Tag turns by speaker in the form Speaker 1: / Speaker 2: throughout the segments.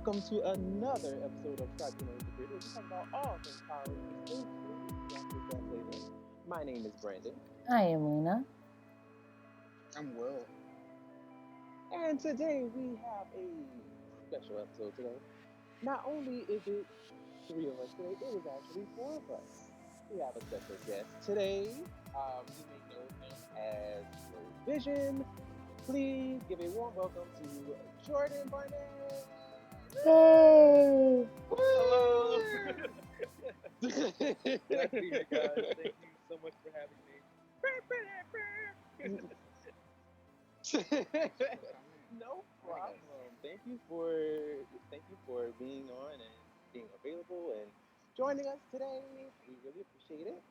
Speaker 1: welcome to another episode of Tribunal. We're talking about all things Power Rangers, including that later. My name is Brandon.
Speaker 2: I am Lena.
Speaker 3: I'm Will.
Speaker 1: And today we have a special episode today. Not only is it three of us today, it is actually four of us. We have a special guest today. You may know him as Blerd Vision. Please give a warm welcome to Jourdan Barnett.
Speaker 2: Yay!
Speaker 3: Hello. Nice to meet you guys. Thank you so much for having me.
Speaker 1: No problem. Thank you for being on and being available and joining us today. We really appreciate it.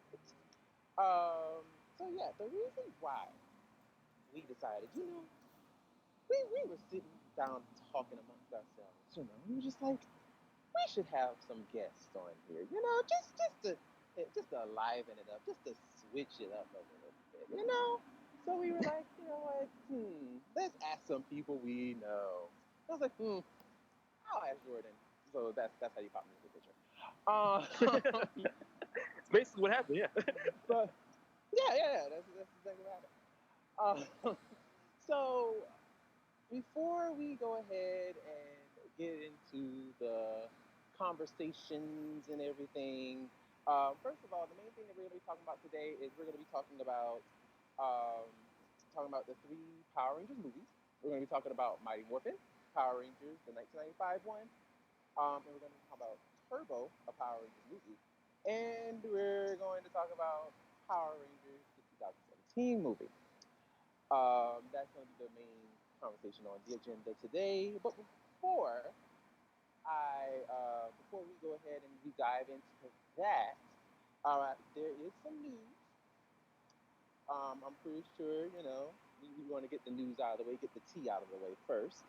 Speaker 1: The reason why we decided, we were sitting down talking amongst ourselves, we were just like, we should have some guests on here, just to liven it up, just to switch it up a little bit, So we were like, let's ask some people we know. I was like, I'll ask Jourdan. So that's how you pop me in the picture.
Speaker 3: It's basically what happened, yeah.
Speaker 1: But yeah, that's exactly what happened. So before we go ahead and get into the conversations and everything, first of all, the main thing that we're going to be talking about today is we're going to be talking about the three Power Rangers movies. We're going to be talking about Mighty Morphin, Power Rangers, the 1995 one, and we're going to talk about Turbo, a Power Rangers movie, and we're going to talk about Power Rangers, the 2017 movie. That's going to be the main conversation on the agenda today. But before we go ahead and we dive into that, there is some news. I'm pretty sure, we want to get the news out of the way, get the tea out of the way first.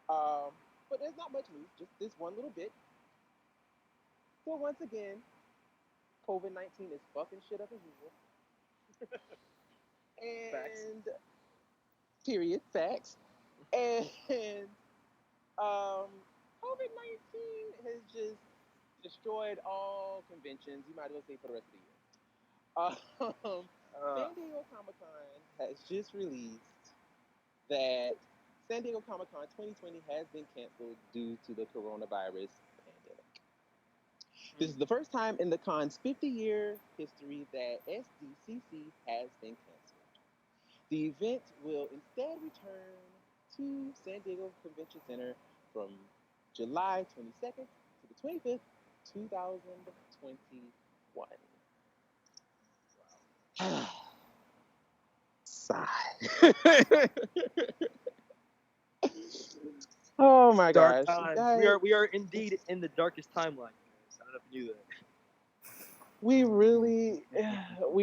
Speaker 1: But there's not much news, just this one little bit. So once again, COVID-19 is fucking shit up as usual. And
Speaker 3: Facts.
Speaker 1: Period, facts. And COVID-19 has just destroyed all conventions. You might as well say for the rest of the year. San Diego Comic-Con has just released that San Diego Comic-Con 2020 has been canceled due to the coronavirus pandemic. This is the first time in the con's 50-year history that SDCC has been canceled. The event will instead return to San Diego Convention Center from July 22nd to the 25th, 2021. Sigh. Oh my
Speaker 3: Dark
Speaker 1: gosh.
Speaker 3: times.
Speaker 1: Guys,
Speaker 3: We are indeed in the darkest timeline, guys. I don't know if you knew that.
Speaker 1: we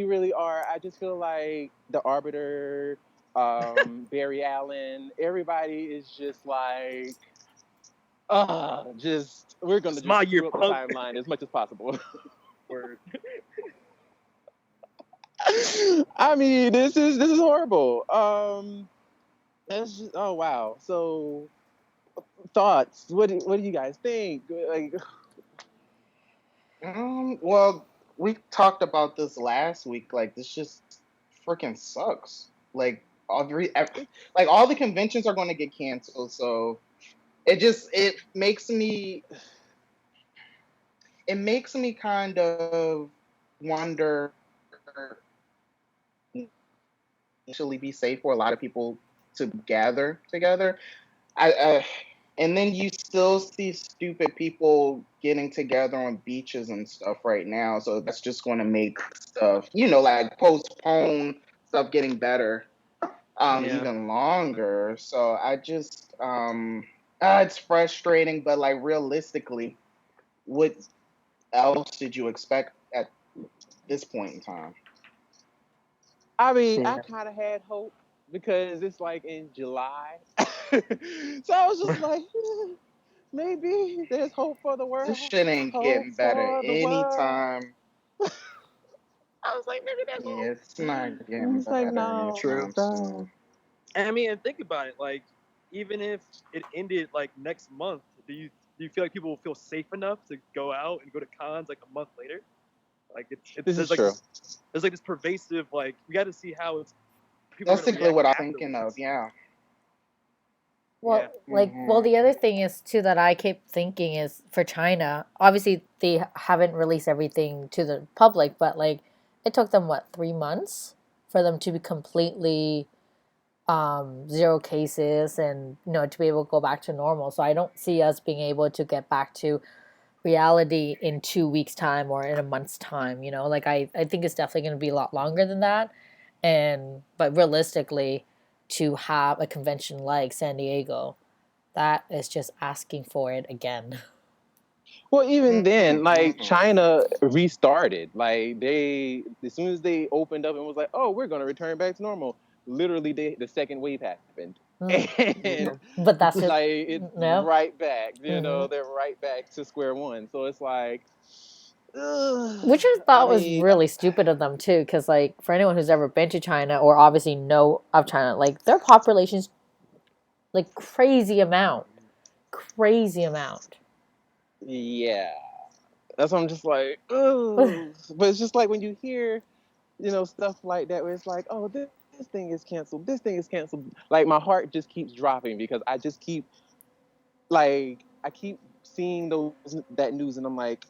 Speaker 1: really are. I just feel like the Arbiter, Barry Allen, everybody is just like, we're gonna
Speaker 3: Smile
Speaker 1: just
Speaker 3: your
Speaker 1: screw up the
Speaker 3: punk.
Speaker 1: timeline as much as possible.
Speaker 3: Word.
Speaker 1: I mean, this is horrible. That's just, oh wow. So thoughts? What do you guys think? Like,
Speaker 4: Well, we talked about this last week. Like, this just freaking sucks. Like, all the conventions are going to get canceled. So it makes me kind of wonder. Actually, be safe for a lot of people to gather together. And then you still see stupid people getting together on beaches and stuff right now. So that's just going to make stuff, like postpone stuff getting better even longer. So I just, it's frustrating, but like realistically, what else did you expect at this point in time?
Speaker 1: I mean, I kind of had hope because it's like in July, so I was just like, maybe there's hope for the world.
Speaker 4: This shit ain't
Speaker 1: Hope
Speaker 4: getting better
Speaker 1: for the world.
Speaker 4: anytime.
Speaker 1: I was like, maybe there's hope.
Speaker 4: Yeah, it's not getting
Speaker 1: It's like,
Speaker 4: better
Speaker 1: no,
Speaker 4: anytime soon.
Speaker 3: I mean, and think about it. Like, even if it ended like next month, do you do you feel like people will feel safe enough to go out and go to cons like a month later? Like
Speaker 1: This is true.
Speaker 3: There's like this pervasive we got to see how people are
Speaker 4: That's
Speaker 3: going to
Speaker 4: exactly
Speaker 3: react
Speaker 4: what I'm
Speaker 3: afterwards.
Speaker 4: thinking of. Yeah.
Speaker 2: Well,
Speaker 3: Yeah.
Speaker 2: the other thing is too that I keep thinking is for China, obviously they haven't released everything to the public, but like it took them what, 3 months for them to be completely zero cases and to be able to go back to normal. So I don't see us being able to get back to reality in 2 weeks time or in a month's time. Like I think it's definitely going to be a lot longer than that. But realistically, to have a convention like San Diego, that is just asking for it again.
Speaker 1: Well, even then, like China restarted. Like as soon as they opened up and was like, "Oh, we're gonna return back to normal," literally, the second wave happened, and
Speaker 2: But that's it.
Speaker 1: like it's
Speaker 2: No.
Speaker 1: right back. They're right back to square one. So it's like,
Speaker 2: Which I thought was really stupid of them too, because like for anyone who's ever been to China or obviously know of China, like their population's like crazy amount.
Speaker 1: Yeah, that's why I'm just like, ugh. But it's just like when you hear, stuff like that, where it's like, oh, this thing is canceled. This thing is canceled. Like my heart just keeps dropping because I just keep, I keep seeing that news, and I'm like,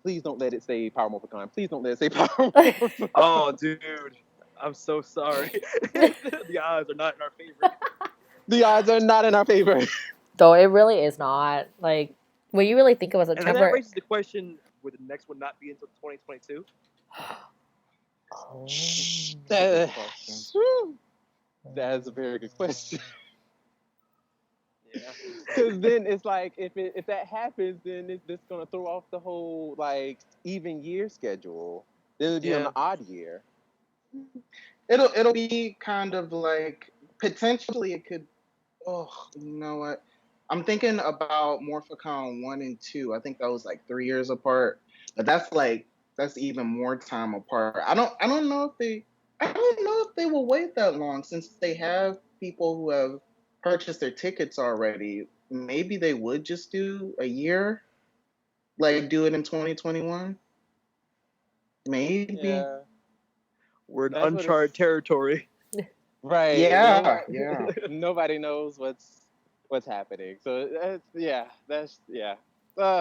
Speaker 1: please don't let it say Power Morphicon. Please don't let it say Power Morphicon.
Speaker 3: Oh, dude, I'm so sorry. The odds are not in our favor.
Speaker 1: The odds are not in our favor.
Speaker 2: Though it really is not. Like, when you really think about
Speaker 3: And
Speaker 2: September.
Speaker 3: that raises the question: would the next one not be until 2022?
Speaker 1: That's a very good question.
Speaker 3: Yeah.
Speaker 1: Because then it's like if that happens, then it's gonna throw off the whole even year schedule. Then it'll be on the odd year.
Speaker 4: It'll be kind of like potentially it could. Oh, you know what? I'm thinking about Morphicon 1 and 2. I think that was like 3 years apart, but that's even more time apart. I don't know if they will wait that long since they have people who have purchased their tickets already. Maybe they would just do a year, like do it in 2021. Maybe.
Speaker 1: Yeah.
Speaker 3: We're in uncharted territory.
Speaker 1: Right.
Speaker 4: Yeah.
Speaker 1: Nobody knows what's happening. So I'm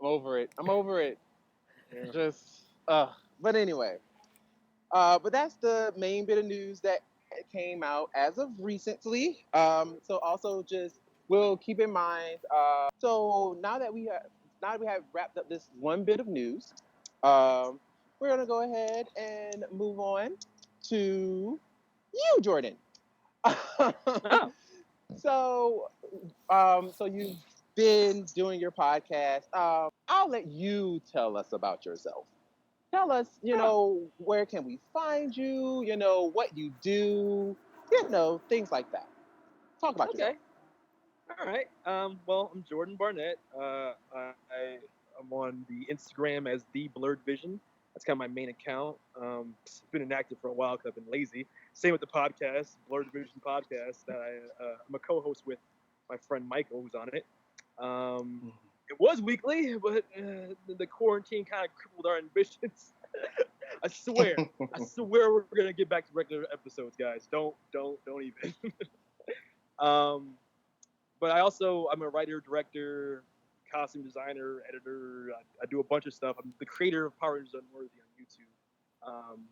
Speaker 1: over it.
Speaker 3: Yeah.
Speaker 1: Just but anyway. But that's the main bit of news that came out as of recently. So also just we'll keep in mind. So now that we have wrapped up this one bit of news, we're gonna go ahead and move on to you, Jourdan.
Speaker 3: Oh.
Speaker 1: So you've been doing your podcast. I'll let you tell us about yourself. Tell us, where can we find you? What you do. Things like that. Talk about yourself.
Speaker 3: All right. Well, I'm Jourdan Barnett. I'm on the Instagram as the Blerd Vision. That's kind of my main account. It's been inactive for a while because I've been lazy. Same with the podcast, Blerd Vision podcast, that I'm a co-host with my friend Michael, who's on it. It was weekly, but the quarantine kind of crippled our ambitions. I swear we're gonna get back to regular episodes, guys. Don't even. But I'm a writer, director, costume designer, editor. I do a bunch of stuff. I'm the creator of Power Rangers Unworthy on YouTube.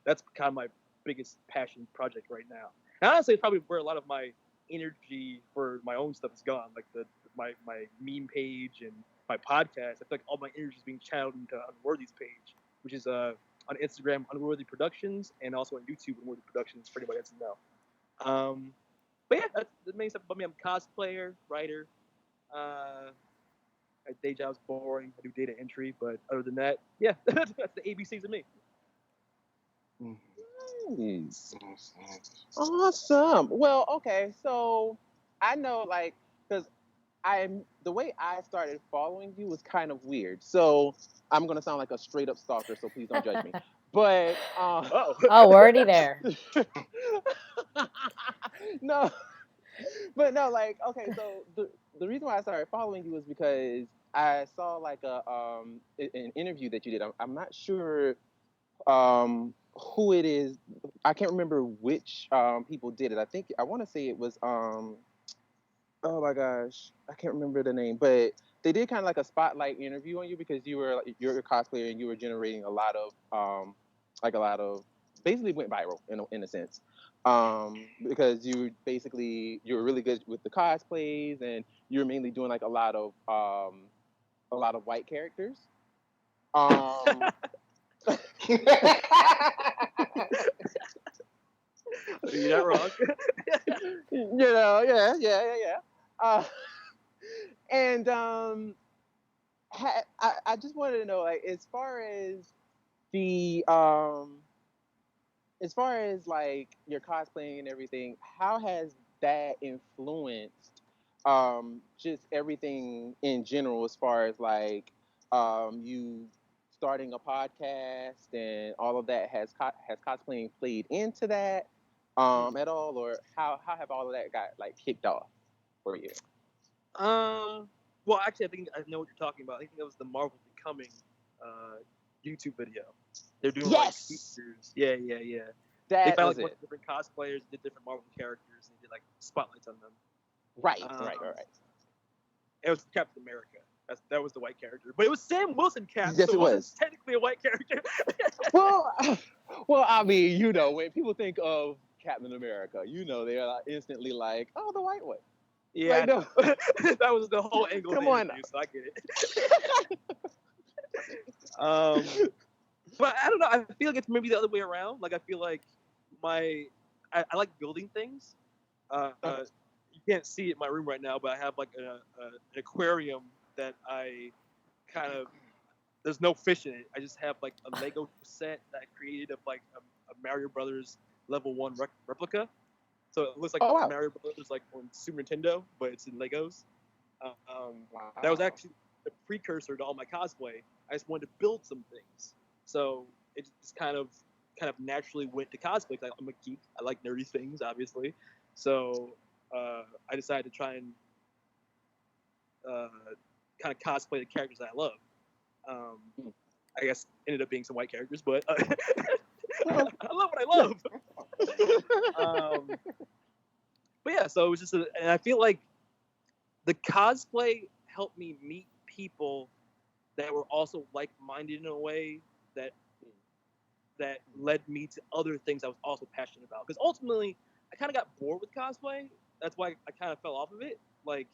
Speaker 3: That's kind of my biggest passion project right now. And honestly, it's probably where a lot of my energy for my own stuff is gone. Like my meme page and my podcast. I feel like all my energy is being channeled into Unworthy's page, which is on Instagram, Unworthy Productions, and also on YouTube, Unworthy Productions, for anybody that doesn't know. But yeah, that's the main stuff about me. I'm a cosplayer, writer. My day job's boring. I do data entry, but other than that, yeah, that's the ABCs of me.
Speaker 1: Nice. Awesome. Well, okay, so I know, because the way I started following you was kind of weird. So I'm gonna sound like a straight up stalker. So please don't judge me. But
Speaker 2: Oh, we're already there.
Speaker 1: No, But no, like, okay, so the reason why I started following you was because I saw like an interview that you did. I'm not sure who it is. I can't remember which people did it. I want to say it was oh my gosh, I can't remember the name, but they did kind of like a spotlight interview on you because you're a cosplayer and you were generating a lot of basically went viral in a sense. Because you're really good with the cosplays and you're mainly doing like a lot of white characters.
Speaker 3: You're not wrong.
Speaker 1: Yeah. And I just wanted to know, like, the as far as like your cosplaying and everything, how has that influenced just everything in general as far as like you starting a podcast and all of that has cosplaying played into that at all, or how have all of that got like kicked off for you?
Speaker 3: Well, actually, I think I know what you're talking about. I think that was the Marvel Becoming YouTube video. They're doing like features. Yeah. They found like a bunch of different cosplayers, did different Marvel characters, and they did like spotlights on them.
Speaker 1: Right.
Speaker 3: It was Captain America. That was the white character, but it was Sam Wilson Cap.
Speaker 1: Yes,
Speaker 3: so
Speaker 1: it was
Speaker 3: technically a white character.
Speaker 1: well, I mean, when people think of Captain America, they are instantly like, oh, the white one.
Speaker 3: Yeah,
Speaker 1: like, no.
Speaker 3: That was the whole angle.
Speaker 1: Come on,
Speaker 3: so I get it. But I don't know. I feel like it's maybe the other way around. Like I feel like I like building things. You can't see it in my room right now, but I have like an aquarium that I kind of. There's no fish in it. I just have like a Lego set that I created of like a Mario Brothers level 1 replica. So it looks like Mario Brothers like on Super Nintendo, but it's in Legos.
Speaker 1: Wow.
Speaker 3: That was actually the precursor to all my cosplay. I just wanted to build some things. So it just kind of naturally went to cosplay. Like, I'm a geek. I like nerdy things, obviously. So I decided to try and kind of cosplay the characters that I love. I guess ended up being some white characters, but I love what I love. But yeah, so it was just, and I feel like the cosplay helped me meet people that were also like-minded in a way that led me to other things I was also passionate about. Because ultimately, I kind of got bored with cosplay. That's why I kind of fell off of it. Like,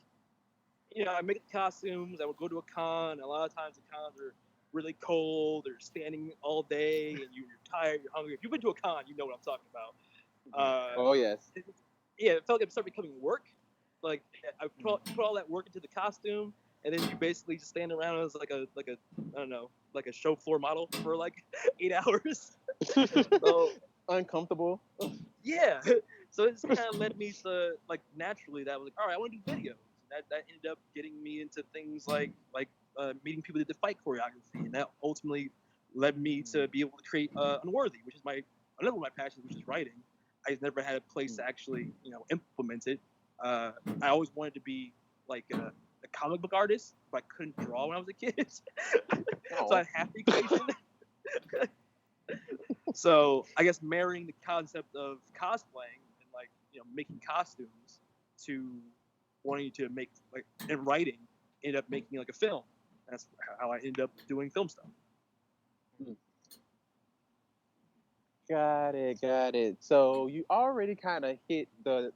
Speaker 3: I make the costumes. I would go to a con. And a lot of times the cons are really cold. They're standing all day, and you're tired. You're hungry. If you've been to a con, you know what I'm talking about.
Speaker 1: Oh yes.
Speaker 3: Yeah, it felt like it started becoming work. Like I put all that work into the costume, and then you basically just stand around as like a I don't know, like a show floor model for like 8 hours.
Speaker 1: So uncomfortable.
Speaker 3: Yeah. So it just kind of led me to like naturally that I was like, all right, I want to do videos. That ended up getting me into things like meeting people that did fight choreography, and that ultimately led me to be able to create Unworthy, which is another one of my passions, which is writing. I just never had a place to actually implement it. I always wanted to be like a comic book artist, but I couldn't draw when I was a kid. So I have to be creation. So I guess marrying the concept of cosplaying and like making costumes to wanting to make like and writing ended up making like a film. That's how I ended up doing film stuff.
Speaker 1: Got it. So you already kind of hit the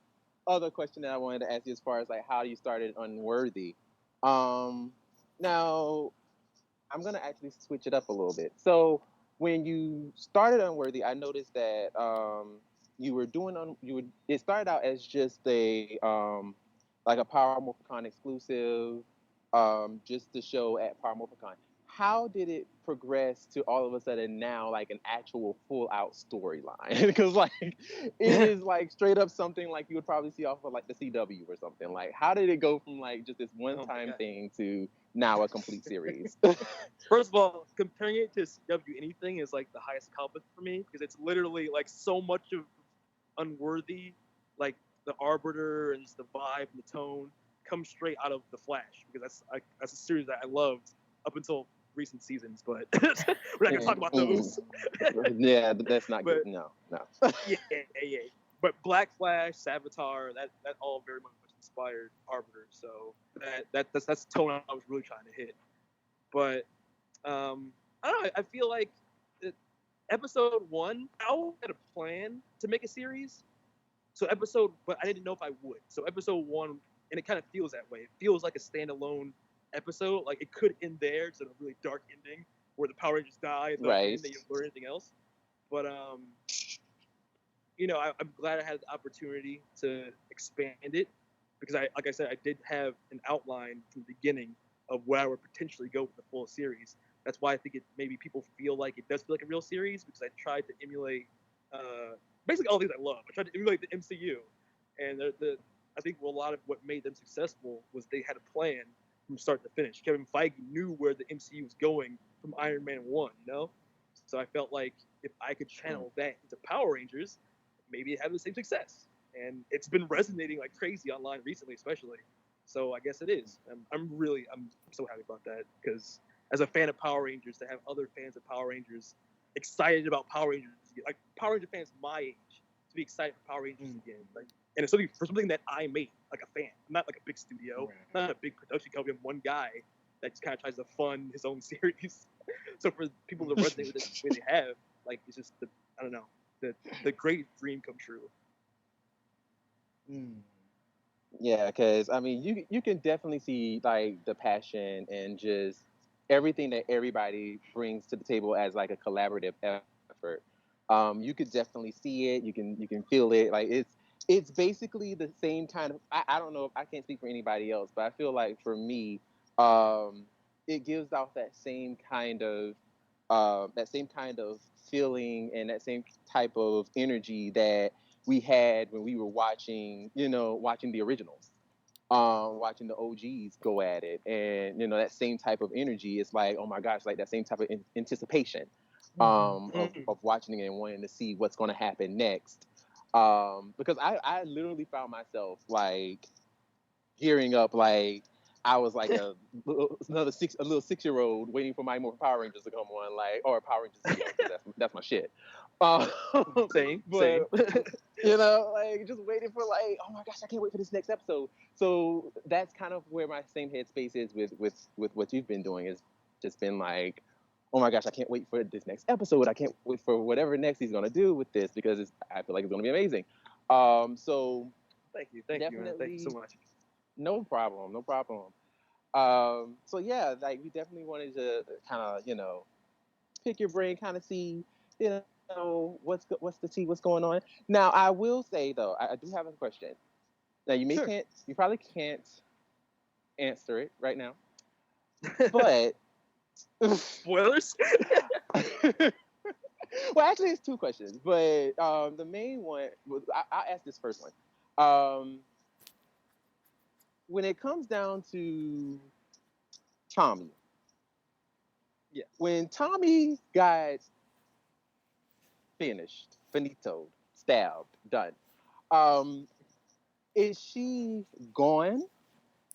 Speaker 1: other question that I wanted to ask you as far as like how you started Unworthy. Now I'm gonna actually switch it up a little bit. So when you started Unworthy, I noticed that it started out as just a like a Power Morphicon exclusive, just to show at Power Morphicon. How did it progress to all of a sudden now like an actual full out storyline? Because like it is like straight up something like you would probably see off of like the CW or something. Like how did it go from like just this one time thing to now a complete series?
Speaker 3: First of all, comparing it to CW anything is like the highest compliment for me because it's literally like so much of Unworthy like the Arbiter and just the vibe and the tone comes straight out of The Flash, because that's a series that I loved up until recent seasons, but we're not gonna talk about those.
Speaker 5: Yeah, that's not
Speaker 3: But-
Speaker 5: good. No.
Speaker 3: yeah. But Black Flash, Savitar, that all very much inspired Arbiter. So that's the tone I was really trying to hit. But I don't know. I feel like episode 1, I always had a plan to make a series. But I didn't know if I would. So episode 1, and it kind of feels that way. It feels like a standalone episode. Like it could end there, it's a really dark ending where the Power Rangers die at the
Speaker 5: Right.
Speaker 3: end, and you don't learn anything else. But you know, I'm glad I had the opportunity to expand it, because like I said, I did have an outline from the beginning of where I would potentially go with the full series. That's why I think maybe people feel like it does feel like a real series, because I tried to emulate basically all the things I love. I tried to emulate the MCU, and I think a lot of what made them successful was they had a plan from start to finish. Kevin Feige knew where the MCU was going from Iron Man 1, you know? So I felt like if I could channel that into Power Rangers, maybe it had the same success. And it's been resonating like crazy online recently, especially. So I guess it is. I'm so happy about that, because as a fan of Power Rangers, to have other fans of Power Rangers excited about Power Rangers, like Power Ranger fans my age, to be excited for Power Rangers again, like, and it's something for something that I made, like a fan. I'm not like a big studio, not a big production company. I'm one guy that just kind of tries to fund his own series. So for people to resonate with it the way they have, like, it's just I don't know, the great dream come true.
Speaker 5: Yeah, because I mean, you can definitely see like the passion and just everything that everybody brings to the table as like a collaborative effort. You could definitely see it. You can feel it. Like it's basically the same kind of. I don't know. I can't speak for anybody else, but I feel like for me, it gives off that same kind of feeling and that same type of energy that we had when we were watching the originals, watching the OGs go at it, and that same type of energy. It's like, oh my gosh, like that same type of anticipation of watching it and wanting to see what's going to happen next. Because I literally found myself like gearing up, like I was like a little 6-year-old waiting for my more Power Rangers to come on, like, or Power Rangers Zeo, 'cause that's my shit.
Speaker 3: Same.
Speaker 5: Like just waiting for like, oh my gosh, I can't wait for this next episode. So that's kind of where my same headspace is with what you've been doing. Is just been like, oh my gosh, I can't wait for this next episode. I can't wait for whatever next he's gonna do with this, because I feel like it's gonna be amazing. So
Speaker 3: thank you, man. Thank you so much.
Speaker 5: No problem. So yeah, like we definitely wanted to kind of, pick your brain, kind of see, what's the tea, what's going on. Now, I will say though, I do have a question. Now, you probably can't answer it right now, but
Speaker 3: spoilers.
Speaker 5: Well, actually, it's 2 questions, but the main one, I'll ask this first one. When it comes down to Tommy,
Speaker 3: yeah,
Speaker 5: when Tommy got finitoed, stabbed, done, is she gone,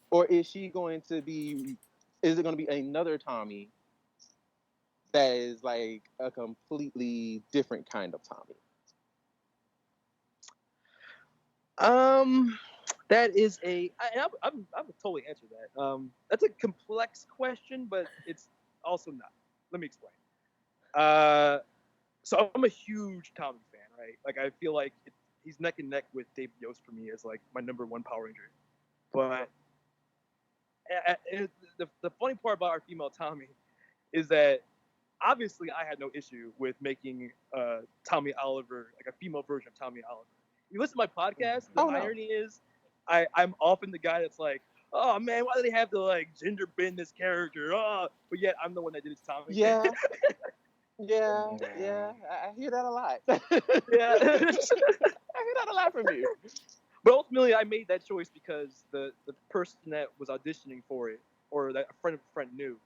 Speaker 5: or is it going to be another Tommy that is like a completely different kind of Tommy?
Speaker 3: That is I would totally answer that. That's a complex question, but it's also not. Let me explain. So I'm a huge Tommy fan, right? Like I feel like he's neck and neck with Dave Yost for me as like my number 1 Power Ranger. But the funny part about our female Tommy is that obviously I had no issue with making Tommy Oliver, like a female version of Tommy Oliver. If you listen to my podcast, the irony is I'm often the guy that's like, oh man, why do they have to like gender bend this character? Oh, but yet I'm the one that did his Tommy.
Speaker 5: Yeah. Yeah, I hear that a lot.
Speaker 3: Yeah.
Speaker 5: I hear that a lot from you.
Speaker 3: But ultimately, I made that choice because the person that was auditioning for it, or that a friend of a friend knew,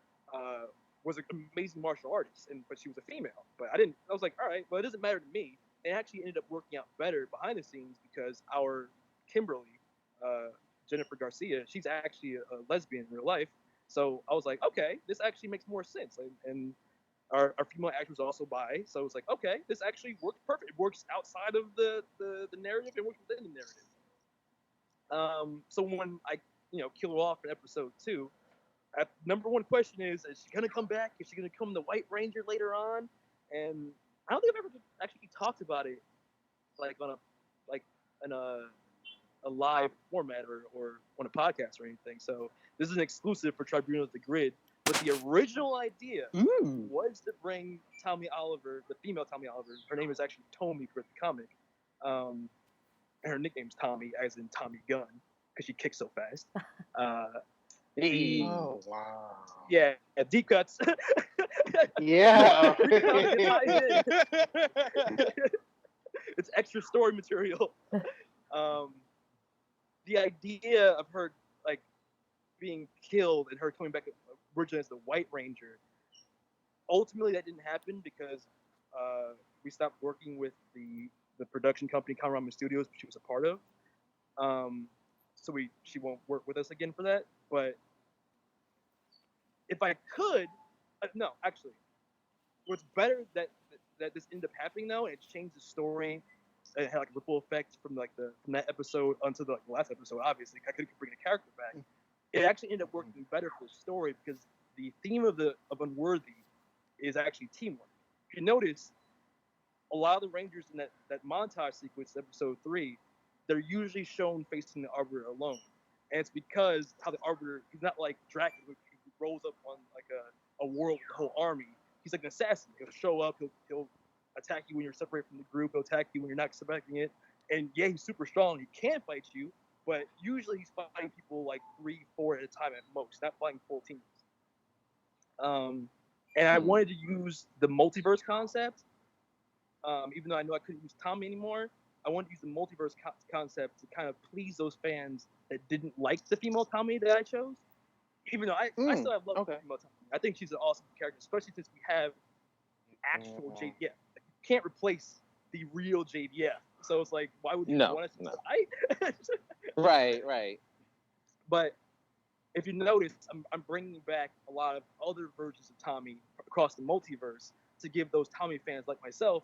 Speaker 3: was an amazing martial artist, but she was a female. But I was like, all right, well, it doesn't matter to me. It actually ended up working out better behind the scenes because our Kimberly, Jennifer Garcia, she's actually a lesbian in real life. So I was like, okay, this actually makes more sense. And our female actor was also bi, so it was like, okay, this actually works perfect. It works outside of the narrative, it works within the narrative. So when I kill her off in episode 2, number one question is she gonna come back? Is she gonna come the White Ranger later on? And I don't think I've ever actually talked about it like on a in a live format or on a podcast or anything. So this is an exclusive for Tribunal the Grid. But the original idea was to bring Tommy Oliver, the female Tommy Oliver. Her name is actually Tommy for the comic. And her nickname's Tommy, as in Tommy Gun, because she kicks so fast.
Speaker 4: Oh wow!
Speaker 3: Yeah, deep cuts.
Speaker 4: Yeah.
Speaker 3: It's extra story material. The idea of her like being killed and her coming back originally as the White Ranger. Ultimately, that didn't happen because we stopped working with the production company Conraman Studios, which she was a part of. So she won't work with us again for that. But if I could, no, actually, what's better that this ended up happening though, and it changed the story. It had like a ripple effect from that episode onto the last episode. Obviously, I couldn't bring the character back. It actually ended up working better for the story because the theme of Unworthy is actually teamwork. If you notice, a lot of the Rangers in that montage sequence, episode 3, they're usually shown facing the Arbiter alone, and it's because how the Arbiter, he's not like Draken who rolls up on like a world with the whole army. He's like an assassin. He'll show up. He'll attack you when you're separated from the group. He'll attack you when you're not expecting it. And yeah, he's super strong. He can fight you, but usually he's fighting people like 3-4 at a time at most, not fighting full teams. And I wanted to use the multiverse concept, even though I know I couldn't use Tommy anymore. I wanted to use the multiverse concept to kind of please those fans that didn't like the female Tommy that I chose. Even though I still have love for the female Tommy. I think she's an awesome character, especially since we have the actual JDF. Like, you can't replace the real JDF. So it's like, why would you want us to fight?
Speaker 5: Right.
Speaker 3: But if you notice, I'm bringing back a lot of other versions of Tommy across the multiverse to give those Tommy fans like myself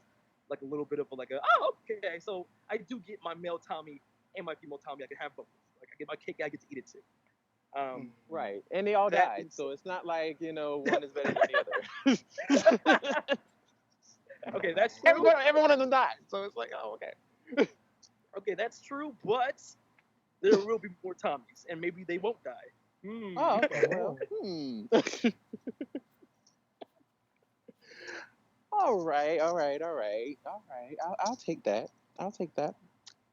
Speaker 3: like a little bit of okay, so I do get my male Tommy and my female Tommy. I can have both. Like I get my cake, I get to eat it too.
Speaker 5: Right, and they all died, so it's not like one is better than the other.
Speaker 3: Okay, that's true.
Speaker 5: Everyone of them died, so it's like, oh, okay.
Speaker 3: Okay, that's true, but there will be more Tommies, and maybe they won't die.
Speaker 5: Oh, okay. Well, All right. I'll take that.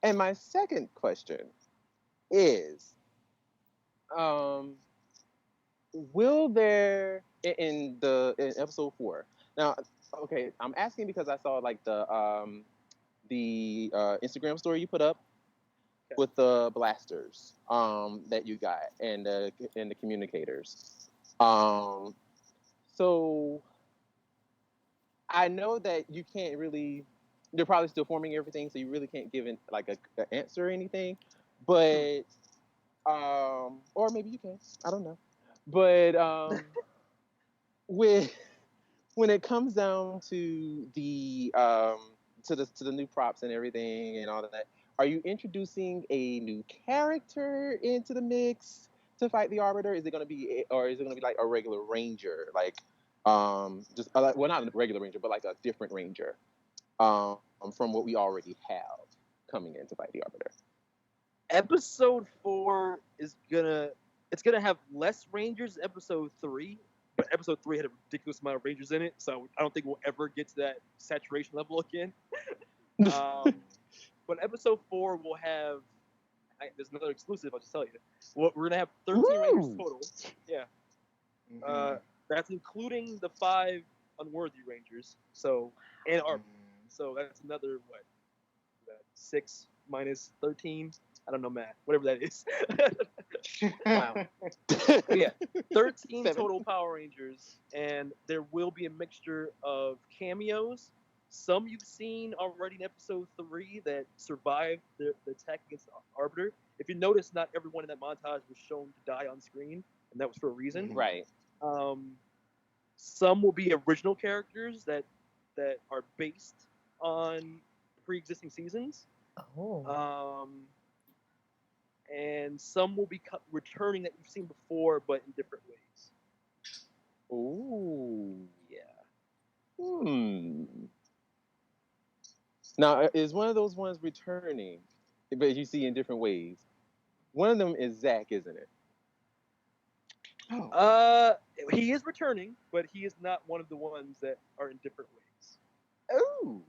Speaker 5: And my second question is, will there in episode 4? Now, okay, I'm asking because I saw like the Instagram story you put up with the blasters that you got and the communicators. So I know that you can't really. They're probably still forming everything, so you really can't give an answer or anything. But or maybe you can. I don't know. But when it comes down to the to the new props and everything and all of that, are you introducing a new character into the mix to fight the Arbiter? Is it going to be like a regular Ranger, like just well, not a regular Ranger, but like a different Ranger from what we already have coming in to fight the Arbiter?
Speaker 3: Episode 4 is gonna have less Rangers than episode 3, but episode 3 had a ridiculous amount of Rangers in it, so I don't think we'll ever get to that saturation level again. But episode 4 will have. There's another exclusive. I'll just tell you. We're gonna have 13 Rangers total. Yeah. That's including the 5 Unworthy Rangers. So and Arbiter. So that's another 6 minus 13. I don't know math. Whatever that is. Wow. Yeah. 13 total Power Rangers, and there will be a mixture of cameos Some you've seen already in episode 3 that survived the attack against the Arbiter. If you notice, not everyone in that montage was shown to die on screen, and that was for a reason.
Speaker 5: Right.
Speaker 3: Some will be original characters that are based on pre-existing seasons.
Speaker 2: Oh.
Speaker 3: And some will be returning that you've seen before, but in different ways.
Speaker 5: Ooh, yeah. Now, is one of those ones returning, but you see in different ways? One of them is Zach, isn't it?
Speaker 4: Oh.
Speaker 3: He is returning, but he is not one of the ones that are in different ways.
Speaker 5: Oh,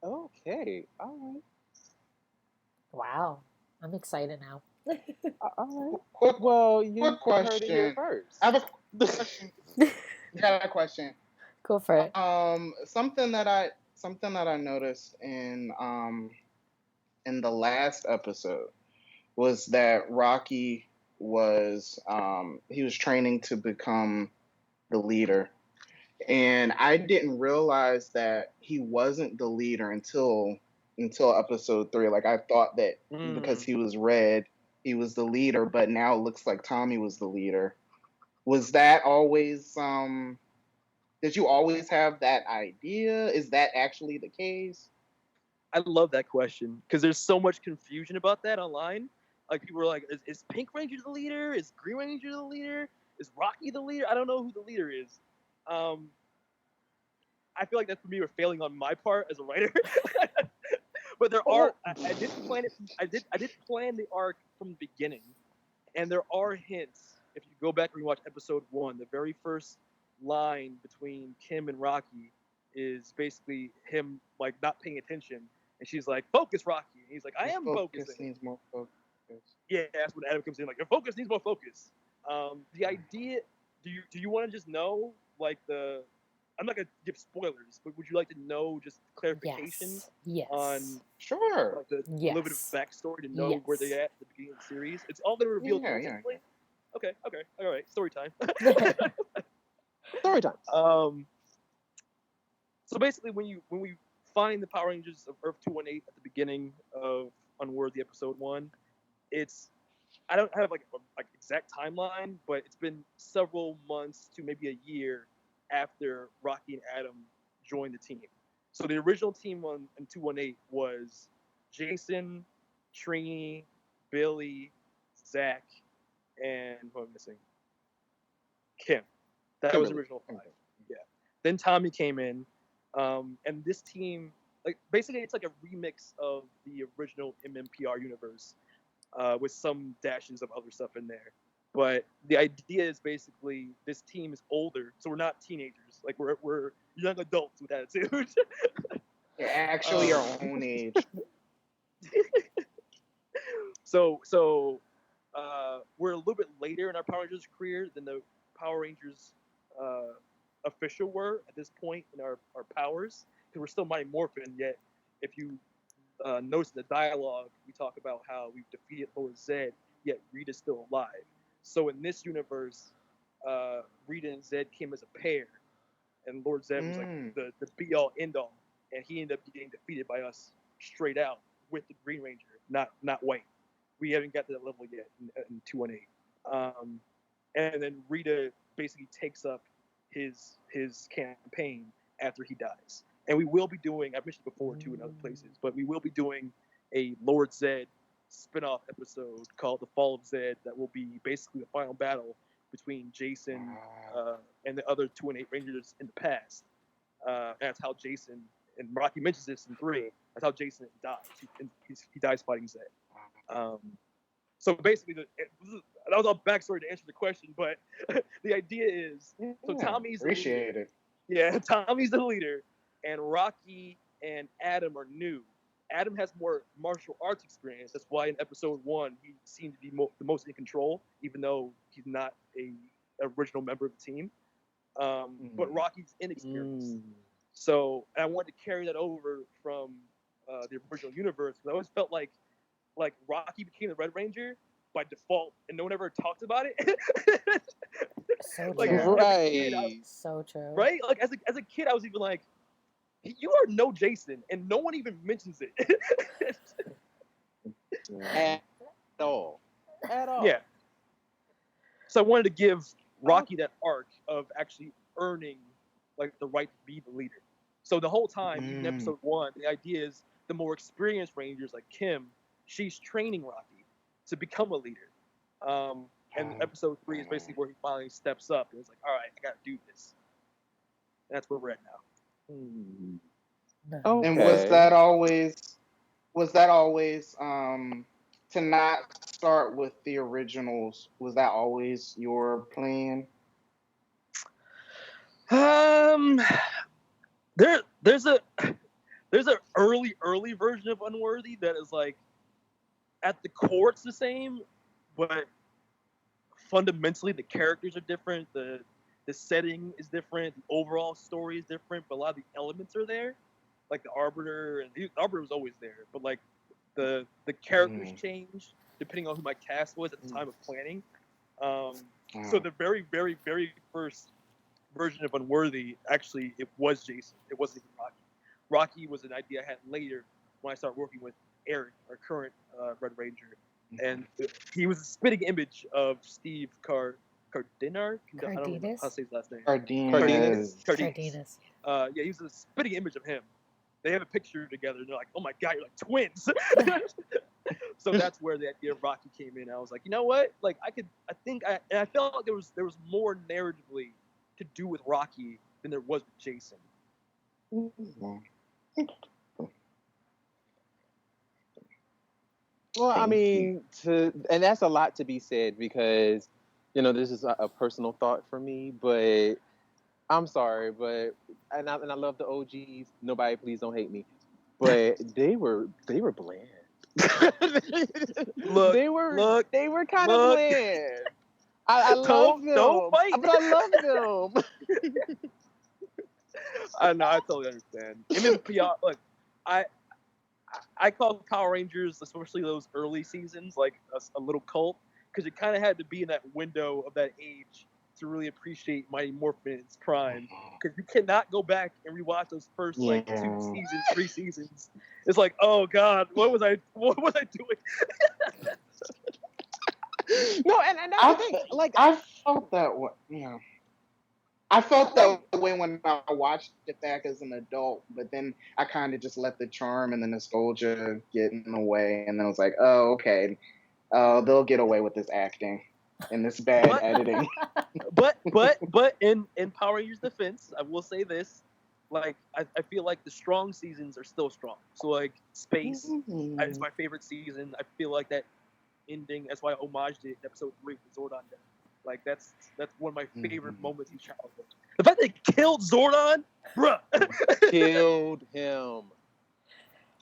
Speaker 5: okay, all right.
Speaker 2: Wow. I'm excited now.
Speaker 5: All right. Well, you heard it here first.
Speaker 4: I have a question. Got a question.
Speaker 2: Go for it.
Speaker 4: Something that I noticed in the last episode was that Rocky was he was training to become the leader, and I didn't realize that he wasn't the leader until episode 3. Like, I thought that because he was red, he was the leader, but now it looks like Tommy was the leader. Was that always did you always have that idea? Is that actually the case?
Speaker 3: I love that question because there's so much confusion about that online. Like, people are like, is Pink Ranger the leader? Is Green Ranger the leader? Is Rocky the leader? I don't know who the leader is. I feel like that's for me a failing on my part as a writer. But there are. I did plan it. I did plan the arc from the beginning, and there are hints. If you go back and rewatch episode 1, the very first line between Kim and Rocky is basically him like not paying attention, and she's like, "Focus, Rocky." And he's like, "I am focusing."
Speaker 4: Needs more focus.
Speaker 3: Yeah, that's when Adam comes in, like, "Your focus needs more focus." The idea. Do you want to just know, like, the? I'm not gonna give spoilers, but would you like to know just clarification on
Speaker 4: sure,
Speaker 3: like the little bit of backstory to know where they're at the beginning of the series? It's all been revealed.
Speaker 4: Yeah.
Speaker 3: Okay, all right. Story time.
Speaker 5: Story time.
Speaker 3: So basically, when we find the Power Rangers of Earth 218 at the beginning of Unworthy episode 1, I don't have like exact timeline, but it's been several months to maybe a year after Rocky and Adam joined the team. So the original team in 218 was Jason, Trini, Billy, Zach, and who am I missing? Kim. That was the original 5. Yeah. Then Tommy came in, and this team, like, basically it's like a remix of the original MMPR universe, with some dashes of other stuff in there. But the idea is basically this team is older, so we're not teenagers. Like, we're young adults with attitude.
Speaker 4: You're actually your own age.
Speaker 3: So we're a little bit later in our Power Rangers career than the Power Rangers official were at this point in our powers, because we're still Mighty Morphin. Yet, if you notice in the dialogue, we talk about how we've defeated Lord Zed, yet Rita's still alive. So in this universe, Rita and Zed came as a pair, and Lord Zed was like the be-all, end-all, and he ended up getting defeated by us straight out with the Green Ranger, not White. We haven't got to that level yet in 218. And then Rita basically takes up his campaign after he dies. And we will be doing, I've mentioned before too in other places, but we will be doing a Lord Zed spin-off episode called The Fall of Zed that will be basically the final battle between Jason and the other 218 Rangers in the past. That's how Jason, and Rocky mentions this in 3, that's how Jason dies. He dies fighting Zed. So basically, that was all backstory to answer the question, but the idea is, so Tommy's the leader. Yeah, Tommy's the leader, and Rocky and Adam are new. Adam has more martial arts experience. That's why in episode 1 he seemed to be the most in control, even though he's not a original member of the team. But Rocky's inexperienced. So I wanted to carry that over from the original universe, because I always felt like Rocky became the Red Ranger by default, and no one ever talked about it.
Speaker 2: So
Speaker 3: like,
Speaker 2: true.
Speaker 5: Right.
Speaker 2: So true.
Speaker 3: Right? Like, as a kid, I was even like, You are no Jason, and no one even mentions it.
Speaker 5: At all. At all.
Speaker 3: Yeah. So I wanted to give Rocky that arc of actually earning like the right to be the leader. So the whole time, even episode 1, the idea is the more experienced Rangers like Kim, she's training Rocky to become a leader. And episode 3 is basically where he finally steps up and is like, all right, I gotta do this. That's where we're at now.
Speaker 5: Okay.
Speaker 4: And was that always to not start with the originals? Was that always your plan?
Speaker 3: There's a early version of Unworthy that is like at the core it's the same, but fundamentally the characters are different, the setting is different, the overall story is different, but a lot of the elements are there. Like the Arbiter, and the Arbiter was always there, but like the characters change depending on who my cast was at the time of planning. So the very, very, very first version of Unworthy, actually, it was Jason. It wasn't even Rocky. Rocky was an idea I had later when I started working with Eric, our current Red Ranger, and he was a spitting image of Steve Cardenas. I don't know how to say his last name.
Speaker 4: Cardenas.
Speaker 3: Yeah, he was a spitting image of him. They have a picture together, and they're like, "Oh my God, you're like twins." So that's where the idea of Rocky came in. I was like, you know what? Like, I felt like there was more narratively to do with Rocky than there was with Jason.
Speaker 5: Well, I mean, and that's a lot to be said because, this is a personal thought for me, but I'm sorry, but and I love the OGs. Nobody, please don't hate me, but they were bland. They were kind of bland. I love them,
Speaker 3: don't fight.
Speaker 5: but I love them.
Speaker 3: I know, I totally understand. MMPR, look, I call Power Rangers, especially those early seasons, like a little cult, because it kind of had to be in that window of that age to really appreciate Mighty Morphin in its prime. Because you cannot go back and rewatch those first 2 seasons, 3 seasons. It's like, oh God, what was I doing?
Speaker 5: No, and that's the thing. Like,
Speaker 4: I felt that way. Yeah. I felt that way when I watched it back as an adult, but then I kind of just let the charm and the nostalgia get in the way, and then I was like, oh, okay, they'll get away with this acting and this bad editing.
Speaker 3: But in Power Rangers' defense, I will say this: like I feel like the strong seasons are still strong. So like Space is my favorite season. I feel like that ending. That's why I homaged it. Episode 3 with Jourdan death. Like that's one of my favorite moments in childhood. The fact they killed Jourdan, bruh.
Speaker 5: Killed him.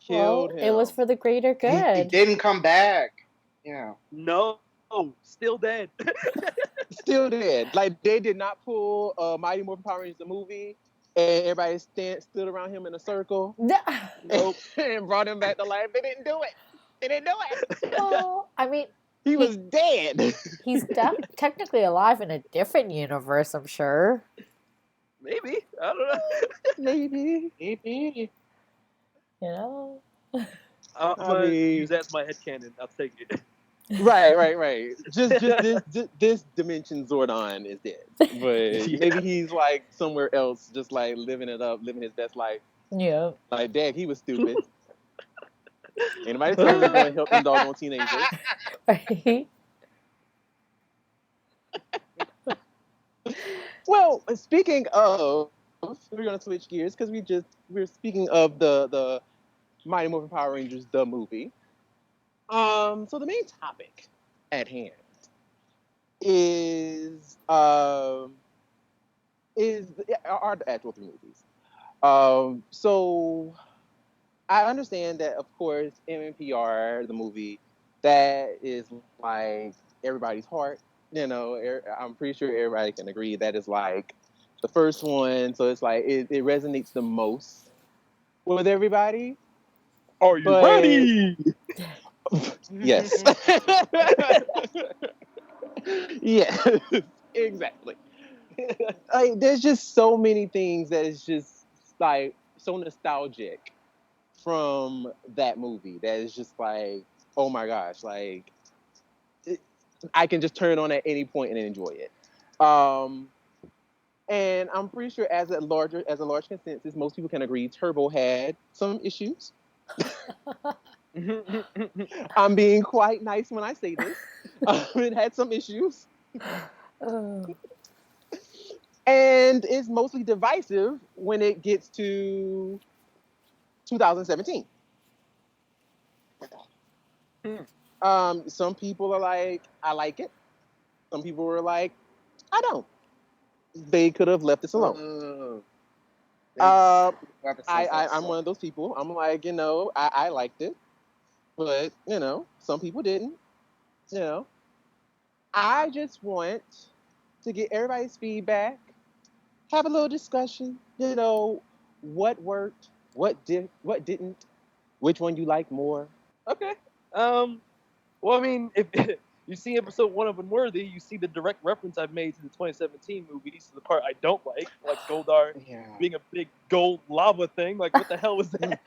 Speaker 2: It was for the greater good.
Speaker 4: He didn't come back. Yeah.
Speaker 3: No, still dead.
Speaker 5: Still dead. Like they did not pull Mighty Morphin Power Rangers the movie, and everybody stood around him in a circle. Nope. And brought him back to life. They didn't do it.
Speaker 2: Well, I mean,
Speaker 5: he was dead.
Speaker 2: He's technically alive in a different universe, I'm sure.
Speaker 3: Maybe. I don't know.
Speaker 5: Maybe.
Speaker 2: You know?
Speaker 3: I'm going to use that as my headcanon. I'll take it.
Speaker 5: Right. Just this dimension Jourdan is dead. But maybe he's like somewhere else, just like living it up, living his best life.
Speaker 2: Yeah.
Speaker 5: Like, dad, he was stupid. Anybody tell me going to help them doggone teenagers?
Speaker 2: Right.
Speaker 5: Well, speaking of, we're gonna switch gears because we're speaking of the Mighty Morphin Power Rangers the movie. So the main topic at hand is are the actual 3 movies. So I understand that, of course, MMPR, the movie, that is like everybody's heart. I'm pretty sure everybody can agree that is like the first one. So it's like it resonates the most with everybody.
Speaker 3: Are you ready?
Speaker 5: Yes. Yeah, exactly. Like, there's just so many things that is just like so nostalgic from that movie that is just like, oh my gosh, like I can just turn it on at any point and enjoy it. And I'm pretty sure as a large consensus, most people can agree Turbo had some issues. I'm being quite nice when I say this. It had some issues. And it's mostly divisive when it gets to 2017. Some people are like, I like it. Some people were like, I don't. They could have left this alone. I'm one of those people. I'm like, I liked it, but some people didn't. I just want to get everybody's feedback, have a little discussion. What worked, what didn't, which one you like more.
Speaker 3: Okay. Well, I mean, if you see episode 1 of Unworthy, you see the direct reference I've made to the 2017 movies, to the part I don't like Goldar being a big gold lava thing. Like, what the hell was that?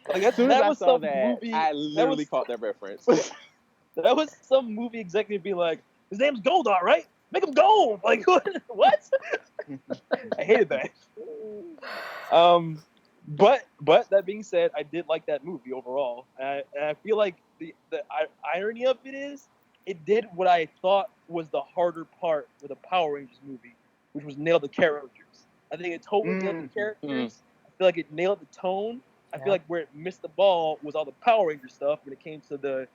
Speaker 5: Like, as soon as I saw that, I literally caught that reference.
Speaker 3: That was some movie executive being like, his name's Goldar, right? Make him gold! Like, what? I hated that. But that being said, I did like that movie overall. And I feel like the irony of it is, it did what I thought was the harder part with a Power Rangers movie, which was nail the characters. I think it totally nailed the characters. I feel like it nailed the tone. I feel like where it missed the ball was all the Power Ranger stuff when it came to the.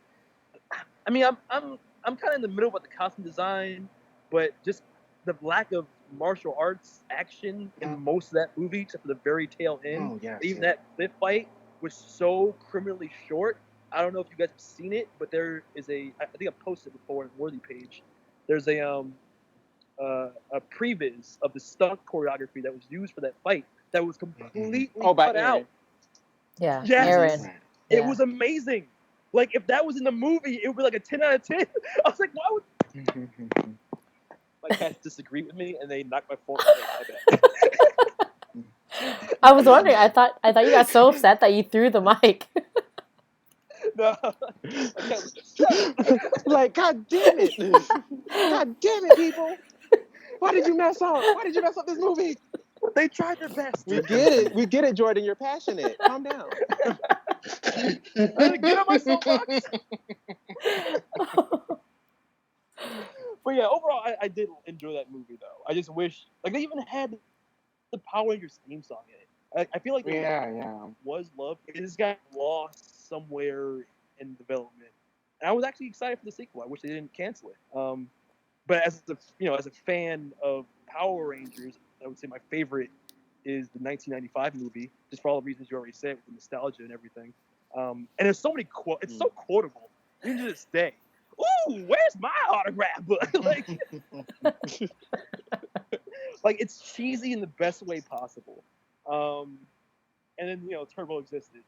Speaker 3: I mean, I'm kind of in the middle about the costume design, but just the lack of martial arts action in most of that movie, except for the very tail end. That cliff fight was so criminally short. I don't know if you guys have seen it, but there is I think I posted before on the Worthy page. There's a previs of the stunt choreography that was used for that fight that was completely cut out.
Speaker 2: Yeah,
Speaker 3: yes.
Speaker 2: Aaron.
Speaker 3: It was amazing. Like, if that was in the movie, it would be like a 10 out of 10. I was like, why would... My cats disagree with me, and they knocked my phone out.
Speaker 2: I was wondering. I thought you got so upset that you threw the mic.
Speaker 3: No.
Speaker 5: Like, God damn it. God damn it, people. Why did you mess up? Why did you mess up this movie?
Speaker 3: They tried their best.
Speaker 5: We get it. We get it, Jourdan. You're passionate. Calm down.
Speaker 3: Get on my soapbox. But yeah, overall, I did enjoy that movie, though. I just wish, like, they even had the Power Rangers theme song in it. I feel like was loved. It just got lost somewhere in development. And I was actually excited for the sequel. I wish they didn't cancel it. But as a fan of Power Rangers, I would say my favorite is the 1995 movie, just for all the reasons you already said, with the nostalgia and everything. And there's so many quotes. It's so quotable, even to this day. Ooh, where's my autograph book? Like, it's cheesy in the best way possible. And then Turbo existed.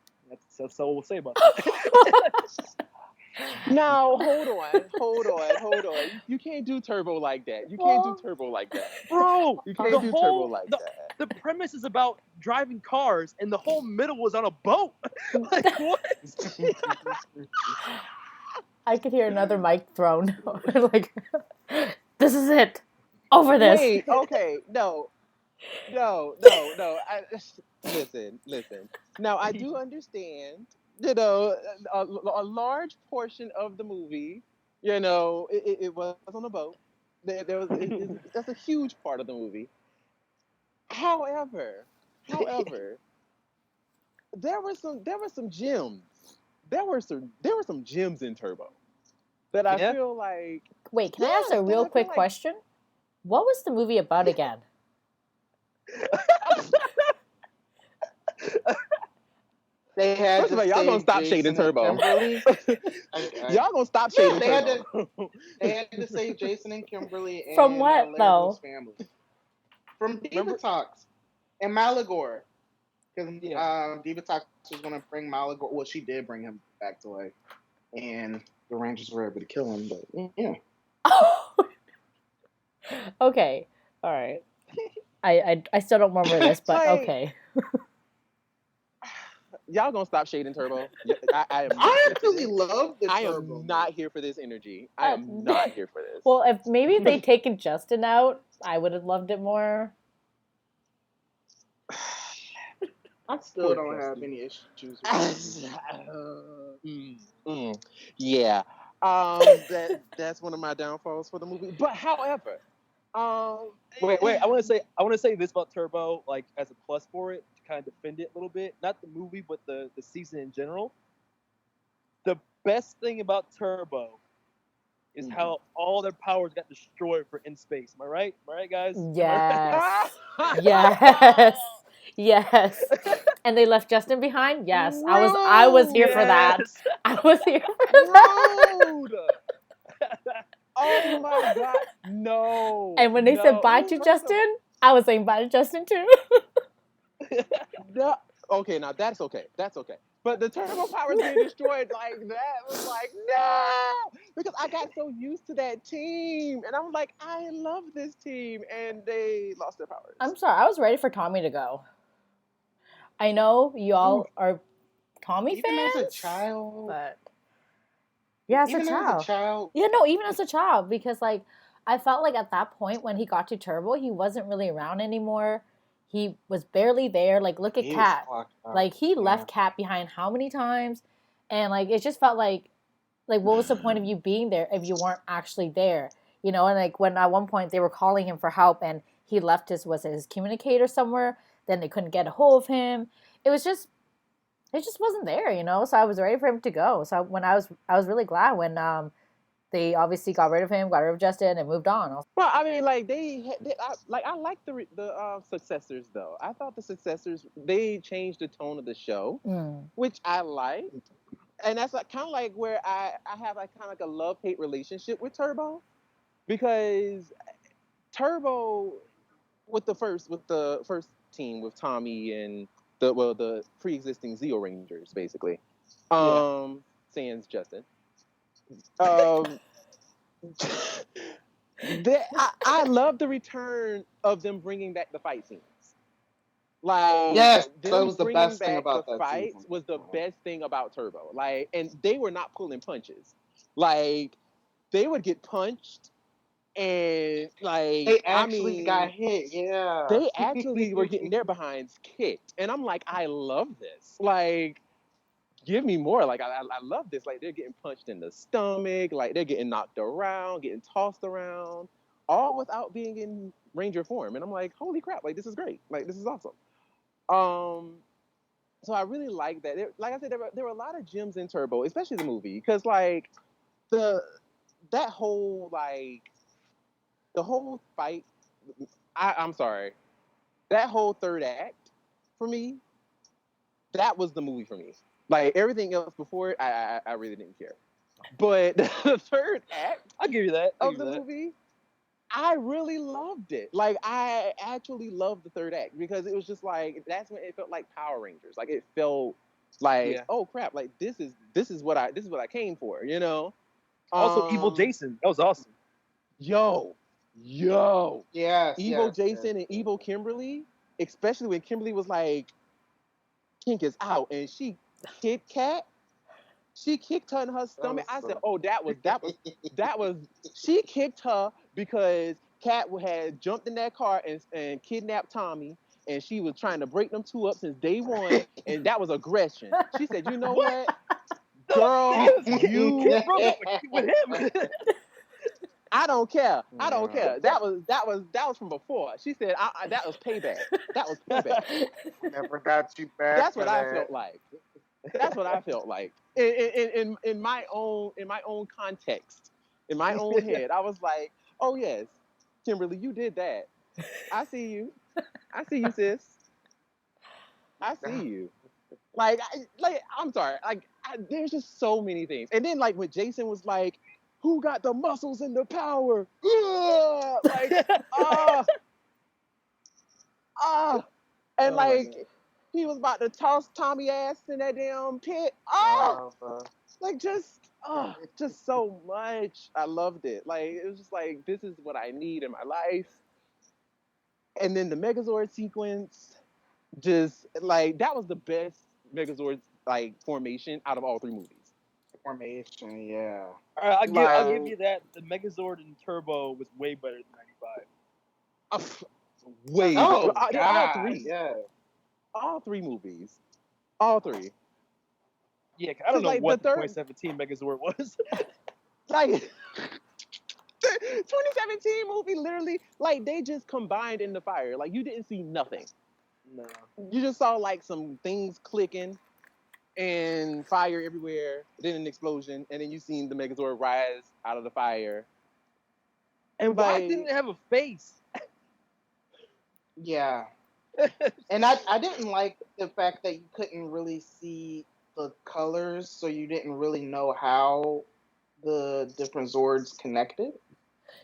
Speaker 3: That's all we'll say about that.
Speaker 5: Now, hold on. You can't do Turbo like that. You can't do Turbo like that.
Speaker 3: Bro,
Speaker 5: you can't do Turbo like that.
Speaker 3: The premise is about driving cars, and the whole middle was on a boat. Like, what?
Speaker 2: I could hear another mic thrown. Like, this is it. Over this.
Speaker 5: Wait, okay, no. Listen. Now, I do understand, a large portion of the movie, it was on a boat. That's a huge part of the movie. However, there were some gems. There were some gems in Turbo that I feel like.
Speaker 2: Wait, can I ask a real quick question? What was the movie about again?
Speaker 4: They had
Speaker 5: First of all, y'all gonna stop shading Turbo. Y'all gonna stop shading Turbo.
Speaker 4: They had to save Jason and Kimberly and
Speaker 2: from what though?
Speaker 4: Family. From Diva Talks and Malagor, because Diva Talks was gonna bring Malagor. Well, she did bring him back to life, and the Rangers were able to kill him. But yeah.
Speaker 2: Okay. All right. I still don't remember this, but
Speaker 5: Like,
Speaker 2: okay.
Speaker 5: y'all gonna stop shading Turbo? I am not
Speaker 4: I
Speaker 5: here for
Speaker 4: actually
Speaker 5: this.
Speaker 4: love the
Speaker 5: I
Speaker 4: Turbo.
Speaker 5: am not here for this energy. I am not here for this.
Speaker 2: Well, if maybe if they'd taken Justin out, I would have loved it more.
Speaker 4: I still
Speaker 3: Poor
Speaker 4: don't have
Speaker 3: Justin.
Speaker 4: any issues with it.
Speaker 5: Yeah. That's one of my downfalls for the movie. But however,
Speaker 3: Wait. I want to say this about Turbo, like as a plus for it, to kind of defend it a little bit. Not the movie, but the season in general. The best thing about Turbo is how all their powers got destroyed for in space. Am I right? Am I right, guys?
Speaker 2: Yes. Yes. Yes. And they left Justin behind? Yes. I was here for that.
Speaker 3: Yes.
Speaker 2: I was here for that.
Speaker 5: Rude. Oh my god. No.
Speaker 2: And when they said bye to
Speaker 5: First of-
Speaker 2: Justin, I was saying bye to Justin too.
Speaker 5: No. Okay, now that's okay. That's okay. But the turbo powers being destroyed like that was like, no! Because I got so used to that team. And I'm like, I love this team. And they lost their powers.
Speaker 2: I'm sorry, I was ready for Tommy to go. I know y'all are Tommy
Speaker 4: Even
Speaker 2: fans.
Speaker 4: as a child.
Speaker 2: But yeah, as a child. Yeah, no, even as a child. Because like I felt like at that point when he got to Turbo, he wasn't really around anymore. He was barely there. Like, look at Kat. Like, he left Kat behind how many times? And, like, it just felt like, what was the point of you being there if you weren't actually there? You know, and, like, when at one point they were calling him for help and he left his communicator somewhere, then they couldn't get a hold of him. It just wasn't there, you know? So I was ready for him to go. So when I was really glad when they obviously got rid of him, got rid of Justin, and moved on.
Speaker 5: Well, I mean, like I like the successors though. I thought the successors they changed the tone of the show, which I like, and that's like, kind of like where I have like kind of like a love-hate relationship with Turbo, because Turbo with the first team with Tommy and the pre-existing Zeo Rangers basically, sans Justin. I love the return of them bringing back the fight scenes. Like,
Speaker 4: yes,
Speaker 5: them
Speaker 4: that was the
Speaker 5: bringing
Speaker 4: best thing
Speaker 5: back
Speaker 4: about
Speaker 5: the
Speaker 4: that
Speaker 5: fights
Speaker 4: season.
Speaker 5: was the best thing about Turbo. Like, and they were not pulling punches. Like, they would get punched, and like
Speaker 4: they actually got hit. Yeah,
Speaker 5: they actually were getting their behinds kicked, and I'm like, I love this. Like, give me more. Like, I love this. Like, they're getting punched in the stomach. Like, they're getting knocked around, getting tossed around, all without being in Ranger form. And I'm like, holy crap! Like, this is great. Like, this is awesome. So I really like that. Like I said, there were a lot of gems in Turbo, especially the movie, because like the whole fight. I'm sorry, that whole third act for me, that was the movie for me. Like, everything else before it, I really didn't care. But the third act,
Speaker 3: I'll give you that.
Speaker 5: of the movie, I really loved it. Like, I actually loved the third act because it was just like, that's when it felt like Power Rangers. Like, it felt like, oh crap, like this is what I came for, you know?
Speaker 3: Also, Evil Jason, that was awesome.
Speaker 5: Yo,
Speaker 4: yes,
Speaker 5: Evil Jason and Evil Kimberly, especially when Kimberly was like, Kink is out, and she kicked Kat. She kicked her in her stomach. I said, "Oh, that was." She kicked her because Kat had jumped in that car and kidnapped Tommy, and she was trying to break them two up since day one, and that was aggression. She said, "You know what, girl, you
Speaker 3: broke up with him."
Speaker 5: I don't care. I don't care. That was from before. She said, that was payback. That was payback.
Speaker 4: Never got you back.
Speaker 5: That's what I felt like. That's what I felt like. In my own context, in my own head, I was like, oh yes, Kimberly, you did that. I see you. I see you, sis. I see you. Like I'm sorry. Like, there's just so many things. And then like when Jason was like, who got the muscles and the power? Like, and like he was about to toss Tommy ass in that damn pit. Like, just so much. I loved it. Like, it was just like, this is what I need in my life. And then the Megazord sequence, just like that was the best Megazord like formation out of all three movies.
Speaker 4: Formation, yeah.
Speaker 3: I'll give
Speaker 4: Like,
Speaker 3: you that. The Megazord and Turbo was way better than 95.
Speaker 5: Way
Speaker 4: oh
Speaker 5: better. They're all
Speaker 4: God,
Speaker 5: three.
Speaker 4: yeah.
Speaker 5: All three movies. All three.
Speaker 3: Yeah, I don't know
Speaker 5: like,
Speaker 3: what
Speaker 5: the
Speaker 3: the
Speaker 5: third-
Speaker 3: 2017 Megazord was.
Speaker 5: Like 2017 movie, literally, like they just combined in the fire. Like you didn't see nothing.
Speaker 3: No.
Speaker 5: You just saw like some things clicking and fire everywhere, then an explosion, and then you seen the Megazord rise out of the fire.
Speaker 3: And why
Speaker 5: Like,
Speaker 3: didn't it have a face?
Speaker 4: Yeah. And I didn't like the fact that you couldn't really see the colors, so you didn't really know how the different Zords connected.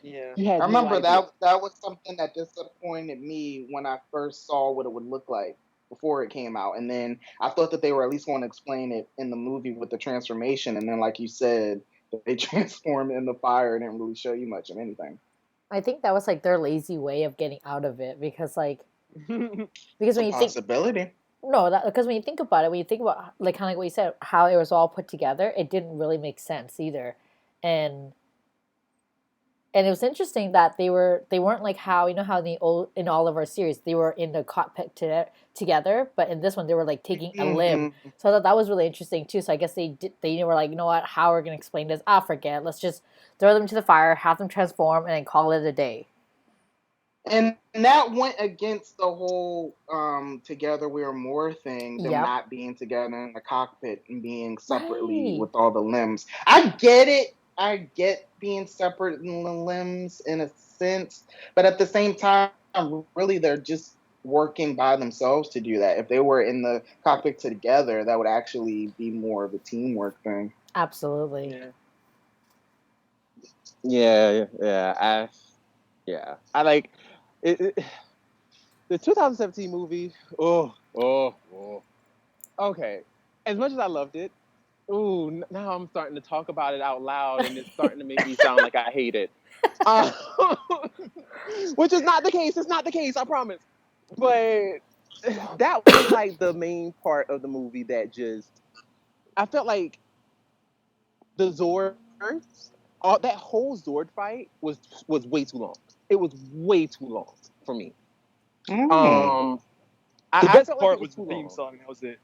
Speaker 3: Yeah.
Speaker 5: you had
Speaker 4: I
Speaker 5: no
Speaker 4: remember
Speaker 5: idea.
Speaker 4: that was something that disappointed me when I first saw what it would look like before it came out. And then I thought that they were at least going to explain it in the movie with the transformation. And then, like you said, they transformed in the fire and didn't really show you much of anything.
Speaker 2: I think that was like their lazy way of getting out of it because like because
Speaker 4: It's a
Speaker 2: when you think
Speaker 4: possibility.
Speaker 2: no that because when you think about it, when you think about like kind of like what you said, how it was all put together, it didn't really make sense either, and it was interesting that they weren't like how you know how in all of our series they were in the cockpit together, but in this one they were like taking a limb. So I thought that was really interesting too. So I guess they were like, you know what, how are we gonna explain this? Ah, forget. Let's just throw them into the fire, have them transform, and then call it a day.
Speaker 4: And that went against the whole together we are more thing, them
Speaker 2: Yep.
Speaker 4: not being together in the cockpit and being separately
Speaker 2: Right.
Speaker 4: with all the limbs. I get it. I get being separate in the limbs in a sense, but at the same time, really they're just working by themselves to do that. If they were in the cockpit together, that would actually be more of a teamwork thing.
Speaker 2: Absolutely.
Speaker 5: I like it, the 2017 movie. Oh. Okay. As much as I loved it, now I'm starting to talk about it out loud, and it's starting to make me sound like I hate it. Which is not the case. It's not the case. I promise. But that was like the main part of the movie that just I felt like the Zords, that whole Zord fight was way too long. It was way too long for me.
Speaker 3: The
Speaker 5: I
Speaker 3: best
Speaker 5: felt like
Speaker 3: part
Speaker 5: it was
Speaker 3: was the
Speaker 5: too
Speaker 3: theme
Speaker 5: long.
Speaker 3: song. That was it.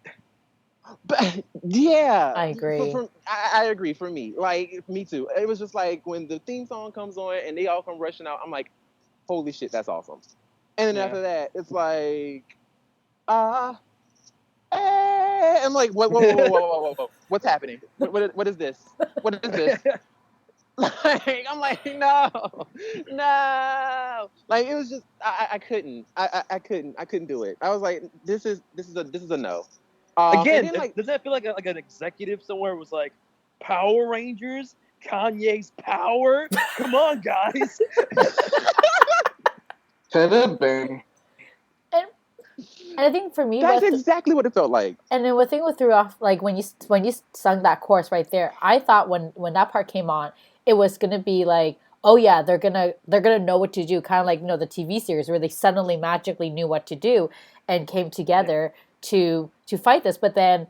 Speaker 5: But yeah,
Speaker 2: I agree.
Speaker 5: I agree. For me, like me too. It was just like when the theme song comes on and they all come rushing out. I'm like, holy shit, that's awesome. And then after that, it's like, I'm like, whoa, what's happening? What is this? What is this? Like, I'm like, no. Like it was just, I couldn't do it. I was like, this is a no.
Speaker 3: Again,
Speaker 5: and then, like,
Speaker 3: doesn't that feel like an executive somewhere was like, Power Rangers, Kanye's Power? Come on, guys.
Speaker 4: Could have been.
Speaker 2: And I think for me,
Speaker 5: that's exactly what it felt like.
Speaker 2: And then the thing what threw off, like when you sung that chorus right there, I thought when that part came on, it was gonna be like, oh yeah, they're gonna know what to do, kind of like the TV series where they suddenly magically knew what to do and came together to fight this. But then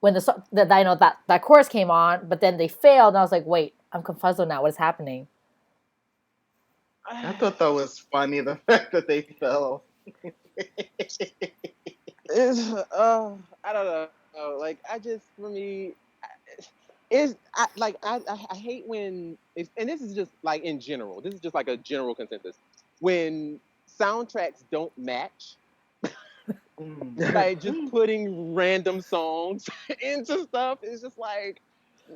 Speaker 2: when that chorus came on, but then they failed, and I was like, wait, I'm confuzzled now. What is happening?
Speaker 4: I thought that was funny, the fact that they fell.
Speaker 5: I don't know. Like I just, for me, I hate when and this is just like in general. This is just like a general consensus when soundtracks don't match. Like just putting random songs into stuff is just like,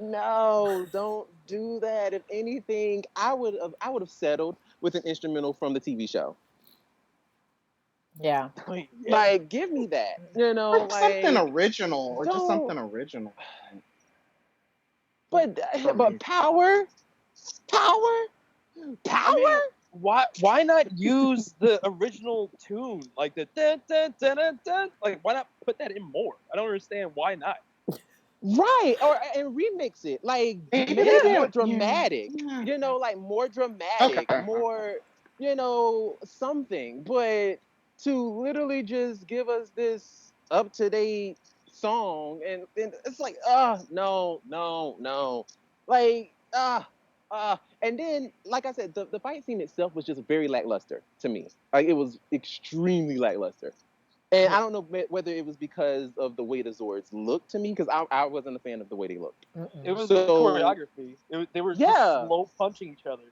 Speaker 5: no, don't do that. If anything, I would have settled with an instrumental from the TV show.
Speaker 2: Yeah.
Speaker 5: Like, give me that. Like
Speaker 4: something original, or just something original.
Speaker 5: But power.
Speaker 3: I mean, why not use the original tune, like the dun, dun, dun, dun, dun? Like, why not put that in more? I don't understand why not.
Speaker 5: Right, and remix it, like make it more dramatic.
Speaker 4: Yeah.
Speaker 5: Like more dramatic,
Speaker 4: Okay.
Speaker 5: more something. But to literally just give us this up to date song, and it's like, no, no, no, like, and then, like I said, the fight scene itself was just very lackluster to me. Like, it was extremely lackluster. And I don't know whether it was because of the way the Zords looked to me, because I wasn't a fan of the way they looked.
Speaker 3: It was the choreography. They were just slow punching each other.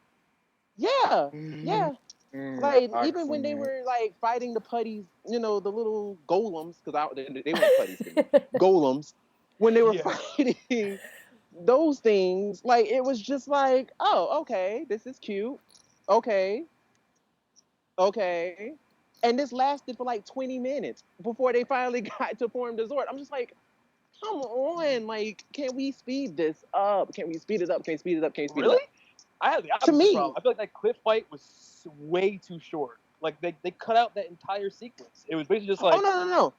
Speaker 5: Yeah, yeah. Like,
Speaker 4: I've
Speaker 5: even when
Speaker 4: seen
Speaker 5: they
Speaker 4: it.
Speaker 5: were like fighting the putties, the little golems, because they weren't putties to me, golems. When they were fighting those things, like, it was just like, oh, okay, this is cute. Okay, okay. And this lasted for like 20 minutes before they finally got to form the Zord. I'm just like, come on, like, can we speed this up? Can we speed it up? Can we speed it up? Can we speed it up?
Speaker 3: I had the opposite problem. I feel like that cliff fight was way too short. Like, they cut out that entire sequence. It was basically just like,
Speaker 5: oh, no.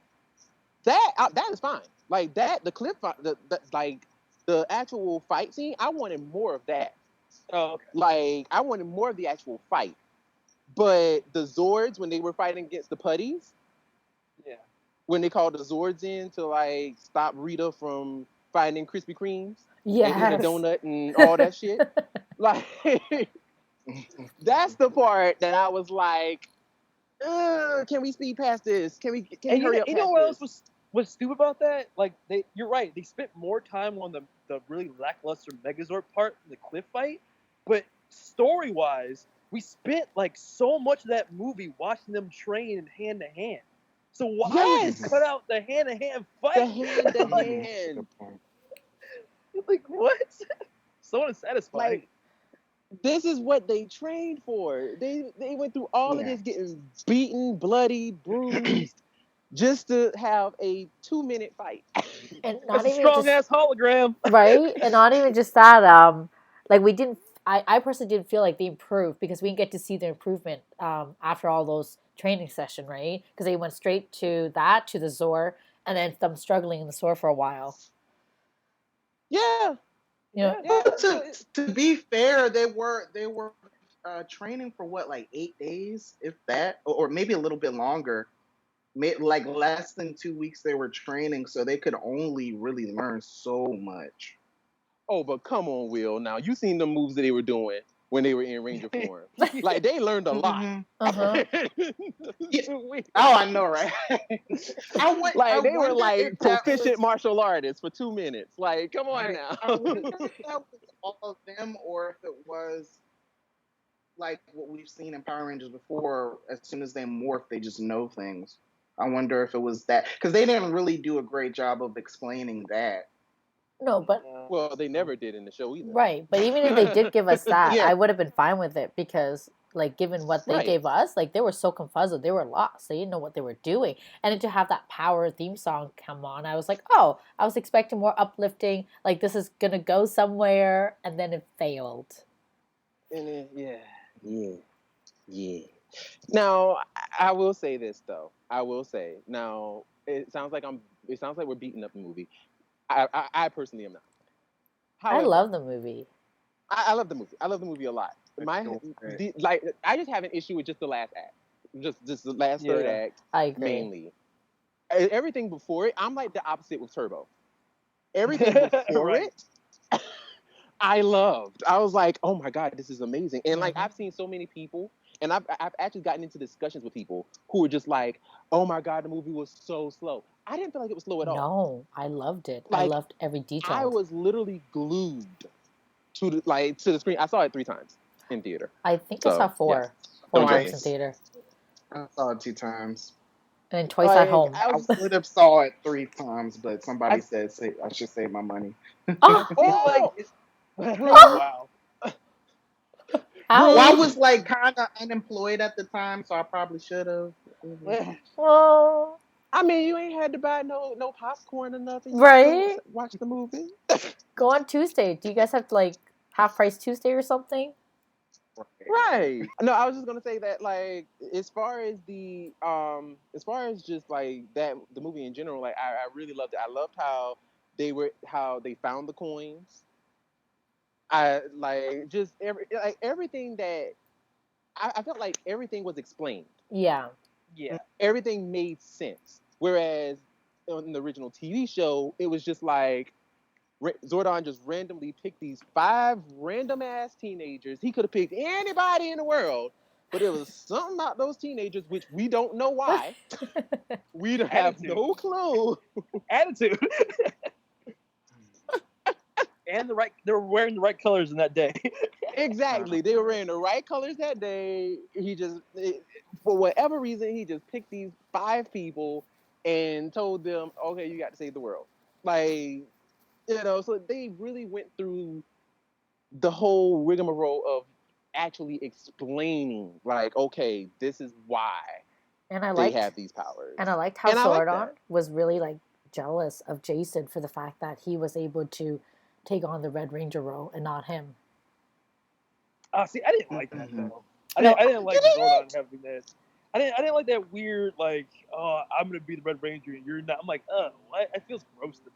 Speaker 5: That is fine. Like, that, the cliff fight, like, the actual fight scene, I wanted more of that.
Speaker 3: Oh, okay.
Speaker 5: Like, I wanted more of the actual fight. But the Zords, when they were fighting against the putties, when they called the Zords in to, like, stop Rita from finding Krispy Kremes and eating a donut and all that shit, like, that's the part that I was like, can we speed past this? Can we hurry up?
Speaker 3: You know what else was stupid about that? Like, you're right. They spent more time on the really lackluster Megazord part than the cliff fight, but story wise, we spent like so much of that movie watching them train hand to hand. So why would you cut out the hand to hand fight?
Speaker 5: The hand to hand.
Speaker 3: Like, what? So unsatisfying.
Speaker 5: Like, this is what they trained for. They went through all of this, getting beaten, bloody, bruised, just to have a 2-minute fight.
Speaker 2: And
Speaker 3: that's a strong ass hologram,
Speaker 2: right? And not even just that. Like, we didn't. I personally didn't feel like they improved, because we didn't get to see the improvement after all those training session, right? Because they went straight to the Zor, and then them struggling in the Zor for a while.
Speaker 5: Yeah.
Speaker 4: But to be fair, they were training for what, like 8 days, if that, or maybe a little bit longer. Like less than 2 weeks they were training, so they could only really learn so much.
Speaker 5: Oh, but come on, Will. Now, you seen the moves that they were doing when they were in Ranger form. Like, they learned a lot.
Speaker 4: Yeah. Oh, I know, right?
Speaker 5: They were like proficient martial artists for 2 minutes. Like, come on now.
Speaker 4: I wonder if that was all of them, or if it was like what we've seen in Power Rangers before. As soon as they morph, they just know things. I wonder if it was that, because they didn't really do a great job of explaining that.
Speaker 2: No, but
Speaker 5: well, they never did in the show either.
Speaker 2: Right, but even if they did give us that, I would have been fine with it, because, like, given what they gave us, like, they were so confuzzled, they were lost, they didn't know what they were doing, and then to have that Power theme song come on, I was like, oh, I was expecting more uplifting, like, this is gonna go somewhere, and then it failed.
Speaker 5: And then, yeah. Now, I will say this though. Now, it sounds like we're beating up the movie. I personally am not.
Speaker 2: However, I love the movie.
Speaker 5: I love the movie. I love the movie a lot. I just have an issue with just the last act, just the last third act.
Speaker 2: I agree.
Speaker 5: Mainly, everything before it, I'm like the opposite with Turbo. Everything before it, I loved. I was like, oh my god, this is amazing. And like, I've seen so many people, and I've actually gotten into discussions with people who were just like, oh my god, the movie was so slow. I didn't feel like it was slow at all.
Speaker 2: No, I loved it. Like, I loved every detail.
Speaker 5: I was literally glued to the screen. I saw it 3 times in theater.
Speaker 2: I think I saw 4 times in theater.
Speaker 4: I saw it 2 times.
Speaker 2: And then twice at home.
Speaker 4: I would have saw it 3 times, but somebody said I should save my money.
Speaker 3: Wow.
Speaker 4: Well, I was like kind of unemployed at the time, so I probably should have.
Speaker 2: Well,
Speaker 5: I mean, you ain't had to buy no popcorn or nothing.
Speaker 2: Right?
Speaker 5: Watch the movie.
Speaker 2: Go on Tuesday. Do you guys have like half price Tuesday or something?
Speaker 5: Right. No, I was just gonna say that, like, as far as just like that, the movie in general, like, I really loved it. I loved how they found the coins. I like just everything that I felt like everything was explained.
Speaker 2: Yeah.
Speaker 3: Yeah.
Speaker 5: Everything made sense. Whereas on the original TV show, it was just like Jourdan just randomly picked these 5 random ass teenagers. He could have picked anybody in the world, but it was something about those teenagers which we don't know why. We don't have no clue.
Speaker 3: Attitude. And they were wearing the right colors in that day.
Speaker 5: Exactly. They were wearing the right colors that day. For whatever reason, he just picked these 5 people and told them, okay, you got to save the world. Like, so they really went through the whole rigmarole of actually explaining, like, okay, this is why they have these powers.
Speaker 2: And I liked how Jourdan was really like jealous of Jason for the fact that he was able to take on the Red Ranger role and not him.
Speaker 3: See, I didn't like that though. I didn't like Jourdan having that. I didn't like that weird like, oh, I'm gonna be the Red Ranger and you're not. I'm like, what? It feels gross to me.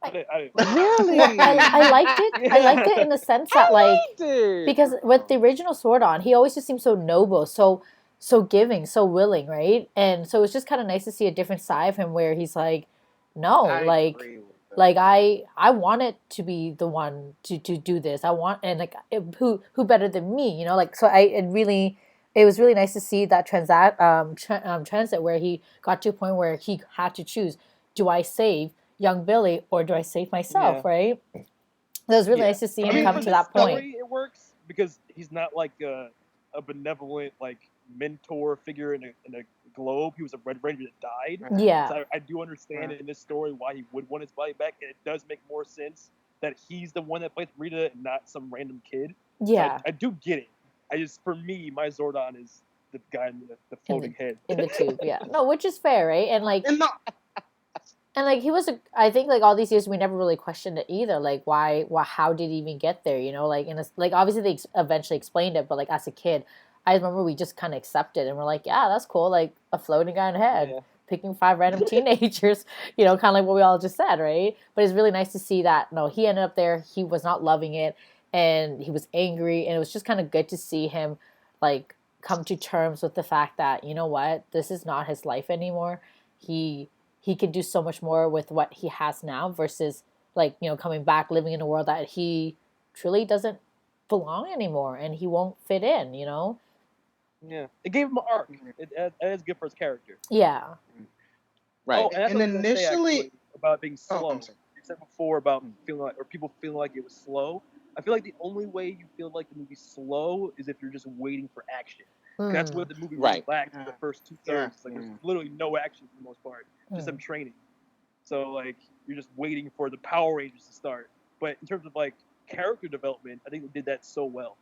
Speaker 3: I didn't
Speaker 5: really?
Speaker 2: I liked it. Yeah. I liked it in the sense that because with the original Jourdan, he always just seemed so noble, so giving, so willing, right? And so it's just kind of nice to see a different side of him where he's like, no, I wanted to be the one to do this. I want, and like who better than me, so it was really nice to see that transit where he got to a point where he had to choose, do I save young Billy or do I save myself, right? It was really nice to see him come to that point.
Speaker 3: It works because he's not like a benevolent like mentor figure in a globe. He was a Red Ranger that died.
Speaker 2: Yeah.
Speaker 3: So I do understand in this story why he would want his body back, and it does make more sense that he's the one that played Rita and not some random kid.
Speaker 2: Yeah.
Speaker 3: So I do get it. For me, my Jourdan is the guy in the floating head.
Speaker 2: In the tube, yeah. No, which is fair, right? And like... And like he was, I think like all these years we never really questioned it either. Like why how did he even get there? Like like obviously they eventually explained it, but like as a kid, I remember we just kind of accepted and we're like, yeah, that's cool. Like a floating guy in the head, picking 5 random teenagers, kind of like what we all just said, right? But it's really nice to see that no, he ended up there. He was not loving it, and he was angry, and it was just kind of good to see him like come to terms with the fact that what, this is not his life anymore. He could do so much more with what he has now versus like, coming back, living in a world that he truly doesn't belong anymore and he won't fit in,
Speaker 3: Yeah. It gave him an arc. It is good for his character.
Speaker 2: Yeah.
Speaker 5: Right.
Speaker 3: Oh, and initially about being slow. You said before about feeling like, or people feeling like it was slow. I feel like the only way you feel like the movie's slow is if you're just waiting for action. That's what the movie really lacked in the first 2/3. Like there's literally no action for the most part, just them training. So like you're just waiting for the Power Rangers to start. But in terms of like character development, I think they did that so well.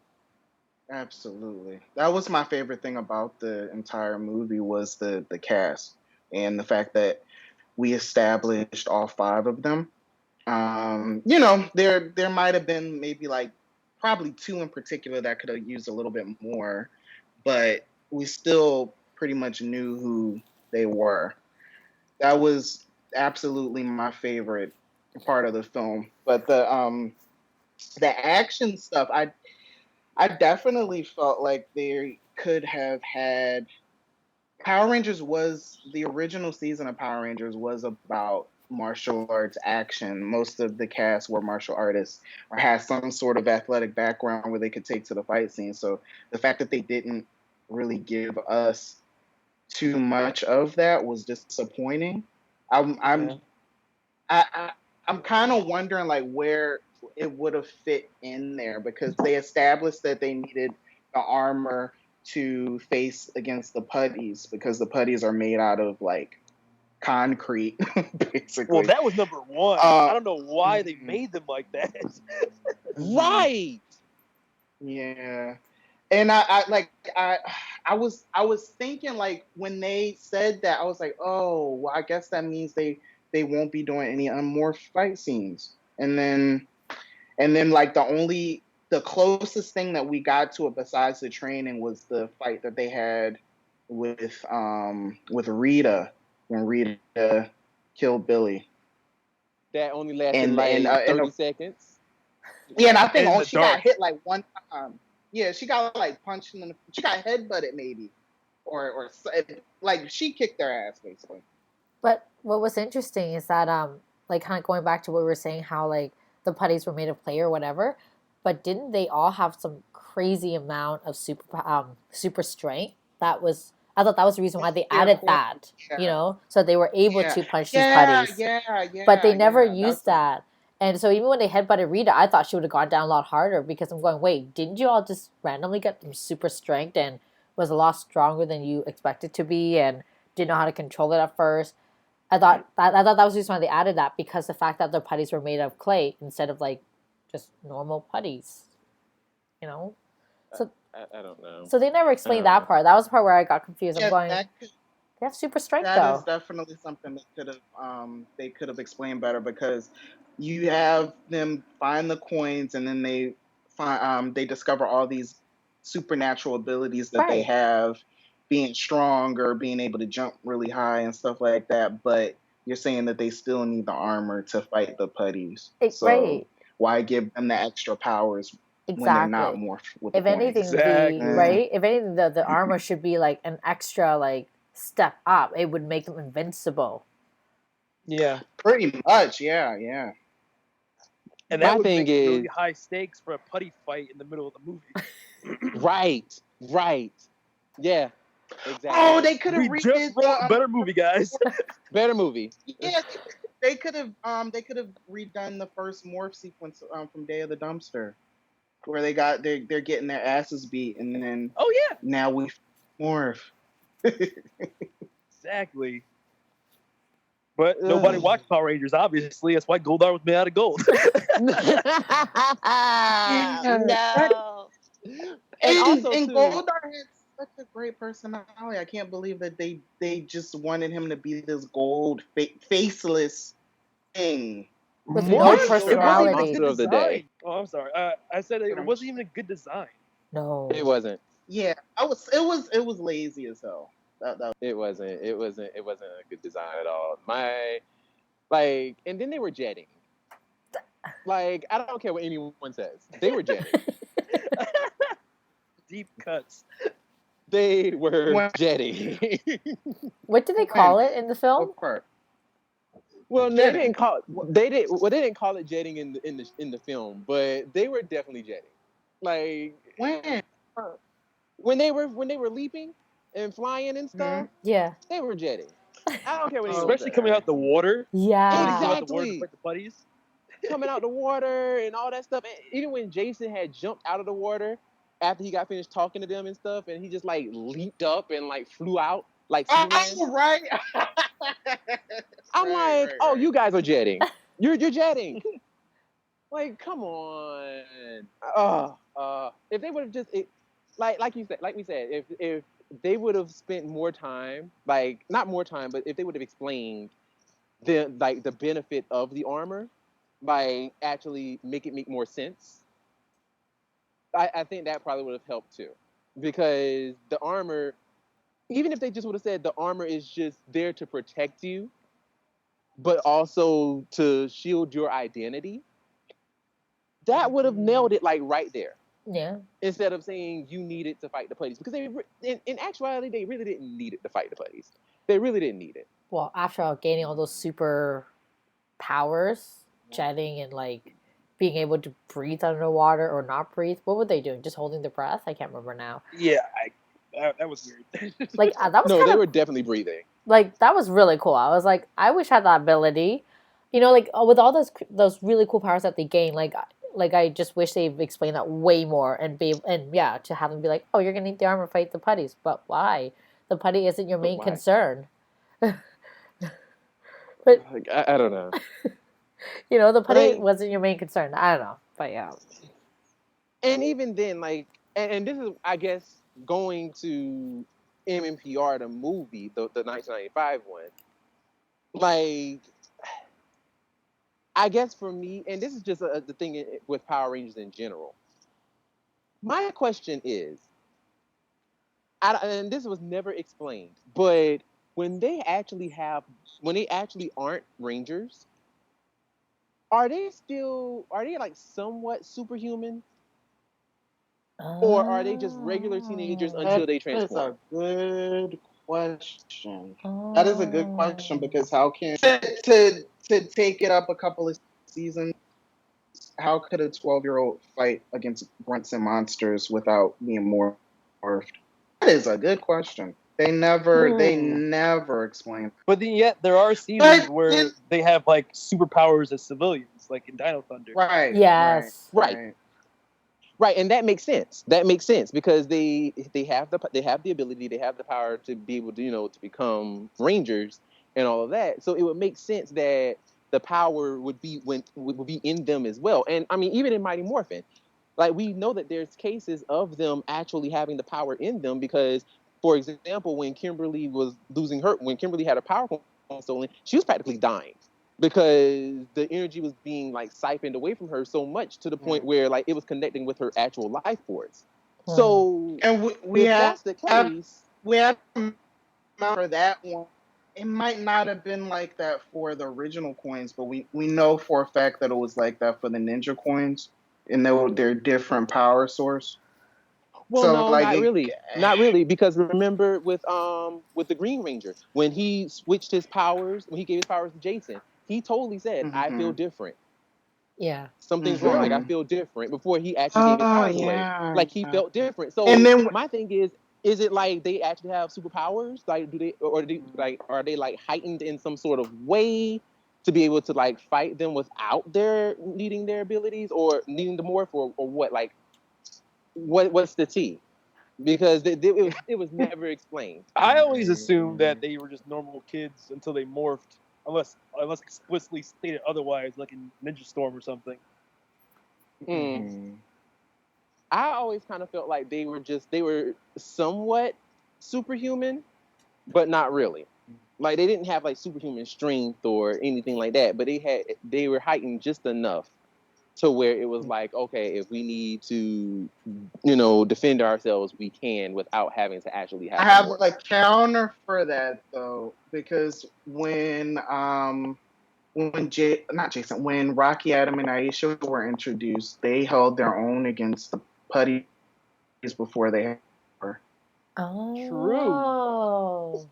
Speaker 4: Absolutely, that was my favorite thing about the entire movie was the cast and the fact that we established all 5 of them. There might have been maybe like probably 2 in particular that could have used a little bit more. But we still pretty much knew who they were. That was absolutely my favorite part of the film. But the action stuff, I definitely felt like they could have had the original season of Power Rangers was about martial arts action. Most of the cast were martial artists or had some sort of athletic background where they could take to the fight scene. So the fact that they didn't really give us too much of that was disappointing. I'm kind of wondering like where it would have fit in there because they established that they needed the armor to face against the putties because the putties are made out of like concrete, basically.
Speaker 3: Well, that was number 1. I don't know why they made them like that.
Speaker 5: Right.
Speaker 4: Yeah. And I was thinking like when they said that I was like, oh, well, I guess that means they won't be doing any unmorphed fight scenes. And then like the closest thing that we got to it besides the training was the fight that they had with Rita when Rita killed Billy.
Speaker 5: That only lasted 30 seconds.
Speaker 4: Yeah, and I think she got hit like one time. Yeah, she got like punched in the. She got headbutted maybe, or like she kicked their ass basically.
Speaker 2: But what was interesting is that like kind of going back to what we were saying, how like the putties were made of clay or whatever, but didn't they all have some crazy amount of super strength? That was, I thought that was the reason why they added that, you know, so they were able to punch these putties. But they never used that. And so even when they headbutted Rita, I thought she would have gone down a lot harder, because I'm going, wait, didn't you all just randomly get some super strength and was a lot stronger than you expected to be and didn't know how to control it at first? I thought that was the reason why they added that, because the fact that their putties were made of clay instead of like just normal putties, you know. So
Speaker 5: I don't know.
Speaker 2: So they never explained that part. That was the part where I got confused. I'm going, they have super strength though.
Speaker 4: That is definitely something that they could have explained better, because you have them find the coins and then they discover all these supernatural abilities that they have, being strong or being able to jump really high and stuff like that. But you're saying that they still need the armor to fight the putties. So why give them the extra powers when they're not morphed with the coins?
Speaker 2: If anything, the armor should be like an extra like step up. It would make them invincible.
Speaker 3: Yeah,
Speaker 4: pretty much. Yeah.
Speaker 3: And that would make really high stakes for a putty fight in the middle of the movie.
Speaker 5: Right. Yeah. Exactly.
Speaker 4: Oh, they could have
Speaker 3: better movie, guys.
Speaker 5: Better movie.
Speaker 4: Yeah, they could have redone the first morph sequence from Day of the Dumpster, where they're getting their asses beat, and then now we morph.
Speaker 3: Exactly. But nobody watched Power Rangers, obviously. That's why Goldar was made out of gold.
Speaker 5: No.
Speaker 4: And Goldar had such a great personality. I can't believe that they just wanted him to be this gold faceless thing
Speaker 2: with no personality.
Speaker 3: It wasn't of the day. Oh, I'm sorry. I said it wasn't even a good design.
Speaker 2: No,
Speaker 5: it wasn't.
Speaker 4: Yeah, it was lazy as hell.
Speaker 5: It wasn't a good design at all. And then they were jetting. Like, I don't care what anyone says. They were jetting.
Speaker 3: Deep cuts.
Speaker 5: They were jetting.
Speaker 2: What did they call it in the film?
Speaker 5: Well, they didn't call it jetting in the film, but they were definitely jetting. Like when they were leaping and flying and stuff.
Speaker 2: Yeah,
Speaker 5: they were jetting. I don't care what anyone
Speaker 3: especially coming out the water.
Speaker 2: Yeah,
Speaker 5: exactly.
Speaker 3: The buddies
Speaker 5: coming out the water and all that stuff. And even when Jason had jumped out of the water after he got finished talking to them and stuff, and he just like leaped up and like flew out like Superman.
Speaker 4: Oh, right.
Speaker 5: I'm like, you guys are jetting. You're jetting. Like, come on. If they would have just like we said, if they would have spent more time, like not more time, but if they would have explained the benefit of the armor, by actually make it make more sense, I think that probably would have helped too. Because the armor, even if they just would have said the armor is just there to protect you, but also to shield your identity, that would have nailed it like right there.
Speaker 2: Yeah.
Speaker 5: Instead of saying you need it to fight the putties, because in actuality they really didn't need it to fight the putties. They really didn't need it.
Speaker 2: Well, after gaining all those super powers, jetting and like being able to breathe underwater or not breathe, what were they doing? Just holding their breath? I can't remember now.
Speaker 3: Yeah, that was weird.
Speaker 2: Like that was
Speaker 5: they were definitely breathing.
Speaker 2: Like that was really cool. I was like, I wish I had that ability. You know, like with all those really cool powers that they gain, like I just wish they explained that way more and to have them be like, oh, you're gonna need the armor to fight the putties, but why? The putty isn't your main concern. But
Speaker 5: I don't know.
Speaker 2: You know, the putty wasn't your main concern. I don't know, but yeah.
Speaker 5: And even then, like, and this is, I guess, going to MMPR, the movie, the 1995 one. Like, I guess for me, and this is just the thing with Power Rangers in general. My question is, and this was never explained, but when they actually aren't Rangers, are they like somewhat superhuman? or are they just regular teenagers until they
Speaker 4: That is
Speaker 5: transform?
Speaker 4: a good question.
Speaker 2: Oh.
Speaker 4: That is a good question because how can to take it up a couple of seasons? How could a 12-year-old fight against grunts and monsters without being morphed? That is a good question. They never explain.
Speaker 3: But then yet there are seasons
Speaker 4: But
Speaker 3: where they have like superpowers as civilians, like in Dino Thunder.
Speaker 4: right,
Speaker 2: Yes.
Speaker 5: Right, and that makes sense. That makes sense because they have the ability, they have the power to be able to to become rangers and all of that. So it would make sense that the power would be in them as well. And I mean, even in Mighty Morphin, like we know that there's cases of them actually having the power in them because, for example, when Kimberly when Kimberly had her power stolen, she was practically dying because the energy was being like siphoned away from her so much to the point where like it was connecting with her actual life force. So
Speaker 4: and
Speaker 5: if that's the case,
Speaker 4: we have to remember that one. It might not have been like that for the original coins, but we know for a fact that it was like that for the ninja coins, and they're different power source.
Speaker 5: well,
Speaker 4: So
Speaker 5: no,
Speaker 4: like
Speaker 5: not really, because remember with the Green Ranger when he switched his powers, when he gave his powers to Jason, he totally said, "I feel different.
Speaker 2: Yeah.
Speaker 5: Something's wrong. Like I feel different." Before he actually gave his powers away, like he felt different. So
Speaker 4: and then
Speaker 5: my thing is it like they actually have superpowers? Like are they like heightened in some sort of way to be able to like fight them without their needing their abilities or needing the morph or what? Like what's the T? Because it was never explained.
Speaker 3: I always assumed that they were just normal kids until they morphed, unless explicitly stated otherwise, like in Ninja Storm or something.
Speaker 5: I always kind of felt like they were somewhat superhuman, but not really. Like they didn't have like superhuman strength or anything like that, but they were heightened just enough to where it was like, okay, if we need to, defend ourselves, we can without having to actually have.
Speaker 4: I have a counter for that though, because when when Rocky, Adam, and Aisha were introduced, they held their own against the putties before they had her.
Speaker 2: Oh.
Speaker 3: True.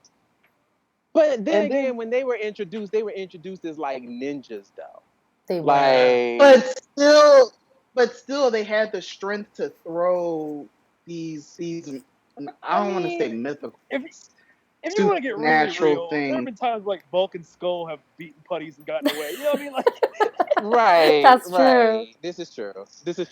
Speaker 5: But then again, when they were introduced as like ninjas, though.
Speaker 2: They were.
Speaker 5: Like,
Speaker 4: but still, they had the strength to throw these. I don't want to say mythical.
Speaker 3: If you want to get really real,
Speaker 4: thing.
Speaker 3: there have been times like Bulk and Skull have beaten putties and gotten away. You know what I mean? Like,
Speaker 5: right.
Speaker 2: That's
Speaker 5: right.
Speaker 2: true.
Speaker 5: This is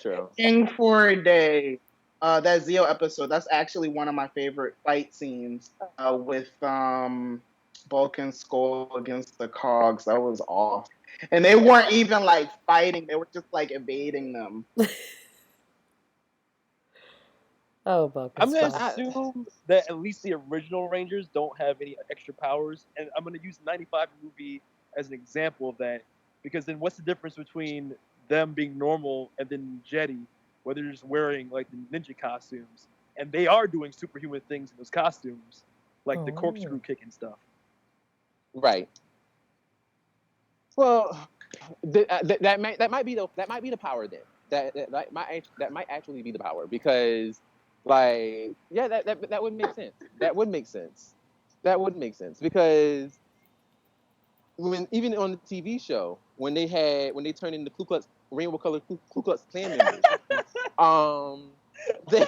Speaker 5: true.
Speaker 4: King for a Day. That Zeo episode. That's actually one of my favorite fight scenes. With Bulk and Skull against the Cogs. That was off. And they weren't even like fighting. They were just like evading them.
Speaker 2: Oh, Bulk and
Speaker 3: I'm going to
Speaker 2: Skull.
Speaker 3: assume that at least the original Rangers don't have any extra powers. And I'm going to use the 95 movie as an example of that. Because then what's the difference between them being normal and then Jetty, where they're just wearing like the ninja costumes? And they are doing superhuman things in those costumes, like the corkscrew kick and stuff.
Speaker 5: Right. Well, that might be the power then. That might actually be the power because, like, yeah, that would make sense. That would make sense because even on the TV show when they turned into rainbow colored Ku Klux Klan members, they.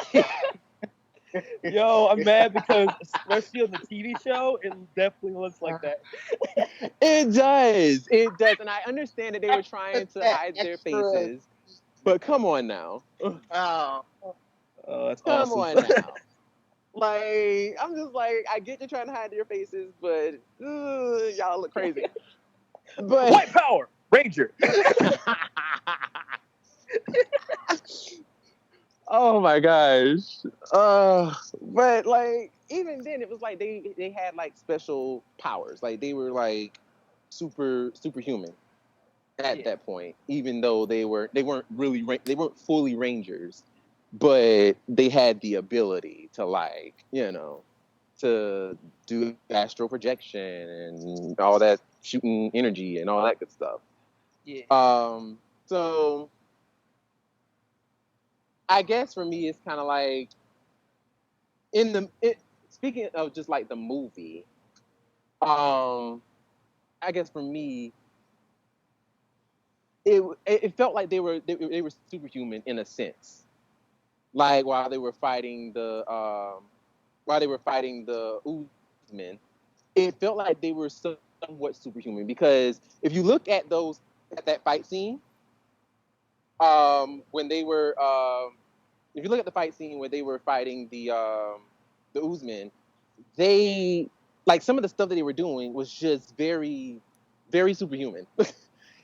Speaker 3: Yo, I'm mad because especially on the TV show, it definitely looks like that.
Speaker 5: It does, and I understand that they were trying to hide their faces, but come on now.
Speaker 4: Oh,
Speaker 3: that's
Speaker 5: come
Speaker 3: awesome.
Speaker 5: on now. Like, I'm just like, I get you're trying to hide your faces, but y'all look crazy. But
Speaker 3: White Power Ranger.
Speaker 5: Oh my gosh. But like even then it was like they had like special powers. Like they were like superhuman at that point, even though they weren't fully Rangers, but they had the ability to like, to do astral projection and all that shooting energy and all that good stuff.
Speaker 3: Yeah.
Speaker 5: So I guess for me, it's kind of like speaking of just like the movie. I guess for me, it felt like they were superhuman in a sense. Like while they were fighting the Uzman, it felt like they were somewhat superhuman because if you look at that fight scene, when they were if you look at the fight scene where they were fighting the Uzman, they like some of the stuff that they were doing was just very, very superhuman.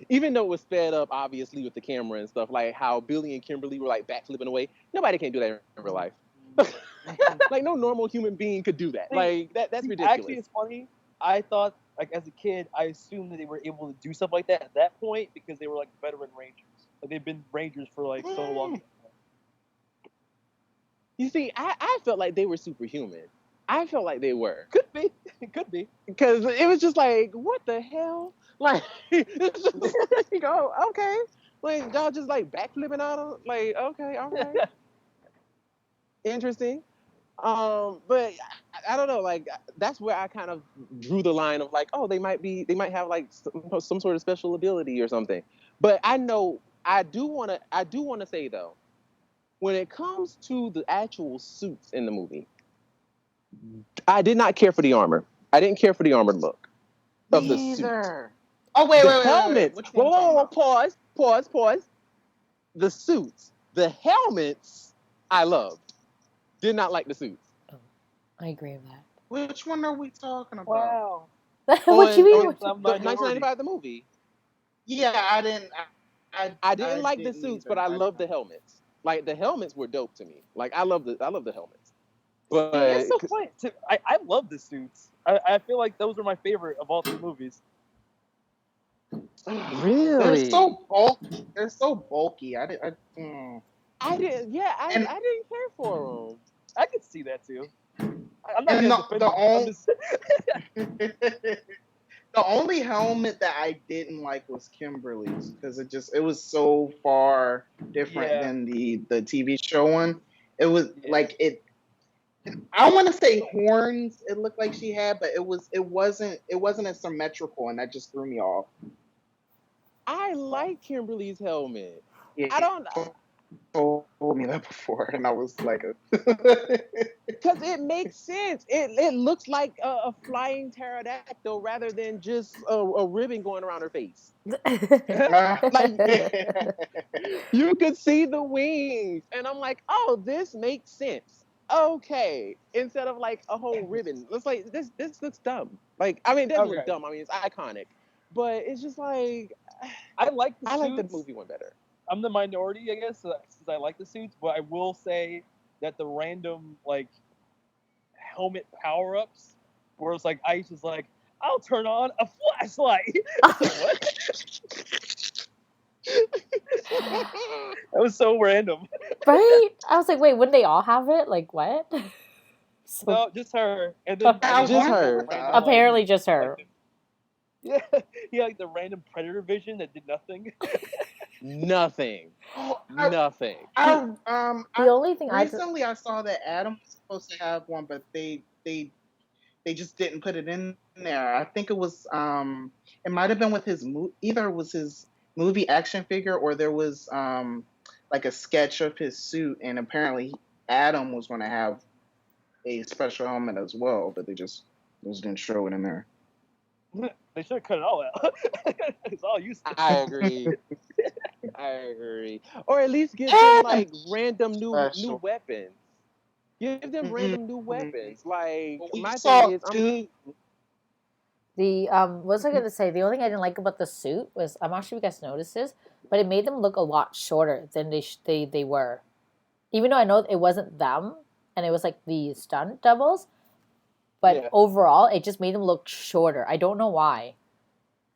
Speaker 5: Even though it was sped up, obviously, with the camera and stuff, like how Billy and Kimberly were like backflipping away. Nobody can do that in real life. Like no normal human being could do that. Like that's ridiculous.
Speaker 3: Actually, it's funny. I thought, like as a kid, I assumed that they were able to do stuff like that at that point because they were like veteran Rangers. Like they've been Rangers for like so long.
Speaker 5: You see, I felt like they were superhuman. I felt like they were.
Speaker 3: Could be. It could be.
Speaker 5: Because it was just like, what the hell? Like, it's just like, oh, okay. Like, y'all just like backflipping out of, like, okay, all right. Interesting. But I don't know, like, that's where I kind of drew the line of like, oh, they might have like some sort of special ability or something. But I do want to say though, when it comes to the actual suits in the movie, I did not care for the armor. I didn't care for the armored look of the suit.
Speaker 4: Oh, wait.
Speaker 5: Helmets.
Speaker 4: Which one
Speaker 5: Whoa, pause. The suits. The helmets, I loved. Did not like the suits.
Speaker 2: Oh, I agree with that.
Speaker 4: Which one are we talking about?
Speaker 3: Wow.
Speaker 2: What you mean?
Speaker 5: The 1995, the movie.
Speaker 4: Yeah, I didn't.
Speaker 5: I didn't like the suits, but I loved the helmets. Like the helmets were dope to me. Like I love the helmets. But
Speaker 3: it's so funny. I love the suits. I feel like those are my favorite of all three movies.
Speaker 5: Really?
Speaker 4: They're so bulky. I didn't
Speaker 5: care for them.
Speaker 3: I could see that too. I'm not
Speaker 4: the only helmet that I didn't like was Kimberly's because it was so far different than the TV show one. It was like it. I don't want to say horns. It looked like she had, but it wasn't as symmetrical, and that just threw me off.
Speaker 5: I like Kimberly's helmet.
Speaker 4: Yeah,
Speaker 5: I don't.
Speaker 4: Told me that before, and I was like,
Speaker 5: because it makes sense. It looks like a flying pterodactyl rather than just a ribbon going around her face. Like you could see the wings, and I'm like, oh, this makes sense. Okay, instead of like a whole ribbon, it's like this looks dumb. Like I mean, it doesn't look dumb. I mean, it's iconic, but it's just like
Speaker 3: I like the
Speaker 5: movie one better.
Speaker 3: I'm the minority, I guess, since I like the suits, but I will say that the random like helmet power-ups, where it's like Ice is like, I'll turn on a flashlight. What? That was so random.
Speaker 2: Right? I was like, wait, wouldn't they all have it? Like, what?
Speaker 3: No, just her. And then
Speaker 5: just her.
Speaker 2: Apparently just her.
Speaker 3: Yeah, he had like the random predator vision that did nothing.
Speaker 5: Nothing. Nothing.
Speaker 2: The only thing
Speaker 4: recently I saw that Adam was supposed to have one, but they just didn't put it in there. I think it was it might have been with his either it was his movie action figure or there was like a sketch of his suit, and apparently Adam was going to have a special helmet as well, but they just didn't show it in there.
Speaker 3: They should have cut it all out. It's all useless.
Speaker 5: I agree. Or at least give them like random new weapons. Give them random new weapons. Like my thing is,
Speaker 2: what was I gonna say? The only thing I didn't like about the suit was, I'm not sure if you guys noticed this, but it made them look a lot shorter than they were. Even though I know it wasn't them and it was like the stunt doubles, but overall it just made them look shorter. I don't know why.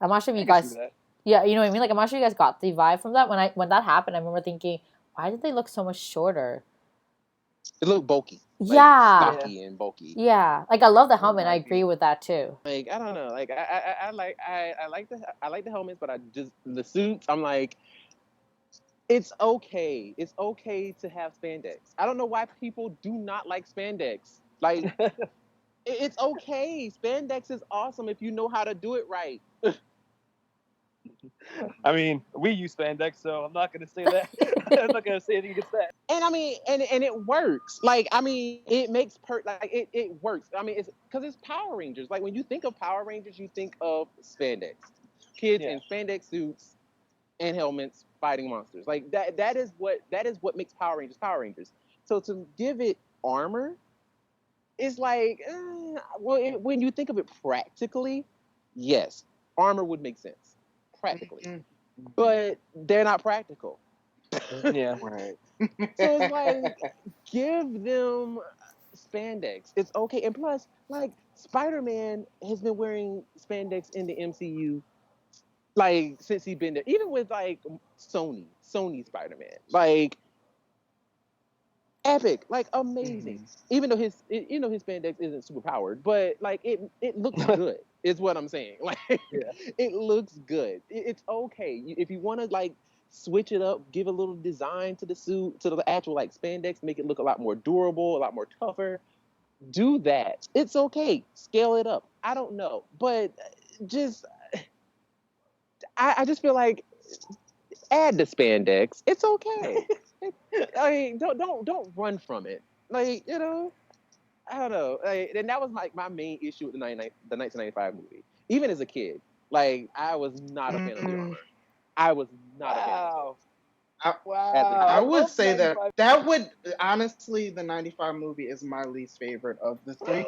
Speaker 2: I'm not sure if you guys. Yeah, you know what I mean? Like, I'm not sure you guys got the vibe from that. When that happened, I remember thinking, why did they look so much shorter?
Speaker 5: It looked bulky.
Speaker 2: Like,
Speaker 5: stocky and bulky.
Speaker 2: Yeah, like I love the helmet. I agree with that too.
Speaker 5: Like I don't know. Like I like the helmets, but the suits. I'm like, It's okay. It's okay to have spandex. I don't know why people do not like spandex. Like, it's okay. Spandex is awesome if you know how to do it right.
Speaker 3: I mean, we use spandex, so I'm not gonna say that. I'm not gonna say anything against that.
Speaker 5: And I mean, and it works. Like, I mean, it makes it works. I mean, it's because it's Power Rangers. Like, when you think of Power Rangers, you think of spandex, kids in spandex suits and helmets fighting monsters. Like that is what makes Power Rangers Power Rangers. So to give it armor, it's like, when you think of it practically, yes, armor would make sense practically, but they're not practical.
Speaker 3: Yeah.
Speaker 4: Right.
Speaker 5: So it's like, give them spandex. It's okay. And plus, like, Spider-Man has been wearing spandex in the MCU like since he's been there. Even with like Sony Spider-Man, like epic, like amazing. Even though his spandex isn't super powered, but like it looks good. Is what I'm saying. Like, it looks good. It's okay if you want to like switch it up, give a little design to the suit, to the actual like spandex, make it look a lot more durable, a lot more tougher. Do that. It's okay. Scale it up. I don't know, but just I just feel like add the spandex. It's okay. I mean, don't run from it. Like, I don't know. Like, and that was like my main issue with the 1995 movie. Even as a kid, like, I was not a fan of the armor. I was not a fan of it.
Speaker 3: Wow.
Speaker 4: I would say that would honestly, the 95 movie is my least favorite of the three.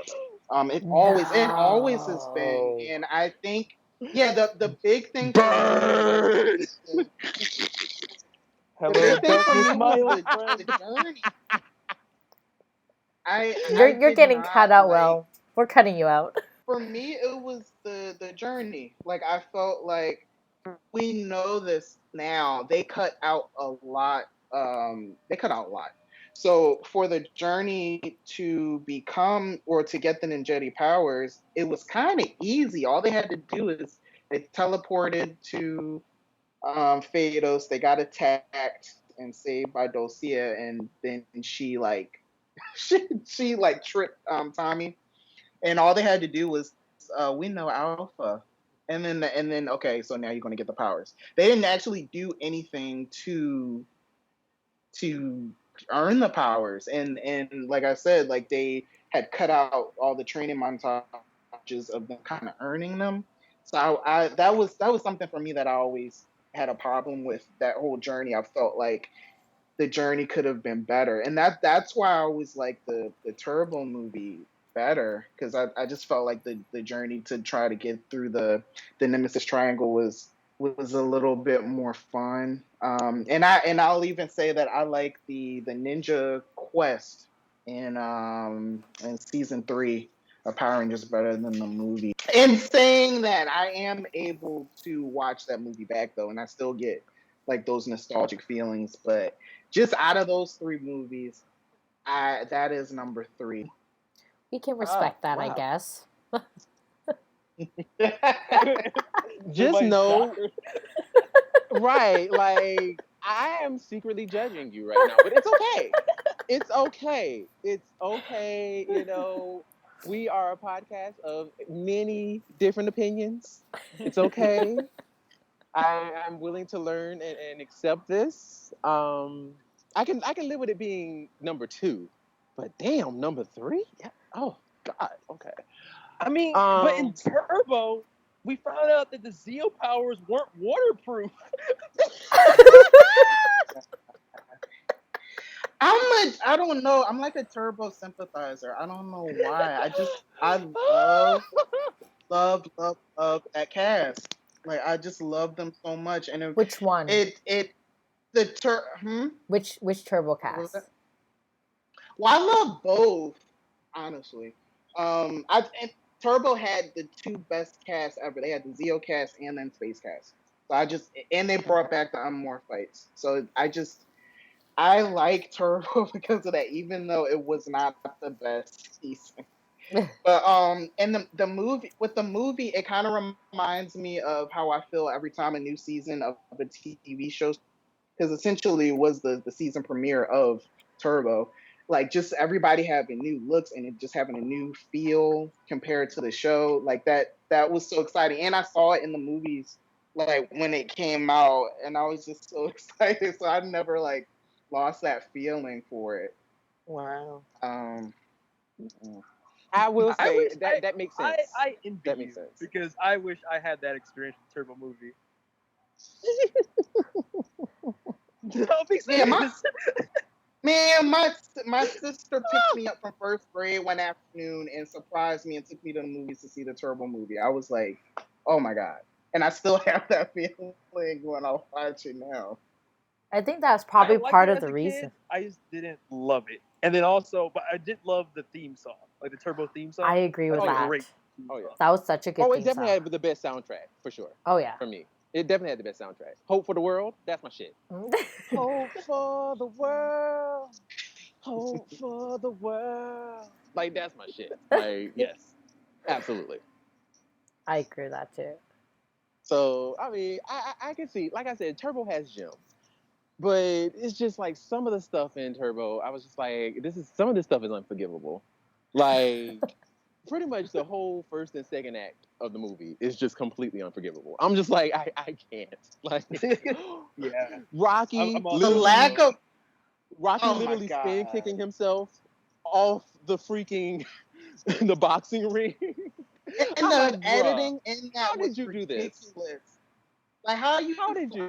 Speaker 4: It always has been, and I think the big thing for
Speaker 5: Burn.
Speaker 3: Hello, darkness, my old
Speaker 4: the
Speaker 3: friend.
Speaker 4: journey. I
Speaker 2: You're
Speaker 4: did
Speaker 2: getting
Speaker 4: not
Speaker 2: cut out.
Speaker 4: like.
Speaker 2: Well, we're cutting you out.
Speaker 4: For me, it was the journey. Like, I felt like we know this now. They cut out a lot. They cut out a lot. So for the journey to become or to get the ninjetti powers, it was kind of easy. All they had to do is they teleported to Phaedos. They got attacked and saved by Dulcia, and then she like she like tricked Tommy, and all they had to do was we know Alpha, and then okay, so now you're gonna get the powers. They didn't actually do anything to earn the powers, and like I said, like they had cut out all the training montages of them kind of earning them. So that was something for me that I always had a problem with that whole journey. I felt like the journey could have been better, and that's why I always like the Turbo movie better, because I just felt like the journey to try to get through the Nemesis Triangle was a little bit more fun. And I'll even say that I like the Ninja Quest in season 3 of Power Rangers better than the movie. In saying that, I am able to watch that movie back though, and I still get like those nostalgic feelings. But just out of those 3 movies, that is number 3.
Speaker 2: We can respect that, I
Speaker 5: wow.
Speaker 2: guess.
Speaker 5: Just know, right? Like, I am secretly judging you right now, but it's okay. It's okay. It's okay. We are a podcast of many different opinions. It's okay. I'm willing to learn and accept this. I can live with it being number 2, but damn, number 3? Yeah. Oh God. Okay.
Speaker 3: I mean, but in Turbo, we found out that the Zeo powers weren't waterproof.
Speaker 4: I don't know. I'm like a Turbo sympathizer. I don't know why. I love that cast. Like, I just love them so much, and
Speaker 2: Which one? Which Turbo cast?
Speaker 4: Well, I love both, honestly. Turbo had the 2 best casts ever. They had the Zeo cast and then Space cast. So and they brought back the Unmorphites. So I like Turbo because of that, even though it was not the best season. But and the movie, it kind of reminds me of how I feel every time a new season of a TV show because essentially it was the season premiere of Turbo. Like just everybody having new looks and it just having a new feel compared to the show. Like that was so exciting. And I saw it in the movies like when it came out, and I was just so excited. So I never like lost that feeling for it.
Speaker 5: Wow.
Speaker 4: Mm-mm.
Speaker 5: I will
Speaker 3: I
Speaker 5: say
Speaker 3: wish
Speaker 5: that makes sense.
Speaker 3: I envy
Speaker 5: That makes
Speaker 3: you
Speaker 5: sense.
Speaker 3: because I wish I had that experience with Turbo movie. No, be serious.
Speaker 4: My sister picked me up from first grade one afternoon and surprised me and took me to the movies to see the Turbo movie. I was like, oh my God. And I still have that feeling when I watch it now.
Speaker 2: I think that's
Speaker 3: I
Speaker 2: probably
Speaker 3: liked
Speaker 2: part
Speaker 3: it
Speaker 2: of
Speaker 3: as
Speaker 2: the
Speaker 3: a
Speaker 2: reason.
Speaker 3: kid. I just didn't love it. And then also, but I did love the theme song, like the Turbo theme song.
Speaker 2: I agree with
Speaker 5: Oh, yeah.
Speaker 2: that.
Speaker 3: Great.
Speaker 5: Oh, yeah.
Speaker 2: That was such a good
Speaker 5: Oh, it
Speaker 2: theme
Speaker 5: definitely
Speaker 2: song.
Speaker 5: had the best soundtrack for sure.
Speaker 2: Oh yeah.
Speaker 5: For me, it definitely had the best soundtrack. Hope for the World, that's my shit. Hope for the world. Hope for the world. Like that's my shit. Like yes, absolutely.
Speaker 2: I agree with that too.
Speaker 5: So I mean, I can see. Like I said, Turbo has gems, but it's just like some of the stuff in Turbo. I was just like, some of this stuff is unforgivable. Like pretty much the whole first and second act of the movie is just completely unforgivable. I'm just like, I can't. Like,
Speaker 3: Yeah.
Speaker 5: Rocky
Speaker 3: I'm also-
Speaker 4: The
Speaker 5: literally,
Speaker 4: lack of
Speaker 5: Rocky
Speaker 4: Oh my
Speaker 5: literally spin
Speaker 4: God.
Speaker 5: kicking himself off the freaking the boxing ring.
Speaker 4: and
Speaker 5: I'm
Speaker 4: the
Speaker 5: like, bruh,
Speaker 4: editing in that
Speaker 5: how
Speaker 4: was
Speaker 5: did you do this?
Speaker 4: ridiculous. Like
Speaker 5: How did you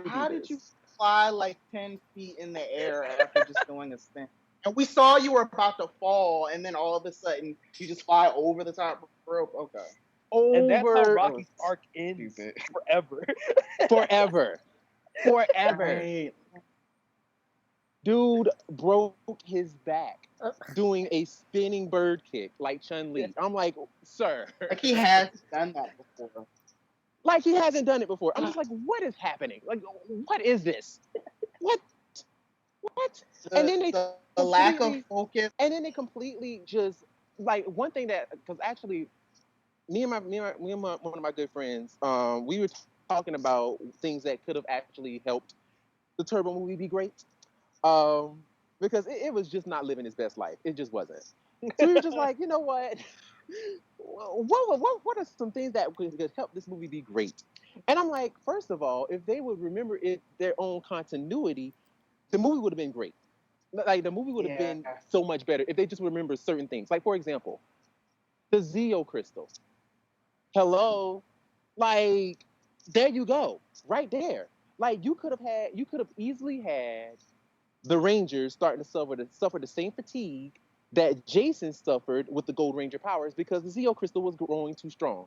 Speaker 5: do
Speaker 4: how did
Speaker 5: this?
Speaker 4: you fly like 10 feet in the air after just doing a spin? And we saw you were about to fall, and then all of a sudden you just fly over the top rope. Okay.
Speaker 3: And that's how
Speaker 5: Over
Speaker 3: Rocky's arc ends
Speaker 4: Stupid.
Speaker 3: forever.
Speaker 5: forever. Forever.
Speaker 4: Right.
Speaker 5: Dude broke his back doing a spinning bird kick like Chun-Li. I'm like, sir.
Speaker 4: Like he has done that before.
Speaker 5: Like he hasn't done it before. I'm just like, what is happening? Like, what is this? What? What? And then they
Speaker 4: The lack of
Speaker 5: completely-
Speaker 4: focus.
Speaker 5: And then they completely just like one thing that because actually me and one of my good friends, we were talking about things that could have actually helped the Turbo movie be great. Because it was just not living its best life. It just wasn't. So we were just like, you know what? What are some things that could help this movie be great? And I'm like, first of all, if they would remember their own continuity, the movie would have been great. Like the movie would have been so much better if they just remember certain things. Like for example, the Zeo crystal. Hello, like there you go, right there. Like you could have easily had the Rangers starting to suffer the same fatigue that Jason suffered with the Gold Ranger powers because the Zeo crystal was growing too strong.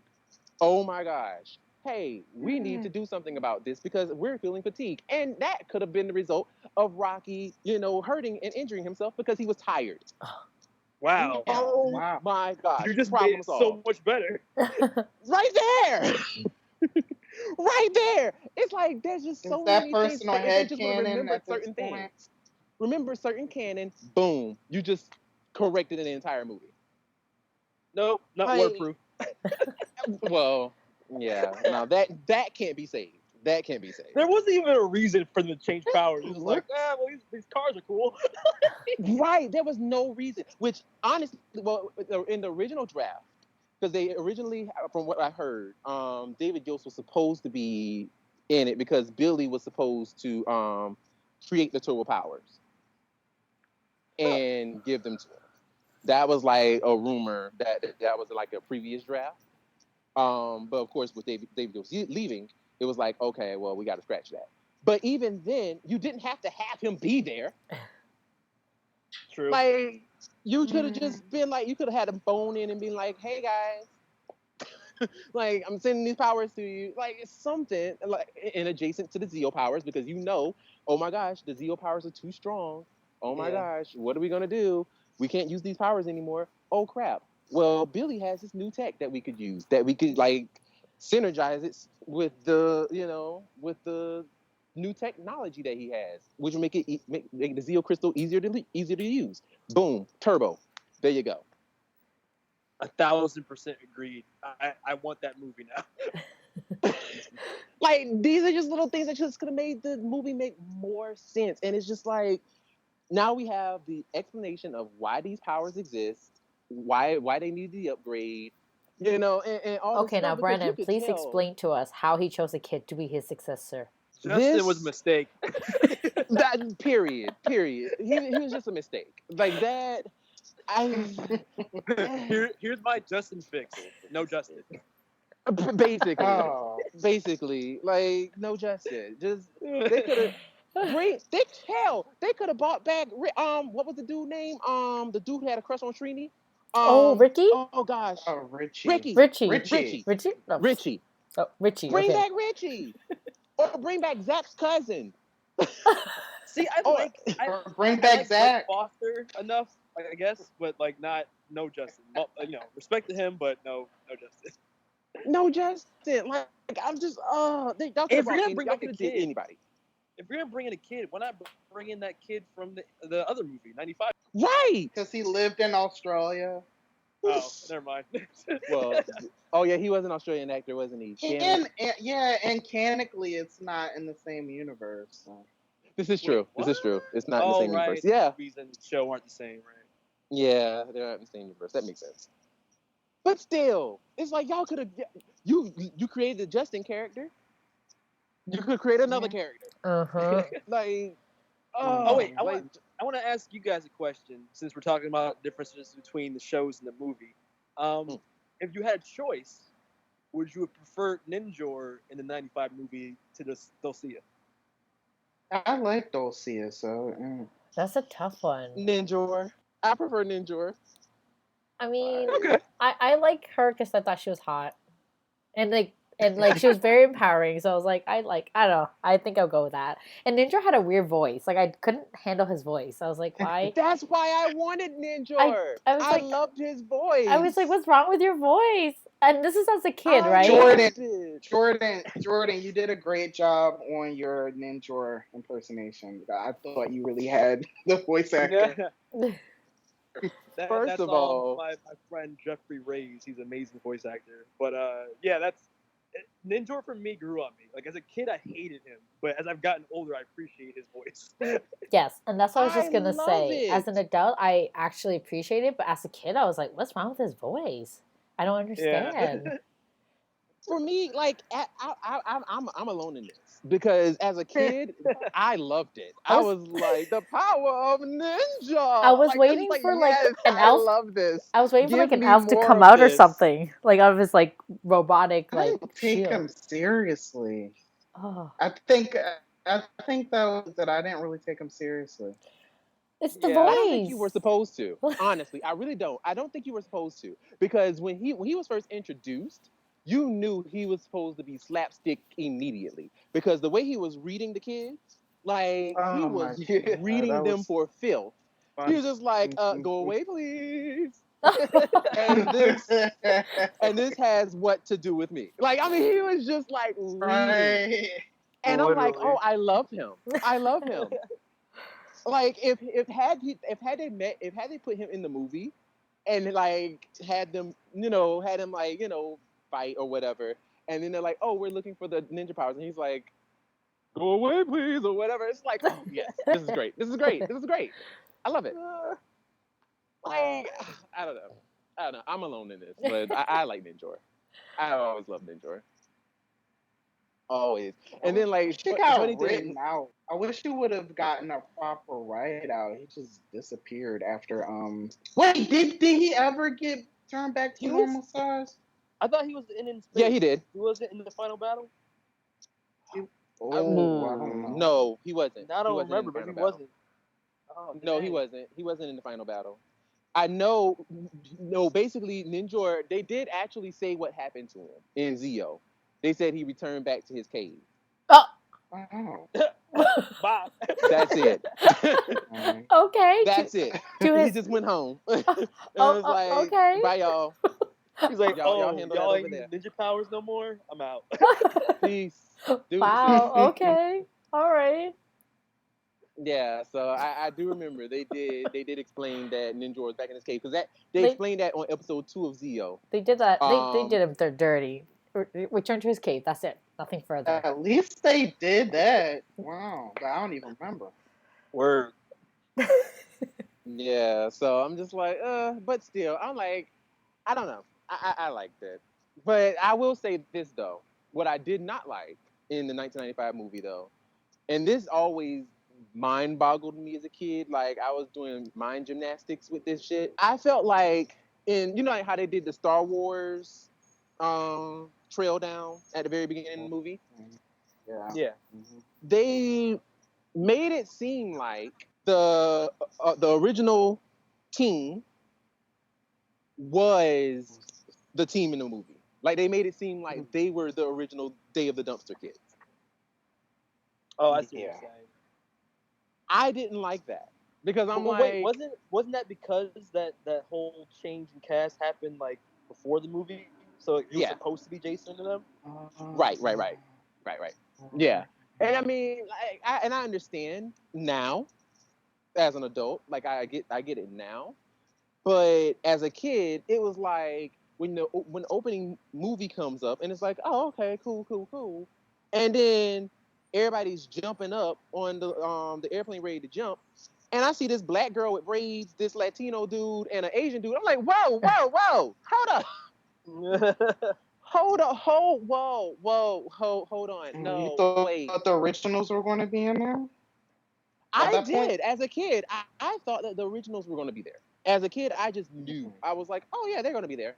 Speaker 5: Oh my gosh. Hey, we need to do something about this because we're feeling fatigue. And that could have been the result of Rocky, hurting and injuring himself because he was tired.
Speaker 3: Wow.
Speaker 5: Oh
Speaker 4: Wow.
Speaker 5: my gosh.
Speaker 3: You just
Speaker 5: Problem
Speaker 3: made it
Speaker 5: solved.
Speaker 3: so much better.
Speaker 5: Right there. Right there. It's like there's just so
Speaker 4: Is that
Speaker 5: many things
Speaker 4: personal
Speaker 5: that if they just would
Speaker 4: headcanon
Speaker 5: remember
Speaker 4: at this
Speaker 5: certain
Speaker 4: point?
Speaker 5: things. Remember certain canon, boom, you just corrected an entire movie.
Speaker 3: Nope, not
Speaker 5: Like-
Speaker 3: waterproof.
Speaker 5: Well, yeah, no, that can't be saved. That can't be saved.
Speaker 3: There wasn't even a reason for them to change powers. It was like, well, these cars are cool.
Speaker 5: Right, there was no reason. Which honestly, well, in the original draft, because they originally, from what I heard, David Yost was supposed to be in it because Billy was supposed to create the turbo powers and give them to him. That was like a rumor that was like a previous draft. But of course, with David Yost leaving, it was like, okay, well, we got to scratch that. But even then, you didn't have to have him be there.
Speaker 3: True.
Speaker 5: Like, you could have just been like, you could have had him phone in and been like, hey guys, like, I'm sending these powers to you. Like, it's something like and adjacent to the Zeo powers because oh my gosh, the Zeo powers are too strong. Oh my gosh, what are we gonna do? We can't use these powers anymore. Oh crap. Well, Billy has this new tech that we could use, that we could like synergize it with the new technology that he has, which will make the Zeo crystal easier to use. Boom, turbo. There you go.
Speaker 3: 1,000% agreed. I want that movie now.
Speaker 5: Like, these are just little things that just could have made the movie make more sense. And it's just like, now we have the explanation of why these powers exist, why they need the upgrade, and all this
Speaker 2: Okay, now
Speaker 5: stuff. Because you
Speaker 2: Brandon,
Speaker 5: could
Speaker 2: please
Speaker 5: tell
Speaker 2: explain to us how he chose a kid to be his successor.
Speaker 3: Justin was a mistake.
Speaker 5: That period. He was just a mistake. Like that.
Speaker 3: Here's my Justin fix. No Justin.
Speaker 5: Basically, like no Justin. Just they could have they could have brought back what was the dude name? The dude who had a crush on Trini.
Speaker 2: Ricky?
Speaker 5: Oh gosh.
Speaker 4: Richie.
Speaker 2: Richie. No.
Speaker 5: Richie.
Speaker 2: Oh, Richie.
Speaker 5: Bring
Speaker 2: Okay.
Speaker 5: back Richie. Or bring back Zach's cousin.
Speaker 3: See, I
Speaker 4: Bring back
Speaker 3: like
Speaker 4: Zach.
Speaker 3: Foster enough, I guess, but like no Justin. Well, respect to him, but no Justin.
Speaker 5: No Justin. Like I'm just they y'all
Speaker 3: If
Speaker 5: could
Speaker 3: you're gonna
Speaker 5: have
Speaker 3: bring back a
Speaker 5: did
Speaker 3: kid,
Speaker 5: anybody.
Speaker 3: If you're gonna bring in a kid, why not bring in that kid from the other movie, 95?
Speaker 5: Right.
Speaker 4: Because he lived in Australia.
Speaker 3: Oh, never mind.
Speaker 5: Well, oh yeah, he was an Australian actor, wasn't he?
Speaker 4: And canonically, it's not in the same universe. So.
Speaker 5: This is true.
Speaker 3: Wait,
Speaker 5: This is true. It's not in the same
Speaker 3: right.
Speaker 5: universe. Yeah.
Speaker 3: The movies and the show aren't the same, right?
Speaker 5: Yeah, they're not in the same universe. That makes sense. But still, it's like y'all could have you created a Justin character. You could create another character. Like,
Speaker 3: oh wait, I want to ask you guys a question since we're talking about differences between the shows and the movie. If you had a choice, would you have preferred Ninjor in the 95 movie to Dulcia?
Speaker 4: I like Dulcia, so.
Speaker 2: That's a tough one.
Speaker 5: Ninjor. I prefer Ninjor.
Speaker 2: I mean,
Speaker 3: Okay.
Speaker 2: I like her because I thought she was hot, and she was very empowering. So I was like, I don't know. I think I'll go with that. And Ninja had a weird voice. Like I couldn't handle his voice. I was like, why?
Speaker 5: That's why I wanted Ninjor.
Speaker 2: I
Speaker 5: loved his voice.
Speaker 2: I was like, what's wrong with your voice? And this is as a kid, right?
Speaker 4: Jourdan, you did a great job on your Ninjor impersonation. I thought you really had the voice actor.
Speaker 5: First of all,
Speaker 3: my friend Jeffrey Reyes, he's an amazing voice actor. But Ninjor for me grew on me. Like as a kid, I hated him, but as I've gotten older, I appreciate his voice.
Speaker 2: Yes, and that's what I was just gonna say.
Speaker 5: it.
Speaker 2: As an adult, I actually appreciate it, but as a kid, I was like, what's wrong with his voice? I don't understand.
Speaker 3: Yeah.
Speaker 5: For me, like I'm alone in this because as a kid, I loved it. I was like the power of ninja.
Speaker 2: I was waiting for an elf.
Speaker 5: I love this.
Speaker 2: I was waiting for
Speaker 5: Give
Speaker 2: an
Speaker 5: me
Speaker 2: elf to
Speaker 5: more
Speaker 2: come
Speaker 5: of
Speaker 2: out or
Speaker 5: this.
Speaker 2: something, like out of his like robotic like
Speaker 4: I don't take
Speaker 2: shield.
Speaker 4: him seriously.
Speaker 2: Oh,
Speaker 4: I think that I didn't really take him seriously.
Speaker 2: it's the
Speaker 5: I
Speaker 2: voice.
Speaker 5: don't think you were supposed to. Honestly, I really don't. I don't think you were supposed to because when he was first introduced, you knew he was supposed to be slapstick immediately because the way he was reading the kids, like he was reading them for filth. He was just like, "Go away, please." and this has what to do with me. Like, I mean, he was just like reading.
Speaker 4: Right.
Speaker 5: And I'm like,
Speaker 4: Literally.
Speaker 5: oh, I love him. I love him. Like if they put him in the movie and like had them, had him like, fight or whatever, and then they're like, oh, we're looking for the ninja powers, and he's like, go away, please, or whatever. It's like, oh yes, this is great. This is great. This is great. I love it. Like, I don't know. I'm alone in this, but I like Ninjor. I always love Ninjor. Always. And then like
Speaker 4: She got written out. I wish he would have gotten a proper write out. He just disappeared after Wait, did he ever get turned back to normal size?
Speaker 3: I thought he was in space.
Speaker 5: Yeah, he did.
Speaker 3: He wasn't in the final battle?
Speaker 4: I don't know.
Speaker 5: No, he wasn't.
Speaker 3: I don't remember, but he wasn't.
Speaker 5: Oh, no, he wasn't. He wasn't in the final battle. I know. No, basically, Ninjor. They did actually say what happened to him in Zeo. They said he returned back to his cave.
Speaker 2: Oh.
Speaker 3: Bye.
Speaker 5: That's it.
Speaker 2: Okay.
Speaker 5: That's it. He just went home. And was like,
Speaker 2: okay.
Speaker 5: Bye, y'all.
Speaker 3: He's like,
Speaker 5: y'all handle that over there.
Speaker 3: Ninja powers no more? I'm out.
Speaker 5: Peace. Dude.
Speaker 2: Wow. Okay. All right.
Speaker 5: Yeah, so I do remember they did explain that Ninjor was back in his cave because they explained that on episode 2 of Zeo.
Speaker 2: They did that. They did him dirty. return to his cave. That's it. Nothing further.
Speaker 4: At least they did that. Wow, but I don't even remember.
Speaker 3: Word.
Speaker 5: Yeah, so I'm just like, but still, I'm like, I don't know. I liked it. But I will say this, though. What I did not like in the 1995 movie, though, and this always mind boggled me as a kid. Like, I was doing mind gymnastics with this shit. I felt like, like how they did the Star Wars trail down at the very beginning of the movie?
Speaker 3: Yeah.
Speaker 5: They made it seem like the original team was the team in the movie. Like, they made it seem like they were the original Day of the Dumpster Kids.
Speaker 3: Oh, I see what you're saying.
Speaker 5: I didn't like that because I'm
Speaker 3: But
Speaker 5: like,
Speaker 3: wait, wasn't that because that whole change in cast happened like before the movie? So it was supposed to be Jason and them.
Speaker 5: Right. Yeah, and I mean, like, I understand now as an adult. Like, I get it now, but as a kid, it was like when the opening movie comes up and it's like, oh, okay, cool, and then everybody's jumping up on the airplane ready to jump, and I see this black girl with braids, this Latino dude, and an Asian dude. I'm like, whoa, hold up. Hold on. No,
Speaker 4: You thought
Speaker 5: wait.
Speaker 4: the originals were going to be in there?
Speaker 5: I did. As a kid, I thought that the originals were going to be there. As a kid, I just knew. I was like, oh, yeah, they're going to be there.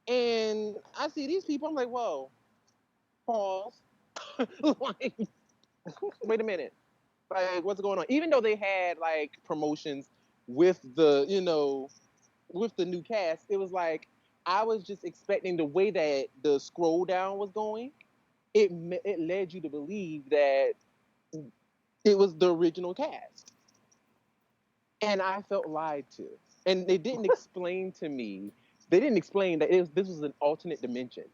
Speaker 5: And I see these people. I'm like, whoa. Pause. Like, wait a minute. Like, what's going on? Even though they had, like, promotions with the, with the new cast, it was like, I was just expecting the way that the scroll down was going. It led you to believe that it was the original cast. And I felt lied to. And they didn't explain to me, they didn't explain that this was an alternate dimension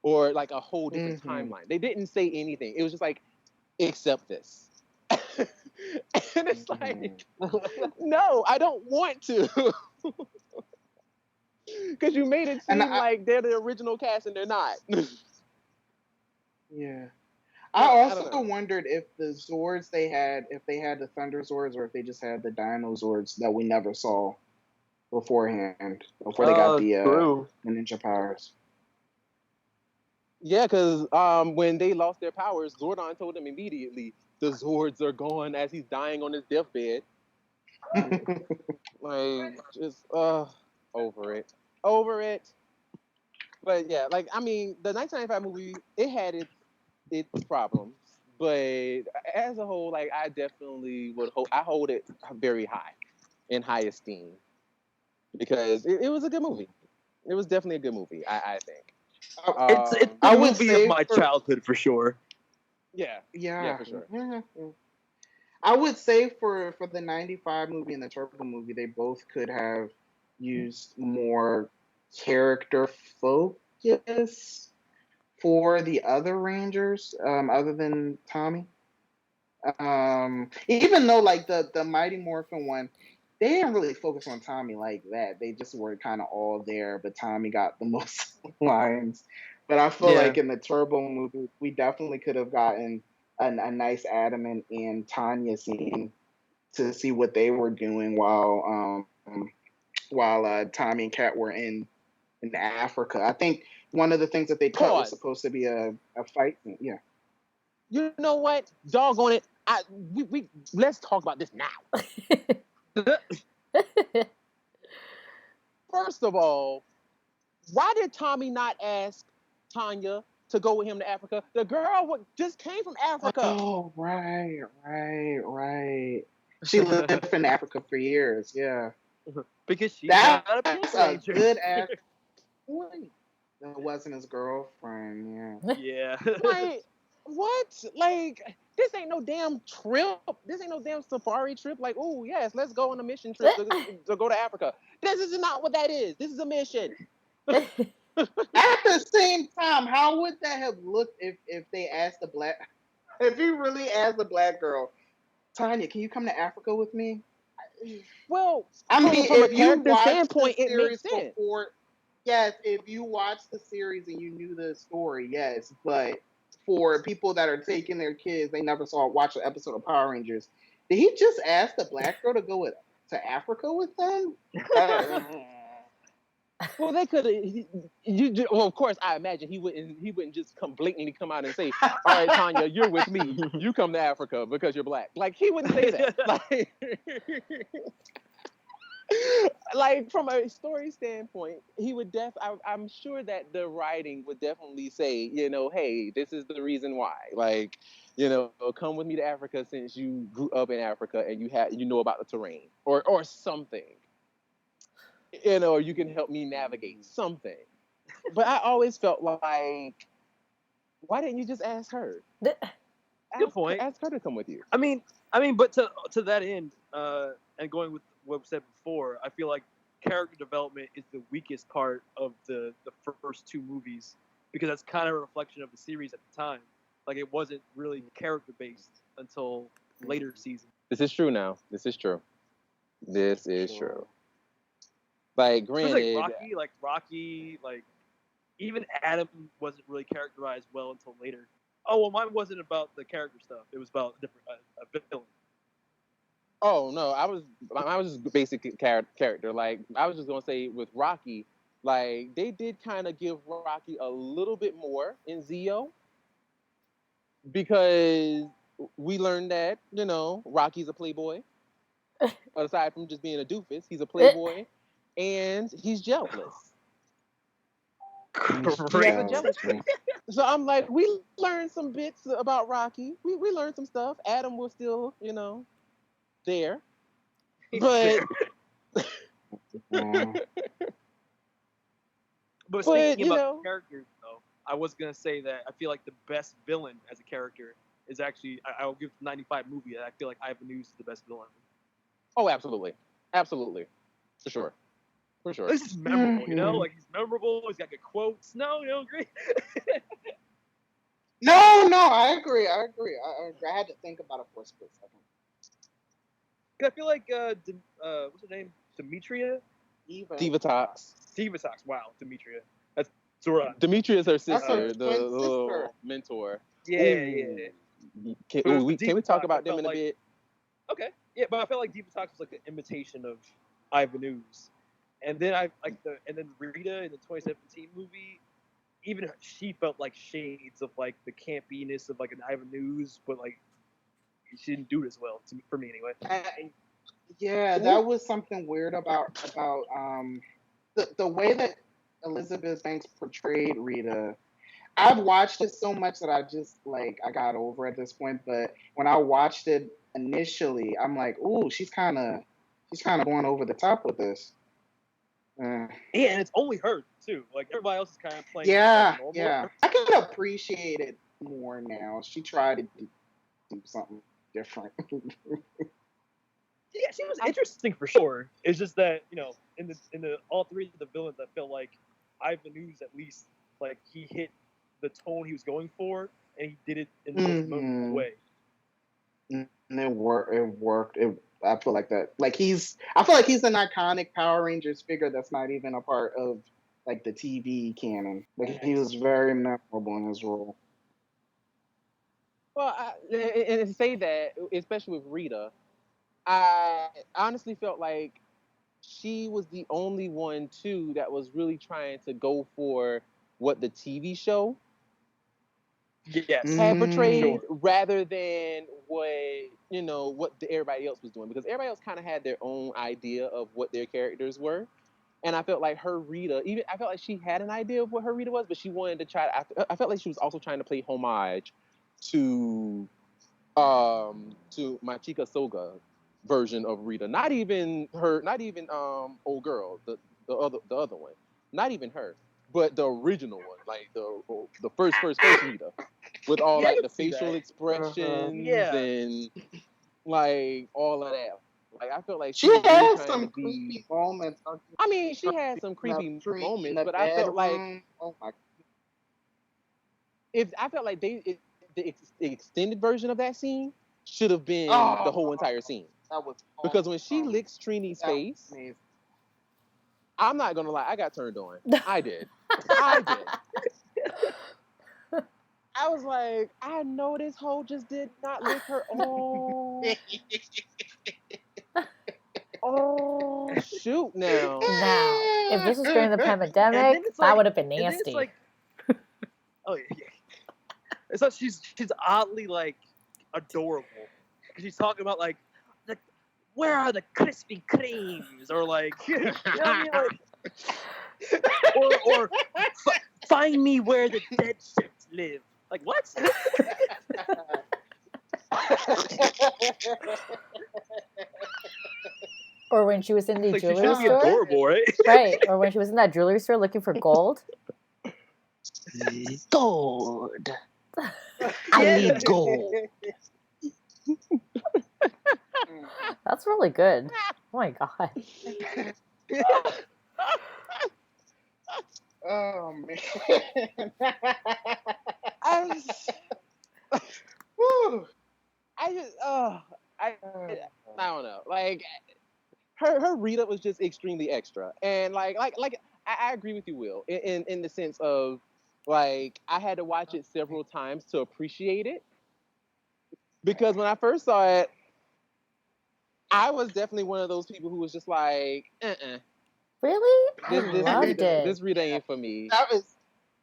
Speaker 5: or like a whole different timeline. They didn't say anything. It was just like, accept this. And it's like, no, I don't want to. Because you made it seem like they're the original cast and they're not.
Speaker 4: Yeah. I also wondered if the Zords if they had the Thunder Zords or if they just had the Dino Zords that we never saw beforehand, before they got the ninja powers.
Speaker 5: Yeah, because when they lost their powers, Jourdan told them immediately, the Zords are gone, as he's dying on his deathbed. Like, just, over it. But yeah, like, I mean, the 1995 movie, it had its problems, but as a whole, like, I definitely I hold it very high, in high esteem, because it was a good movie. It was definitely a good movie, I think.
Speaker 3: It's a movie of my childhood for sure.
Speaker 5: Yeah, for sure.
Speaker 4: Yeah. I would say for the 95 movie and the Turbo movie, they both could have used more character focus for the other Rangers, other than Tommy. Even though like the Mighty Morphin one, they didn't really focus on Tommy like that. They just were kind of all there, but Tommy got the most lines. But I feel like in the Turbo movie, we definitely could have gotten a nice Adam and Tanya scene to see what they were doing while Tommy and Kat were in Africa. I think one of the things that they cut was supposed to be a fight scene. Yeah.
Speaker 5: You know what? Doggone it. We let's talk about this now. First of all, why did Tommy not ask Tanya to go with him to Africa? The girl just came from Africa.
Speaker 4: Oh, right. She lived in Africa for years, yeah.
Speaker 3: Because she's
Speaker 4: that's
Speaker 3: not a Pink
Speaker 4: a
Speaker 3: Ranger.
Speaker 4: good actor. That wasn't his girlfriend,
Speaker 3: Yeah.
Speaker 5: Like, what? Like, this ain't no damn trip. This ain't no damn safari trip. Like, oh, yes, let's go on a mission trip to go to Africa. This is not what that is. This is a mission.
Speaker 4: At the same time, how would that have looked if they asked if you really asked the black girl, Tanya, can you come to Africa with me?
Speaker 5: Well,
Speaker 4: I mean,
Speaker 5: from a
Speaker 4: if you
Speaker 5: character
Speaker 4: watched
Speaker 5: standpoint,
Speaker 4: the
Speaker 5: it makes
Speaker 4: series
Speaker 5: sense.
Speaker 4: before, Yes, if you watched the series and you knew the story, yes. But for people that are taking their kids, they never watch an episode of Power Rangers. Did he just ask the black girl to go to Africa with them?
Speaker 5: Well, they could have. Well, of course, I imagine he wouldn't just blatantly come out and say, "All right, Tanya, you're with me. You come to Africa because you're black." Like he wouldn't say that. Like from a story standpoint, he would I'm sure that the writing would definitely say, hey, this is the reason why. Like, come with me to Africa since you grew up in Africa and you know about the terrain or something. You can help me navigate something. But I always felt like, why didn't you just ask her?
Speaker 3: Good point.
Speaker 5: Ask her to come with you.
Speaker 3: I mean, but to that end, and going with what we said before, I feel like character development is the weakest part of the first two movies because that's kind of a reflection of the series at the time. Like it wasn't really character based until later seasons.
Speaker 5: This is true now. This is true. Like granted,
Speaker 3: Rocky, even Adam wasn't really characterized well until later. Oh well, mine wasn't about the character stuff. It was about a villain.
Speaker 5: Oh no, I was just basic character. Like I was just gonna say with Rocky, like they did kind of give Rocky a little bit more in Zeo because we learned that Rocky's a playboy. Aside from just being a doofus, he's a playboy, and he's jealous. So I'm like, we learned some bits about Rocky. We learned some stuff. Adam was still, there. But
Speaker 3: but speaking about characters, though, I was gonna say that I feel like the best villain as a character is actually I will give the '95 movie. I feel like Ivan Ooze is the best villain.
Speaker 5: Oh, absolutely, for sure.
Speaker 3: This is memorable, like he's memorable. He's got good quotes. No, you don't agree?
Speaker 4: No, I agree. I had to think about it for a split second.
Speaker 3: I feel like what's her name? Demetria?
Speaker 5: Divatox.
Speaker 3: Wow, Demetria. That's Jourdan.
Speaker 5: Demetria is her sister, the little mentor.
Speaker 3: Yeah.
Speaker 5: Can we talk about them in a bit?
Speaker 3: Okay. Yeah, but I felt like Divatox was like an imitation of Ivan Ooze. And then then Rita in the 2017 movie, even she felt like shades of like the campiness of like an Ivan Ooze, but like she didn't do it as well for me anyway.
Speaker 4: Yeah, that was something weird about the way that Elizabeth Banks portrayed Rita. I've watched it so much that I just I got over at this point. But when I watched it initially, I'm like, ooh, she's kind of going over the top with this.
Speaker 3: Yeah, and it's only her too. Like everybody else is kind of playing.
Speaker 4: Yeah. I can appreciate it more now. She tried to do something different.
Speaker 3: Yeah, she was interesting for sure. It's just that in the all three of the villains, I felt like Ivan Ooze at least like he hit the tone he was going for, and he did it in the most memorable way.
Speaker 4: And it worked. I feel like that. I feel like he's an iconic Power Rangers figure that's not even a part of like the TV canon. Like he was very memorable in his role.
Speaker 5: Well, and to say that, especially with Rita, I honestly felt like she was the only one too that was really trying to go for what the TV show had portrayed rather than what everybody else was doing, because everybody else kind of had their own idea of what their characters were. And I felt like her Rita, I felt like she had an idea of what her Rita was, but she wanted to try to, I felt like she was also trying to play homage to Machika Soga version of Rita. Not even old girl, the other one. Not even her, but the original one, like the first Rita, with all like the facial expressions and like all of that. Like I felt like
Speaker 4: she had some creepy moments.
Speaker 5: I mean, she had some creepy moments, but I felt like I felt like the extended version of that scene should have been the whole entire scene.
Speaker 4: That was
Speaker 5: because when she licks Trini's face, I'm not gonna lie, I got turned on. I did. I did. I was like, I know this hoe just did not lick her. Oh, shoot now.
Speaker 2: Now, if this was during the
Speaker 3: And
Speaker 2: pandemic,
Speaker 3: then it's
Speaker 2: that
Speaker 3: like-
Speaker 2: would have been
Speaker 3: And then
Speaker 2: nasty.
Speaker 3: it's like, oh yeah. It's like she's oddly like adorable because she's talking about like where are the Krispy Kremes or like you know what I mean like or find me where the dead shits live. Like what?
Speaker 2: Or when she was in the
Speaker 3: Like she
Speaker 2: jewelry
Speaker 3: should be
Speaker 2: store.
Speaker 3: adorable, right?
Speaker 2: Right. Or when she was in that jewelry store looking for gold.
Speaker 5: Gold. I need gold.
Speaker 2: That's really good. Oh my god.
Speaker 4: Oh man.
Speaker 5: I just,
Speaker 4: Whew.
Speaker 5: I don't know. Like her Rita was just extremely extra, and like I agree with you, Will, in the sense of like I had to watch it several times to appreciate it, because when I first saw it, I was definitely one of those people who was just like,
Speaker 2: Really? I
Speaker 5: this
Speaker 2: loved
Speaker 5: Rita,
Speaker 2: it.
Speaker 5: this Rita ain't for me.
Speaker 4: That was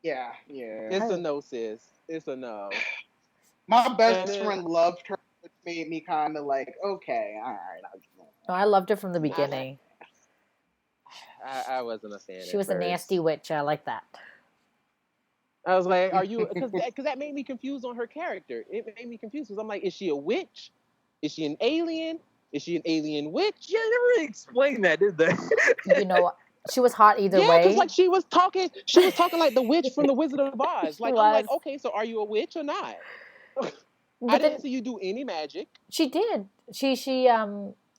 Speaker 4: yeah.
Speaker 5: It's a no, sis. It's a no.
Speaker 4: My best
Speaker 5: And then-
Speaker 4: friend loved her, which made me kind of like, okay, all right.
Speaker 2: No, I loved it from the beginning.
Speaker 5: I wasn't a fan.
Speaker 2: She was a nasty witch. I like that.
Speaker 5: I was like, are you? Because that made me confused on her character. It made me confused because I'm like, is she a witch? Is she an alien? Is she an alien witch?
Speaker 3: Yeah, they never really explained that, did they?
Speaker 2: You know, she was hot either
Speaker 5: Yeah,
Speaker 2: way.
Speaker 5: because like she was talking like the witch from the Wizard of Oz. Like I'm like, okay, so are you a witch or not?
Speaker 2: But
Speaker 5: I
Speaker 2: then
Speaker 5: didn't see you do any magic.
Speaker 2: she did. She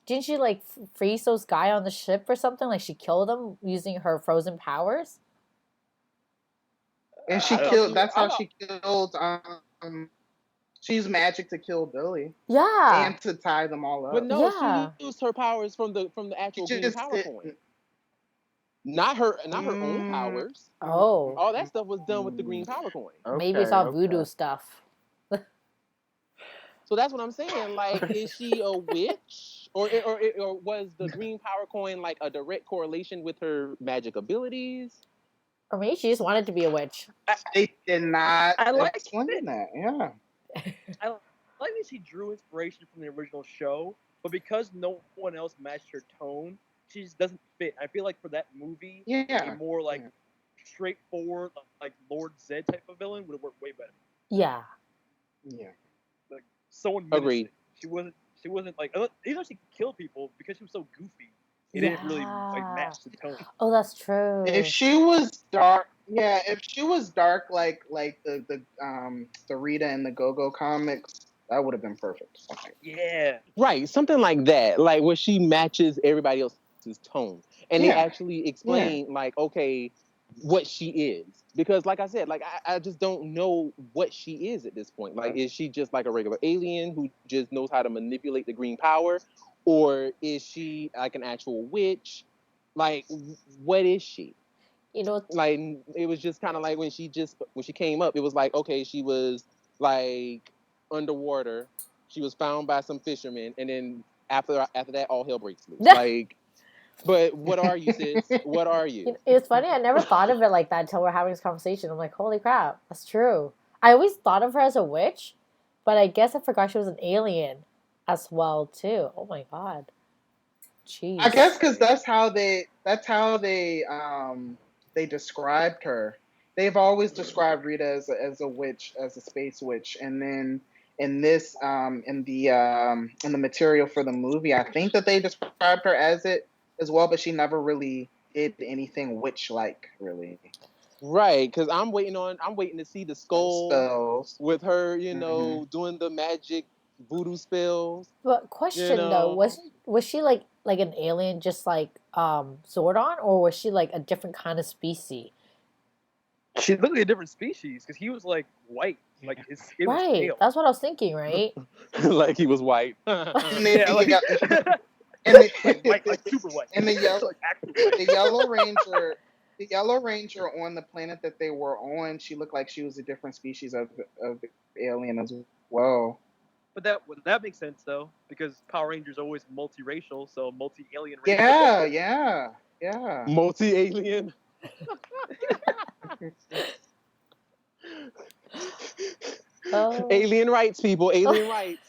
Speaker 2: didn't she like freeze those guy on the ship or something? Like she killed them using her frozen powers?
Speaker 4: And she
Speaker 3: I don't
Speaker 4: killed.
Speaker 5: know.
Speaker 4: That's how she killed. She used magic to kill Billy
Speaker 2: Yeah.
Speaker 4: and to tie them all up.
Speaker 5: But no,
Speaker 2: Yeah.
Speaker 5: she used her powers from the actual
Speaker 4: She
Speaker 5: green
Speaker 4: just
Speaker 5: power
Speaker 4: didn't-
Speaker 5: coin. Not her own powers.
Speaker 2: Oh.
Speaker 5: All that stuff was done with the green power coin.
Speaker 2: Maybe it's all voodoo stuff.
Speaker 5: So that's what I'm saying. Like, is she a witch, or was the green power coin like a direct correlation with her magic abilities?
Speaker 2: Or maybe she just wanted to be a witch.
Speaker 4: They did not
Speaker 3: I like
Speaker 4: explain
Speaker 3: it.
Speaker 4: that. Yeah.
Speaker 3: I like that she drew inspiration from the original show, but because no one else matched her tone, she just doesn't fit. I feel like for that movie,
Speaker 4: Yeah.
Speaker 3: a more like straightforward, like Lord Zed type of villain would have worked way better.
Speaker 2: Yeah.
Speaker 4: Yeah.
Speaker 5: Agreed.
Speaker 3: Someone menacing. She wasn't like, even though she could kill people, because she was so goofy, it didn't really like match the tone.
Speaker 2: Oh, that's true.
Speaker 4: If she was dark, if she was dark like the Rita and the Go-Go comics, that would have been perfect.
Speaker 3: Yeah.
Speaker 5: Right, something like that. Like where she matches everybody else's tone, and they
Speaker 4: Yeah.
Speaker 5: actually explain like, okay, what she is. Because like I said, like I just don't know what she is at this point. Like, is she just like a regular alien who just knows how to manipulate the green power? Or is she like an actual witch? Like, what is she?
Speaker 2: You know,
Speaker 5: Like, it was just kind of like when she came up, it was like, okay, she was like underwater. She was found by some fishermen, and then after that, all hell breaks loose. Like, but what are you, sis? What are you?
Speaker 2: it's funny. I never thought of it like that until we're having this conversation. I'm like, holy crap, that's true. I always thought of her as a witch, but I guess I forgot she was an alien as well too. Oh my god. Jeez.
Speaker 4: I guess because that's how they described her. They've always described Rita as a witch, as a space witch, and then in this in the material for the movie, I think that they described her as it as well, but she never really did anything witch-like, really.
Speaker 5: Right, because I'm waiting to see the skull
Speaker 4: Spells.
Speaker 5: with her, doing the magic voodoo spells.
Speaker 2: But question though, was she like an alien, just like Jourdan, or was she like a different kind of species?
Speaker 3: She looked like a different species because he was like white, like his skin was pale.
Speaker 2: That's what I was thinking, right?
Speaker 5: Like he was white.
Speaker 3: Yeah, like,
Speaker 4: And the,
Speaker 3: like super white.
Speaker 4: and the yellow,
Speaker 3: like actual white.
Speaker 4: the Yellow Ranger on the planet that they were on, she looked like she was a different species of alien as well.
Speaker 3: But that makes sense though, because Power Rangers are always multiracial, so multi-alien race.
Speaker 4: Yeah.
Speaker 5: Multi-alien.
Speaker 2: Oh.
Speaker 5: Alien rights, people. Alien rights.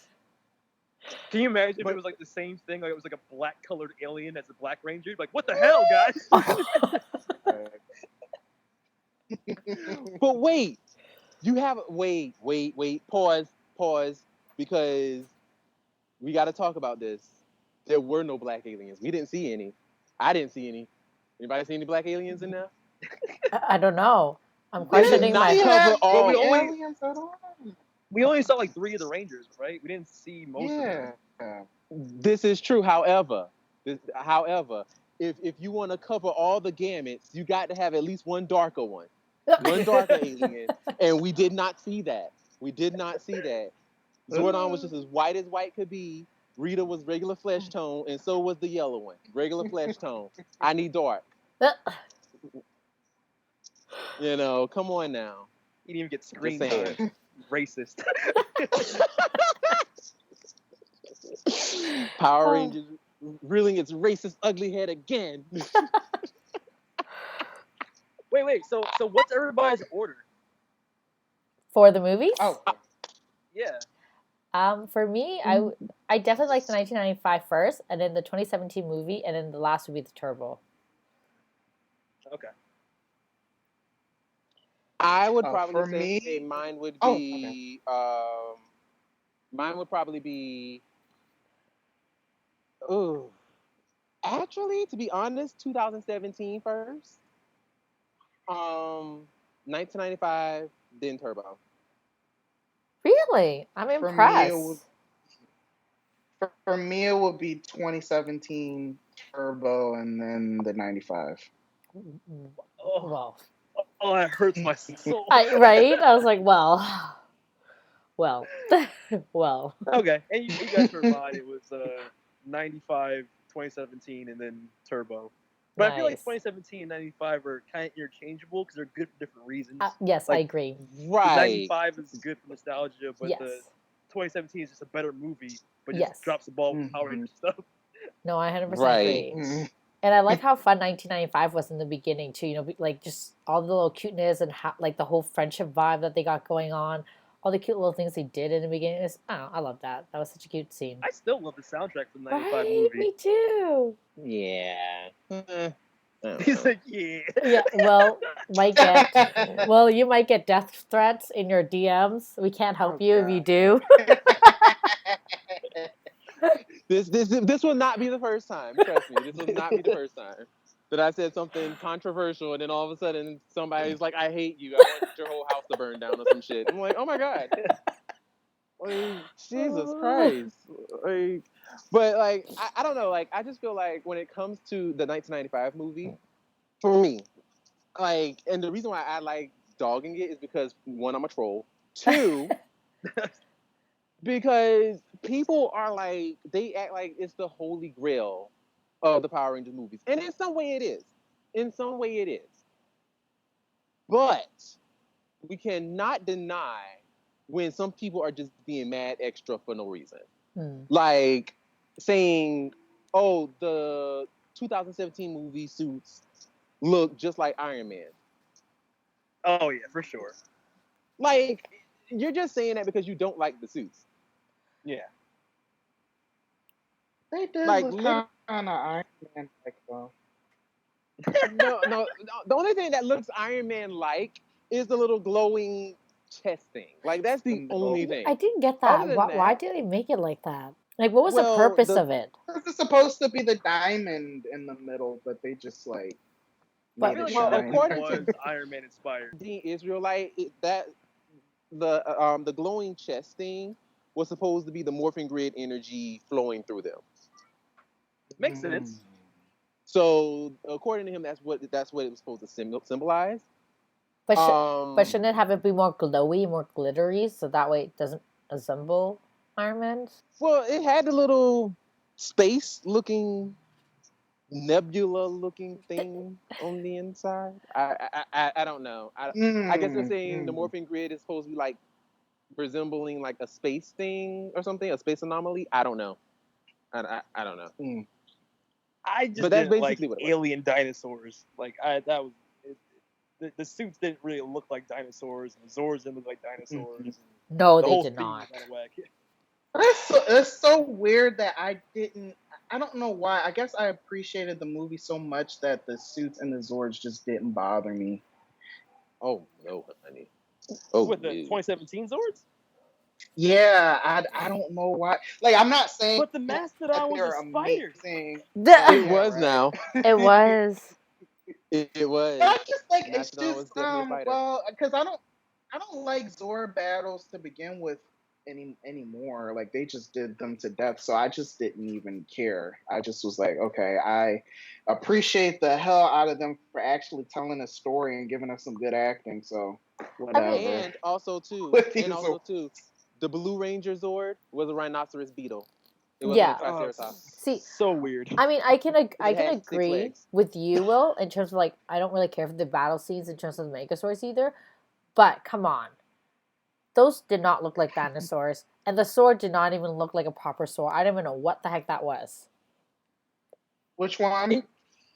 Speaker 3: Can you imagine if it was like the same thing? Like it was like a black colored alien as a Black Ranger? Like, what the hell, guys?
Speaker 5: But wait, you have wait. Pause, because we got to talk about this. There were no black aliens. We didn't see any. I didn't see any. Anybody see any black aliens in there?
Speaker 2: I don't know. I'm questioning my.
Speaker 5: Cover all.
Speaker 3: But
Speaker 4: aliens at all.
Speaker 3: We only saw like 3 of the Rangers, right? We didn't see most of them.
Speaker 5: This is true. However, if you want to cover all the gamuts, you got to have at least one darker one. One darker alien, and we did not see that. Jourdan was just as white could be. Rita was regular flesh tone, and so was the yellow one. Regular flesh tone. I need dark. You know, come on now.
Speaker 3: He didn't even get screen time. Racist.
Speaker 5: Power Rangers reeling its racist ugly head again.
Speaker 3: Wait. So what's everybody's order?
Speaker 2: For the movies?
Speaker 4: Oh.
Speaker 3: Yeah.
Speaker 2: For me, I definitely like the 1995 first, and then the 2017 movie, and then the last would be the Turbo.
Speaker 3: Okay.
Speaker 5: I would probably say mine would be mine would probably be actually, to be honest, 2017 first. 1995, then Turbo.
Speaker 2: Really? I'm impressed.
Speaker 4: For me, it would be 2017 Turbo and then the 95.
Speaker 2: Well.
Speaker 3: Oh, that hurts my soul.
Speaker 2: Right? I was like, well.
Speaker 3: Okay, and you guys were fine. It was 95, 2017, and then Turbo. But I feel like 2017 and 95 are kind of interchangeable because they're good for different reasons.
Speaker 2: Yes, I agree.
Speaker 5: Right.
Speaker 3: 95 is good for nostalgia, but the 2017 is just a better movie, but just drops the ball with Power Rangers stuff.
Speaker 2: No, I 100% agree. And I like how fun 1995 was in the beginning too. You know, like just all the little cuteness and how, like the whole friendship vibe that they got going on. All the cute little things they did in the beginning. I love that. That was such a cute scene.
Speaker 3: I still love the soundtrack from the 95 movie.
Speaker 2: Me too.
Speaker 5: Yeah.
Speaker 3: He's like, yeah.
Speaker 2: Yeah, you might get death threats in your DMs. We can't help you if you do.
Speaker 5: This will not be the first time. Trust me, this will not be the first time that I said something controversial, and then all of a sudden somebody's like, "I hate you. I want your whole house to burn down or some shit." I'm like, "Oh my god, like, Jesus Christ!" Like, but like, I don't know. Like, I just feel like when it comes to the 1995 movie, for me, like, and the reason why I like dogging it is because 1, I'm a troll. 2. Because people are like, they act like it's the holy grail of the Power Rangers movies. And in some way it is. But we cannot deny when some people are just being mad extra for no reason. Like saying, oh, the 2017 movie suits look just like Iron Man.
Speaker 3: Oh, yeah, for sure.
Speaker 5: Like, you're just saying that because you don't like the suits. Yeah.
Speaker 4: They did like, look kind of Iron Man like though.
Speaker 5: No. The only thing that looks Iron Man like is the little glowing chest thing. Like, that's the only thing.
Speaker 2: I didn't get that. Why did they make it like that? Like, what was the purpose of it?
Speaker 4: It's supposed to be the diamond in the middle, but they just like.
Speaker 3: But according was Iron Man inspired.
Speaker 5: The Israelite the glowing chest thing was supposed to be the morphing grid energy flowing through them.
Speaker 3: Makes sense.
Speaker 5: So according to him, that's what it was supposed to symbolize.
Speaker 2: But shouldn't it have it be more glowy, more glittery, so that way it doesn't resemble Iron Man?
Speaker 5: Well, it had the little space-looking, nebula-looking thing on the inside. I don't know. I guess they're saying the morphing grid is supposed to be like resembling like a space thing or something, a space anomaly. I don't know. I don't know.
Speaker 3: I just
Speaker 5: But that's
Speaker 3: didn't like
Speaker 5: basically what it was.
Speaker 3: alien dinosaurs. Like the suits didn't really look like dinosaurs, and the Zords didn't look like dinosaurs.
Speaker 2: No,
Speaker 3: The
Speaker 2: they
Speaker 3: whole
Speaker 2: did
Speaker 3: theme
Speaker 2: not.
Speaker 3: was out of whack.
Speaker 4: It's so weird that I don't know why. I guess I appreciated the movie so much that the suits and the Zords just didn't bother me.
Speaker 5: Oh no, honey. Oh,
Speaker 3: With the 2017 Zords?
Speaker 4: Yeah, I don't know why. Like, I'm not saying
Speaker 3: But the Mastodon was
Speaker 4: they're
Speaker 3: a spider.
Speaker 4: amazing.
Speaker 5: It was
Speaker 4: right.
Speaker 5: now.
Speaker 2: It was.
Speaker 5: It was.
Speaker 4: But I just like it's
Speaker 5: Mastodon was
Speaker 4: just
Speaker 5: definitely a fighter.
Speaker 4: well, because I don't like Zord battles to begin with anymore. Like, they just did them to death, so I just didn't even care. I just was like, okay, I appreciate the hell out of them for actually telling a story and giving us some good acting. So whatever.
Speaker 5: And also too, the Blue Ranger Zord was a rhinoceros beetle. It wasn't a triceratops.
Speaker 2: See,
Speaker 3: so weird.
Speaker 2: I mean, I can
Speaker 5: had 6
Speaker 2: agree
Speaker 5: legs.
Speaker 2: with you, Will, in terms of like I don't really care for the battle scenes in terms of the Megazords either. But come on, those did not look like dinosaurs, and the sword did not even look like a proper sword. I don't even know what the heck that was.
Speaker 4: Which one?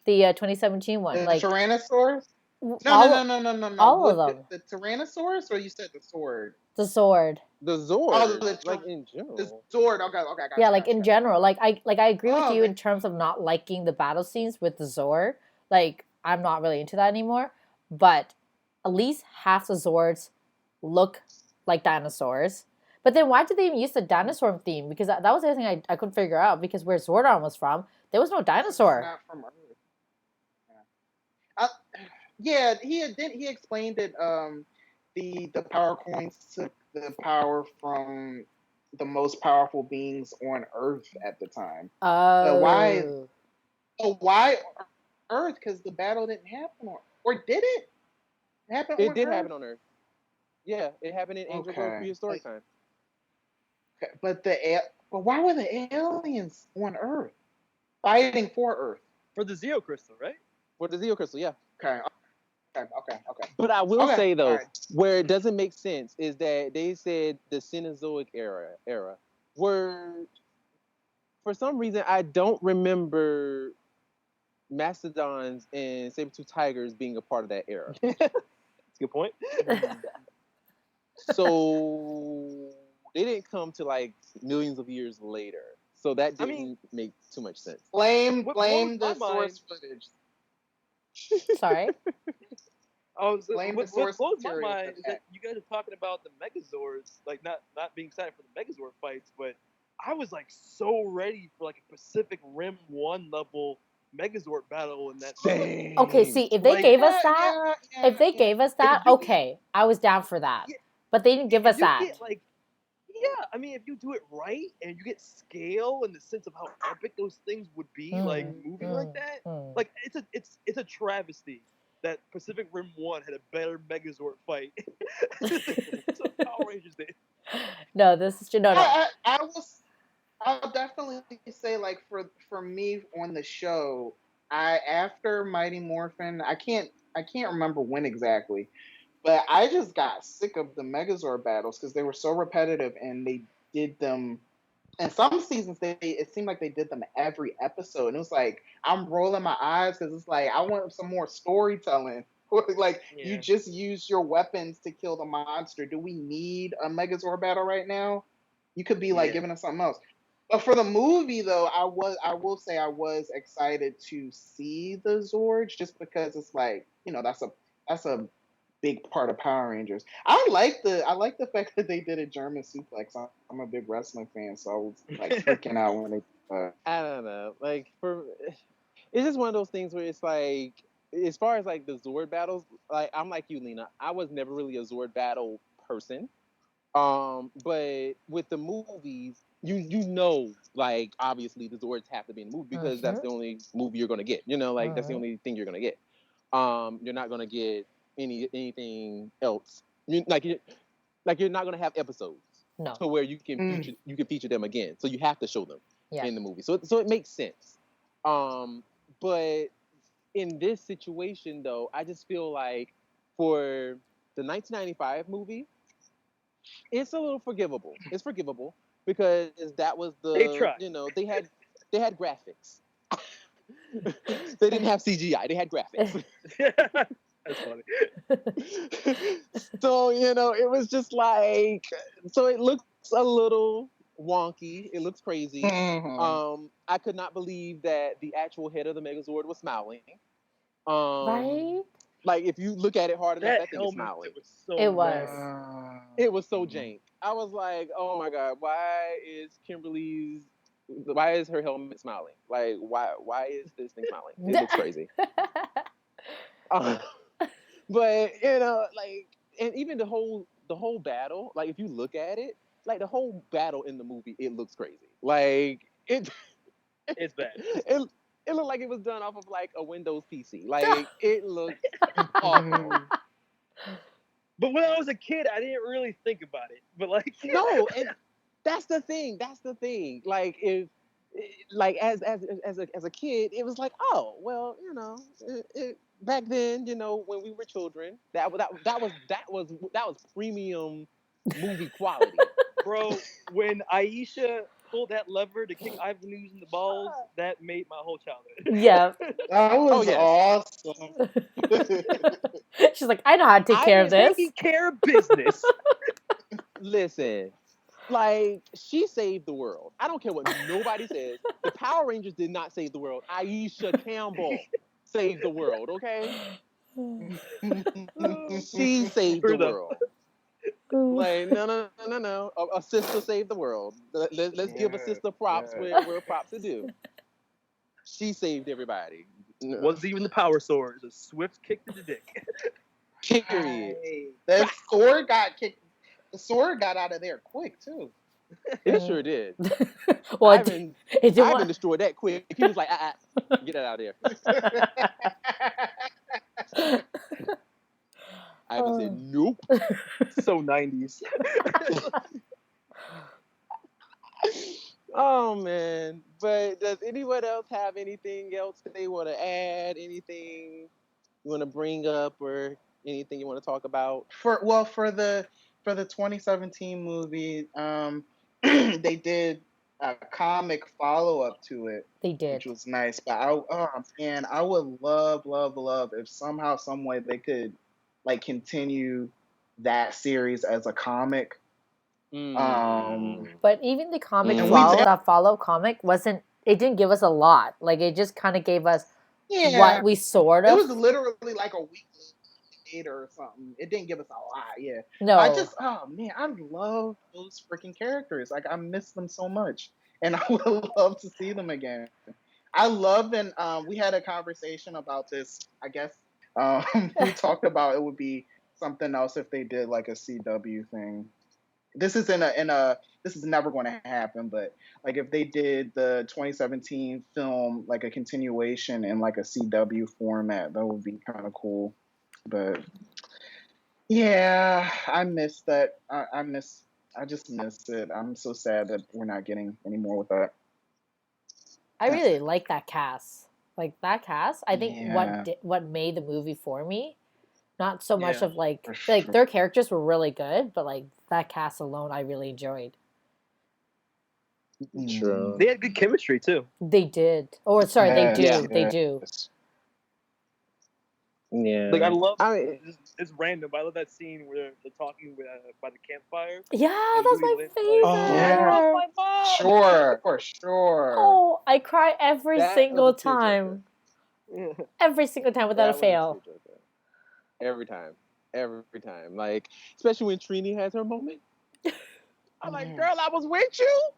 Speaker 2: The 2017 one,
Speaker 4: The
Speaker 2: like
Speaker 4: Tyrannosaurus? No.
Speaker 2: all of them.
Speaker 4: The Tyrannosaurus, or you said the sword?
Speaker 2: The sword.
Speaker 5: The Zord,
Speaker 4: Oh,
Speaker 5: like in general.
Speaker 4: The Zord. Okay.
Speaker 2: Yeah, like in general, like I agree with you
Speaker 4: Oh,
Speaker 2: in terms of not liking the battle scenes with the Zord. Like I'm not really into that anymore. But at least half the Zords look like dinosaurs. But then why did they even use the dinosaur theme? Because that was the other thing I couldn't figure out. Because where Zordon was from, there was no dinosaur.
Speaker 4: Not from Earth. Yeah, he explained it. The power coins took the power from the most powerful beings on Earth at the time.
Speaker 2: Oh.
Speaker 4: Why Earth? Because the battle didn't happen on, or did it?
Speaker 5: It did happen on Earth. Yeah, it happened in ancient prehistoric time.
Speaker 4: Okay, but why were the aliens on Earth fighting for Earth?
Speaker 3: For the Zeo Crystal, right?
Speaker 5: For the Zeo Crystal, yeah.
Speaker 4: Okay.
Speaker 5: But I will say though, where it doesn't make sense is that they said the Cenozoic era were, for some reason, I don't remember mastodons and saber-toothed tigers being a part of that era.
Speaker 3: That's a good point.
Speaker 5: So they didn't come to like millions of years later. So that didn't make too much sense.
Speaker 4: Blame the source footage.
Speaker 2: Sorry?
Speaker 3: What blows my mind is that you guys are talking about the Megazords, like not being excited for the Megazord fights, but I was like so ready for like a Pacific Rim 1 level Megazord battle in that.
Speaker 2: Okay, see, if they gave us that, okay, I was down for that. Yeah, but they didn't give us that.
Speaker 3: I mean, if you do it right and you get scale in the sense of how epic those things would be, like moving like that, like it's a travesty that Pacific Rim 1 had a better Megazord fight. So Power Rangers did.
Speaker 2: No, this is no.
Speaker 4: I'll definitely say, like, for me on the show, after Mighty Morphin, I can't remember when exactly, but I just got sick of the Megazord battles because they were so repetitive, and they did them. And some seasons, it seemed like they did them every episode, and it was like I'm rolling my eyes because it's like I want some more storytelling. Like, you just use your weapons to kill the monster. Do we need a Megazord battle right now? You could be like giving us something else. But for the movie, though, I will say I was excited to see the Zords just because it's like, that's a big part of Power Rangers. I like the fact that they did a German suplex. I'm a big wrestling fan, so I was like freaking out when they.
Speaker 5: I don't know. Like, it's just one of those things where it's like, as far as like the Zord battles, like I'm like you, Lena. I was never really a Zord battle person. But with the movies, you know, like obviously the Zords have to be in the movie because that's the only movie you're gonna get. That's the only thing you're gonna get. You're not gonna get anything else. You're not gonna have episodes to where you can feature them again. So you have to show them. in the movie. So it makes sense. But in this situation, though, I just feel like for the 1995 movie, it's a little forgivable. It's forgivable because that was
Speaker 3: They tried.
Speaker 5: they had graphics. They didn't have CGI. They had graphics.
Speaker 3: That's funny.
Speaker 5: So it was just like, so it looks a little wonky. It looks crazy. I could not believe that the actual head of the Megazord was smiling.
Speaker 2: Right?
Speaker 5: Like, if you look at it hard enough, that thing is
Speaker 3: helmet,
Speaker 5: smiling.
Speaker 2: It was.
Speaker 5: It was so jank. I was like, oh my god, why is her helmet smiling? Like, why is this thing smiling? It looks crazy. But like, and even the whole battle, like, if you look at it, like, the whole battle in the movie, it looks crazy. Like, it's
Speaker 3: bad.
Speaker 5: It looked like it was done off of like a Windows PC. Like, it looked awful.
Speaker 3: But when I was a kid, I didn't really think about it. But like,
Speaker 5: no, and that's the thing. Like, if as a kid, it was like, oh well, back then, when we were children, that was premium movie quality.
Speaker 3: Bro, when Aisha pulled that lever to kick Ivan News in the balls, that made my whole childhood.
Speaker 2: Yeah.
Speaker 4: That was awesome.
Speaker 2: She's like, I know how to take care of this.
Speaker 3: Taking care of business.
Speaker 5: Listen, like, she saved the world. I don't care what nobody says. The Power Rangers did not save the world. Aisha Campbell saved the world, okay? She saved the world. Like, no. A sister saved the world. Let's give a sister props where props are due. She saved everybody.
Speaker 3: Wasn't even the power sword. It was a swift kick to the dick.
Speaker 5: Period.
Speaker 4: That sword got kicked. The sword got out of there quick too.
Speaker 5: It sure did.
Speaker 2: Well,
Speaker 5: Ivan destroyed that quick. He was like, get that out of there. Ivan said, nope.
Speaker 3: So 90s.
Speaker 5: Oh, man. But does anyone else have anything else that they want to add? Anything you want to bring up, or anything you want to talk about?
Speaker 4: For the 2017 movie, they did a comic follow-up to it.
Speaker 2: They did,
Speaker 4: which was nice. But I would love if somehow, some way they could like continue that series as a comic.
Speaker 2: But even the comic follow comic it didn't give us a lot. Like, it just kind of gave us what we sort of.
Speaker 4: It was literally like a week later or something. It didn't give us a lot. Yeah.
Speaker 2: No.
Speaker 4: I love those freaking characters. Like, I miss them so much, and I would love to see them again. I love, and we had a conversation about this. I guess we talked about it would be something else if they did like a CW thing. This is this is never going to happen, but like if they did the 2017 film like a continuation in like a CW format, that would be kind of cool. But yeah, I miss that. I just miss it. I'm so sad that we're not getting any more with that.
Speaker 2: I really like that cast. Like, that cast, I think what made the movie for me, not so much of like their characters were really good, but like that cast alone I really enjoyed.
Speaker 5: True.
Speaker 3: They had good chemistry too.
Speaker 2: They did. Oh, sorry, they do. They do.
Speaker 5: Yeah.
Speaker 3: Like, I love. It's random, but I love that scene where they're talking by the campfire.
Speaker 2: Yeah, that's my favorite.
Speaker 4: Oh, yeah. Sure, for sure.
Speaker 2: Oh, I cry every single time. Every single time without a fail.
Speaker 5: Every time. Like, especially when Trini has her moment. I'm like, girl, I was with you.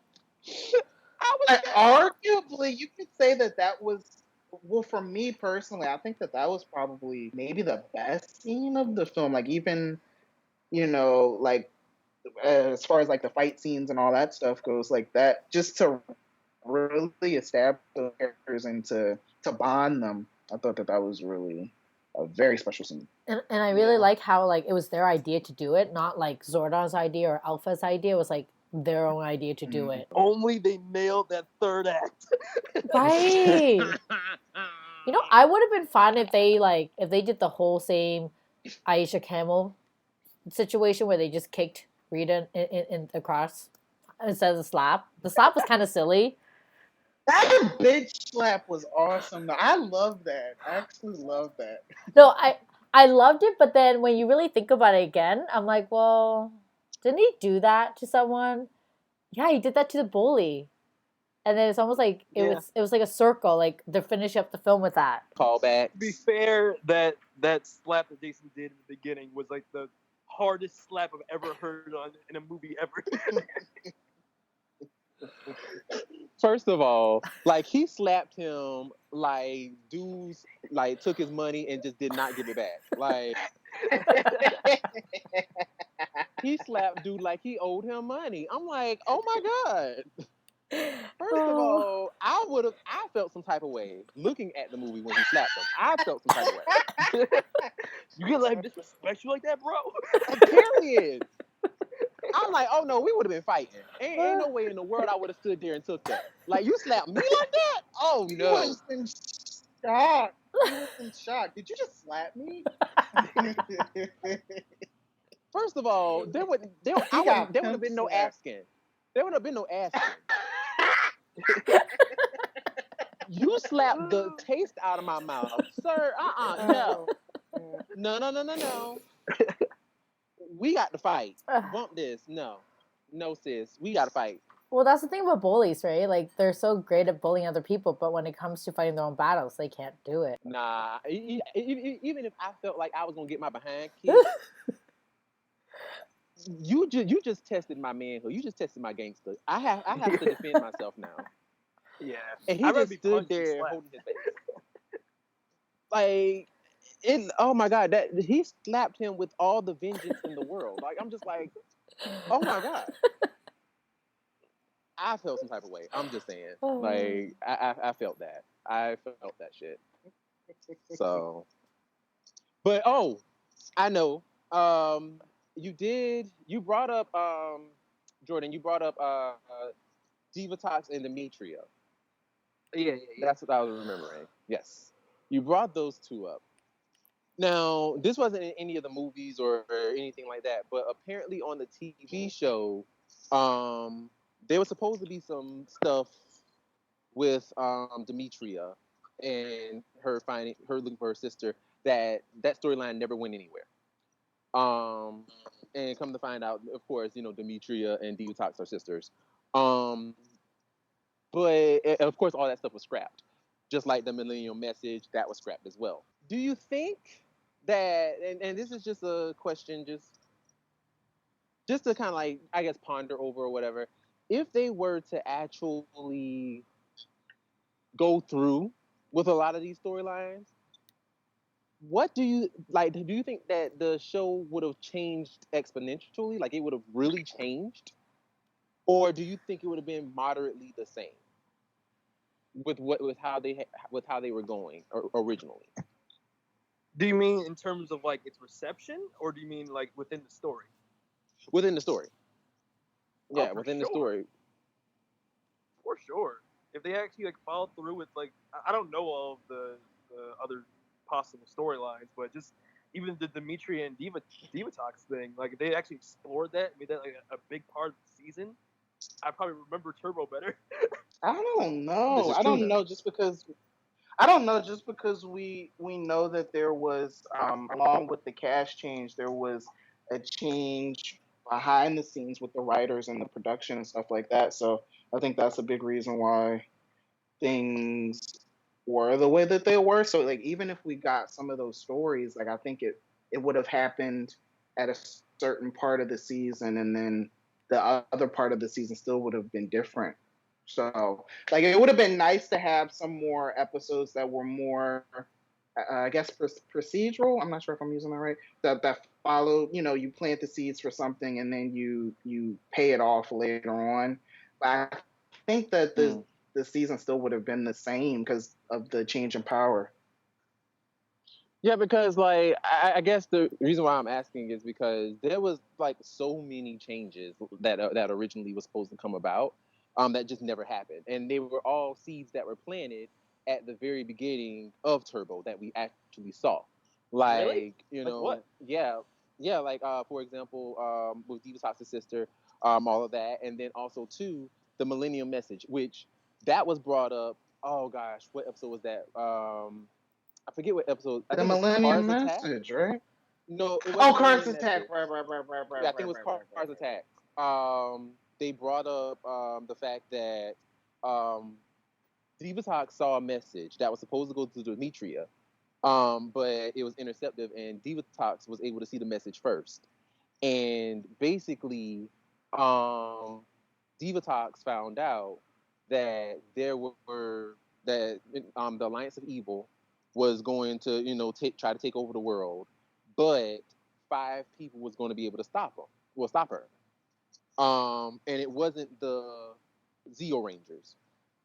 Speaker 4: Arguably, you could say that was, well, for me personally, I think that was probably maybe the best scene of the film. Like, even, like, as far as like the fight scenes and all that stuff goes, like that, just to really establish the characters and to bond them, I thought that was really a very special scene.
Speaker 2: And I really like how like it was their idea to do it, not like Jourdan's idea or Alpha's idea. It was like their own idea to do it.
Speaker 3: Only they nailed that third act.
Speaker 2: Right. You know, I would have been fine if they did the whole same Aisha Camel situation where they just kicked Rita in across instead of the slap. The slap was kind of silly.
Speaker 4: That bitch slap was awesome. Though. I love that. I actually love that.
Speaker 2: No, I loved it, but then when you really think about it again, I'm like, well, didn't he do that to someone? Yeah, he did that to the bully. And then it's almost like it was like a circle, like they're finishing up the film with that.
Speaker 5: Callback.
Speaker 3: To be fair, that slap that Jason did in the beginning was like the hardest slap I've ever heard in a movie ever.
Speaker 5: First of all, like he slapped him like dudes like took his money and just did not give it back. Like he slapped dude like he owed him money. I'm like, oh my God. First of all, I felt some type of way looking at the movie when he slapped him. I felt some type of way.
Speaker 3: You get like disrespect you like that, bro?
Speaker 5: Period. I'm like, oh no, we would have been fighting. Ain't no way in the world I would have stood there and took that. Like, you slapped me like that? Oh no.
Speaker 4: You was in shock. You was in shock. Did you just slap me?
Speaker 5: First of all, there would have been no asking. There would have been no asking. You slapped the taste out of my mouth, sir. No. No. We got to fight. Bump this. No, sis. We got to fight.
Speaker 2: Well, that's the thing about bullies, right? Like, they're so great at bullying other people, but when it comes to fighting their own battles, they can't do it.
Speaker 5: Nah. Even if I felt like I was gonna get my behind kicked, you just tested my manhood. You just tested my gangster. I have to defend myself now.
Speaker 3: Yeah.
Speaker 5: And he just stood there holding his face. Like, oh my God, that he slapped him with all the vengeance in the world. Like, I'm just like, oh my God. I felt some type of way. I'm just saying. Like, I felt that. I felt that shit. So, but I know. You brought up Jourdan, you brought up Divatox and Demetria.
Speaker 3: Yeah.
Speaker 5: That's what I was remembering. Yes. You brought those two up. Now, this wasn't in any of the movies or anything like that, but apparently on the TV show, there was supposed to be some stuff with Demetria and her looking for her sister. That storyline never went anywhere. And come to find out, of course, Demetria and Divatox are sisters. But of course, all that stuff was scrapped. Just like the Millennium Message, that was scrapped as well. Do you think that, and this is just a question, just to kind of like, I guess, ponder over or whatever, if they were to actually go through with a lot of these storylines, what do you like? Do you think that the show would have changed exponentially? Like, it would have really changed? Or do you think it would have been moderately the same with how they were going originally?
Speaker 3: Do you mean in terms of like its reception, or do you mean like within the story?
Speaker 5: Within the story. Yeah, within the story.
Speaker 3: For sure. If they actually like followed through with like, I don't know all of the other possible storylines, but just even the Demetria and Divatox thing, like if they actually explored that, made that like a big part of the season, I probably remember Turbo better.
Speaker 4: I don't know. I don't know just because we know that there was along with the cast change, there was a change behind the scenes with the writers and the production and stuff like that. So I think that's a big reason why things were the way that they were. So like even if we got some of those stories, like I think it would have happened at a certain part of the season, and then the other part of the season still would have been different. So like it would have been nice to have some more episodes that were more I guess procedural. I'm not sure if I'm using that right. That follow, you plant the seeds for something and then you pay it off later on. But I think that the season still would have been the same because of the change in power.
Speaker 5: Yeah, because like I guess the reason why I'm asking is because there was like so many changes that originally was supposed to come about, that just never happened, and they were all seeds that were planted at the very beginning of Turbo that we actually saw, like
Speaker 3: Really?
Speaker 5: you
Speaker 3: Like
Speaker 5: know,
Speaker 3: what?
Speaker 5: yeah, like for example, with Diva Tox's sister, all of that, and then also too the Millennium Message, which that was brought up. Oh gosh, what episode was that? I forget what episode. I
Speaker 4: The
Speaker 5: think it's
Speaker 4: Millennium
Speaker 5: Cars Attack.
Speaker 4: Message, right?
Speaker 5: No, it
Speaker 4: Oh,
Speaker 5: wasn't the
Speaker 4: Cars
Speaker 5: Millennium
Speaker 4: Attack.
Speaker 5: Message.
Speaker 4: Right, right, right, right, right,
Speaker 5: Yeah, I think
Speaker 4: right,
Speaker 5: it was
Speaker 4: right,
Speaker 5: Cars
Speaker 4: right, right, right.
Speaker 5: Attack. They brought up the fact that um, Divatox saw a message that was supposed to go to Demetria, but it was intercepted, and Divatox was able to see the message first. And basically, Divatox found out that there were that the Alliance of Evil was going to, try to take over the world, but 5 people was going to be able to stop them. Well, stop her. And it wasn't the Zeo Rangers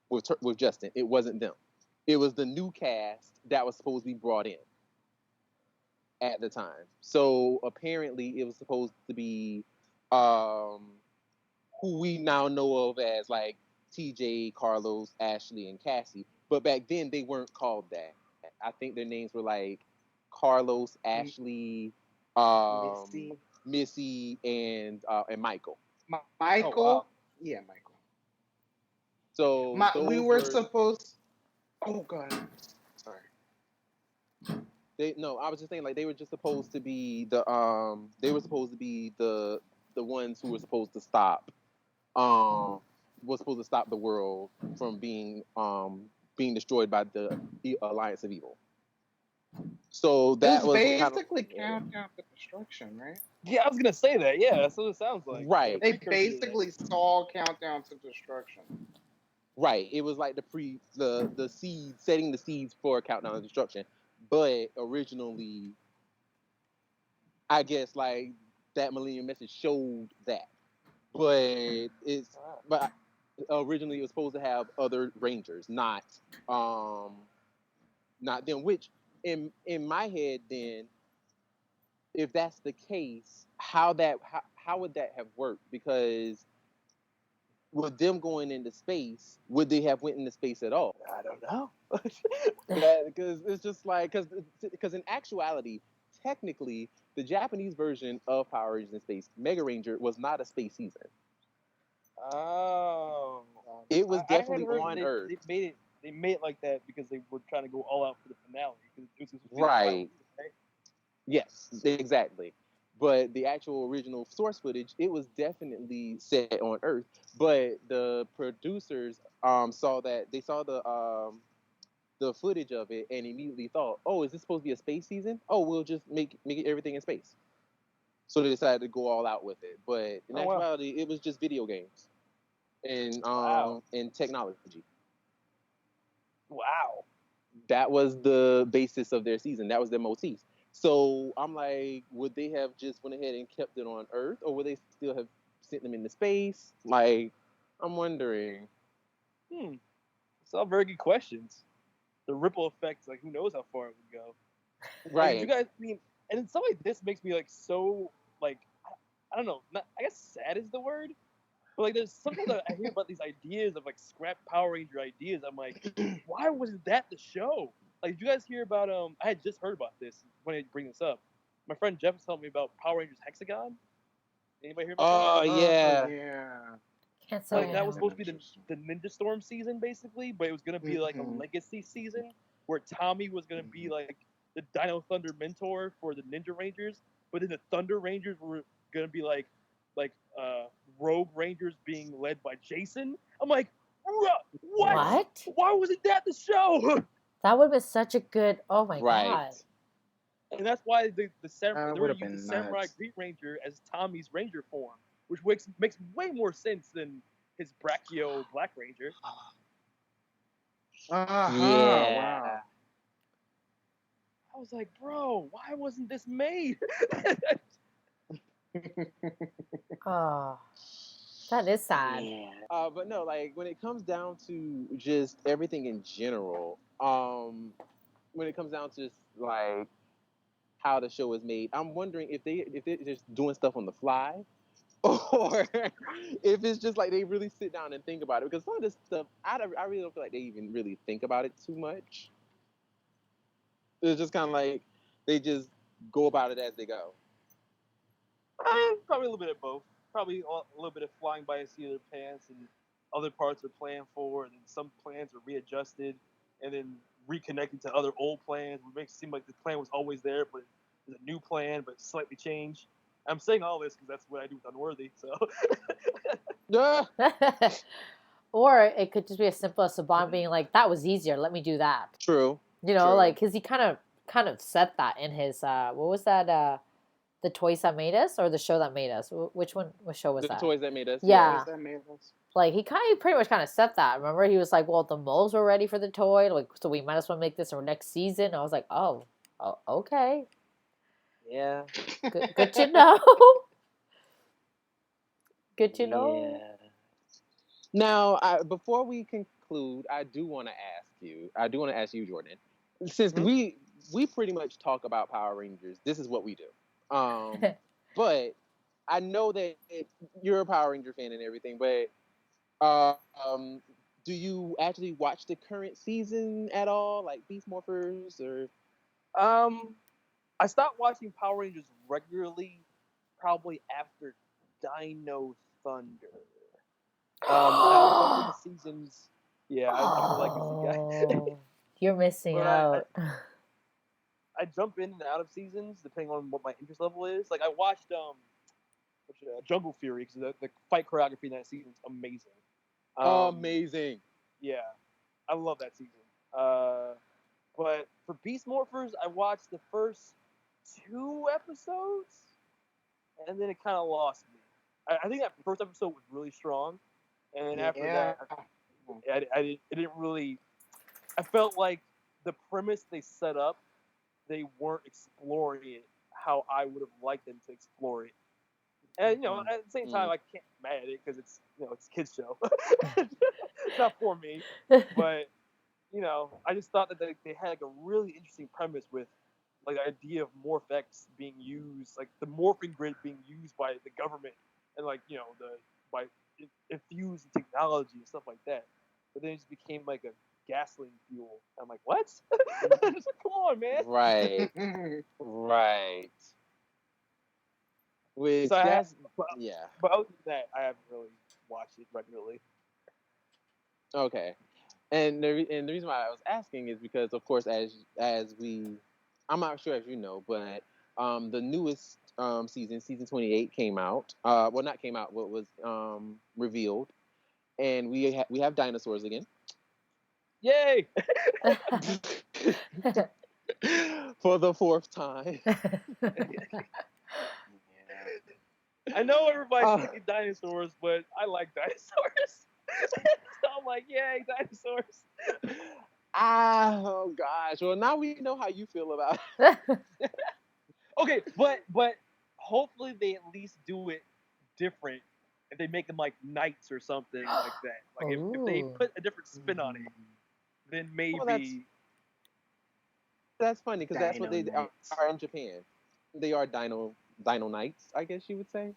Speaker 5: with Justin. It wasn't them. It was the new cast that was supposed to be brought in at the time. So apparently, it was supposed to be who we now know of as like TJ, Carlos, Ashley, and Cassie. But back then they weren't called that. I think their names were like Carlos, Ashley, Missy, and Michael.
Speaker 4: Michael?
Speaker 3: Oh, wow.
Speaker 4: Yeah, Michael.
Speaker 5: So
Speaker 4: We
Speaker 5: those
Speaker 4: were
Speaker 5: were
Speaker 4: supposed. Oh God. Sorry.
Speaker 5: I was just saying like they were just supposed to be the ones who were supposed to stop was supposed to stop the world from being destroyed by the Alliance of Evil. So that
Speaker 4: This
Speaker 5: was
Speaker 4: basically countdown to destruction, right?
Speaker 3: Yeah, I was gonna say that. Yeah, that's what it sounds like.
Speaker 5: Right.
Speaker 4: They basically saw countdown to destruction.
Speaker 5: Right. It was like the seed, setting the seeds for Countdown to Destruction. But originally, I guess like that Millennium Message showed that. But originally it was supposed to have other Rangers, not them. Which in my head, then, if that's the case, how would that have worked? Because with them going into space, would they have went into space at all?
Speaker 3: I don't know.
Speaker 5: Because it's just like because in actuality, technically, the Japanese version of Power Rangers in Space, Mega Ranger, was not a space season.
Speaker 3: Oh,
Speaker 5: It was definitely
Speaker 3: I
Speaker 5: on Earth.
Speaker 3: They made it like that because they were trying to go all out for the finale. Because it was supposed to be
Speaker 5: Right.
Speaker 3: the final season, right?
Speaker 5: Yes, exactly. But the actual original source footage, it was definitely set on Earth. But the producers saw the footage of it and immediately thought, "Oh, is this supposed to be a space season? Oh, we'll just make it everything in space." So they decided to go all out with it. But in actuality, it was just video games and and technology.
Speaker 3: Wow.
Speaker 5: That was the basis of their season. That was their motif. So I'm like, would they have just went ahead and kept it on Earth, or would they still have sent them into space? Like, I'm wondering.
Speaker 3: It's all very good questions. The ripple effects, like who knows how far it would go.
Speaker 5: Right.
Speaker 3: Like, you guys, and stuff like this makes me like so like I don't know. I guess sad is the word. But like, there's sometimes I hear about these ideas of like scrap Power Ranger ideas. I'm like, why wasn't that the show? Like, did you guys hear about? I had just heard about this when I bring this up. My friend Jeff was telling me about Power Rangers Hexagon. Anybody hear about that?
Speaker 5: Oh yeah.
Speaker 4: Yeah.
Speaker 2: Can't say
Speaker 3: Like that was supposed to be
Speaker 4: Interesting.
Speaker 3: the Ninja Storm season, basically, but it was gonna be like a legacy season where Tommy was gonna be like the Dino Thunder mentor for the Ninja Rangers, but then the Thunder Rangers were gonna be like Rogue Rangers being led by Jason. I'm like, what? Why wasn't that the show?
Speaker 2: That would have been such a good. Oh my
Speaker 5: Right.
Speaker 2: god.
Speaker 3: And that's why they were
Speaker 4: would've
Speaker 3: using
Speaker 4: been
Speaker 3: Samurai
Speaker 4: nuts.
Speaker 3: Green Ranger as Tommy's Ranger form, which makes way more sense than his Brachio Black Ranger.
Speaker 5: Yeah.
Speaker 4: Wow.
Speaker 3: I was like, bro, why wasn't this made?
Speaker 2: Oh, that is sad.
Speaker 5: Yeah. But no, like when it comes down to just everything in general, when it comes down to just like how the show is made. I'm wondering if they're just doing stuff on the fly, or if it's just like they really sit down and think about it. Because some of this stuff, I really don't feel like they even really think about it too much. It's just kind of like they just go about it as they go.
Speaker 3: Probably a little bit of both. Probably a little bit of flying by the seat of their pants, and other parts are planned for, and then some plans are readjusted, and then reconnected to other old plans. It makes it seem like the plan was always there, but there's a new plan, but slightly changed. I'm saying all this because that's what I do with Unworthy. So.
Speaker 5: Yeah.
Speaker 2: Or it could just be as simple as Saban being like, "That was easier. Let me do that."
Speaker 5: True.
Speaker 2: You know,
Speaker 5: True.
Speaker 2: like because he kind of said that in his what was that? The toys that made us, or the show that made us? Which one? What show was
Speaker 5: The
Speaker 2: that?
Speaker 5: toys that made us.
Speaker 2: Yeah.
Speaker 4: That made us.
Speaker 2: Like he pretty much kind of said that. Remember, he was like, "Well, the molds were ready for the toy, like so we might as well make this for next season." I was like, "Oh, okay,
Speaker 3: Yeah.
Speaker 2: good to know." Good to know.
Speaker 3: Yeah.
Speaker 5: Now, before we conclude, I do want to ask you, Jourdan, since we pretty much talk about Power Rangers, this is what we do. But I know that you're a Power Ranger fan and everything, but do you actually watch the current season at all, like Beast Morphers or?
Speaker 3: I stopped watching Power Rangers regularly probably after Dino Thunder. I the seasons. Yeah, I'm a legacy guy.
Speaker 2: You're missing
Speaker 3: But
Speaker 2: out.
Speaker 3: I jump in and out of seasons depending on what my interest level is. Like I watched Jungle Fury because the fight choreography in that season is amazing.
Speaker 5: Amazing.
Speaker 3: Yeah, I love that season. But for Beast Morphers, I watched the first 2 episodes, and then it kind of lost me. I think that first episode was really strong, and then after that, it didn't really. I felt like the premise they set up, they weren't exploring it how I would have liked them to explore it. And at the same time, I can't be mad at it because it's it's a kids show. It's not for me, but I just thought that they had like a really interesting premise with like the idea of Morph-X being used, like the morphing grid being used by the government, and like by infused technology and stuff like that. But then it just became like a gasoline fuel. I'm like, what? Come on, man.
Speaker 5: Right. Right. Which
Speaker 3: So
Speaker 5: yeah.
Speaker 3: But other than that, I haven't really watched it regularly.
Speaker 5: Okay. And the reason why I was asking is because, of course, as I'm not sure if you know, but the newest season 28 came out. Well, not came out, but was revealed, and we have dinosaurs again.
Speaker 3: Yay!
Speaker 5: For the 4th time.
Speaker 3: I know everybody's thinking dinosaurs, but I like dinosaurs. So I'm like, yay, dinosaurs.
Speaker 5: Oh gosh. Well, now we know how you feel about it.
Speaker 3: Okay, but hopefully they at least do it different. If they make them like knights or something like that. Like if they put a different spin on it, then maybe.
Speaker 5: Well, that's funny because that's what they are in Japan. They are dino knights, I guess you would say.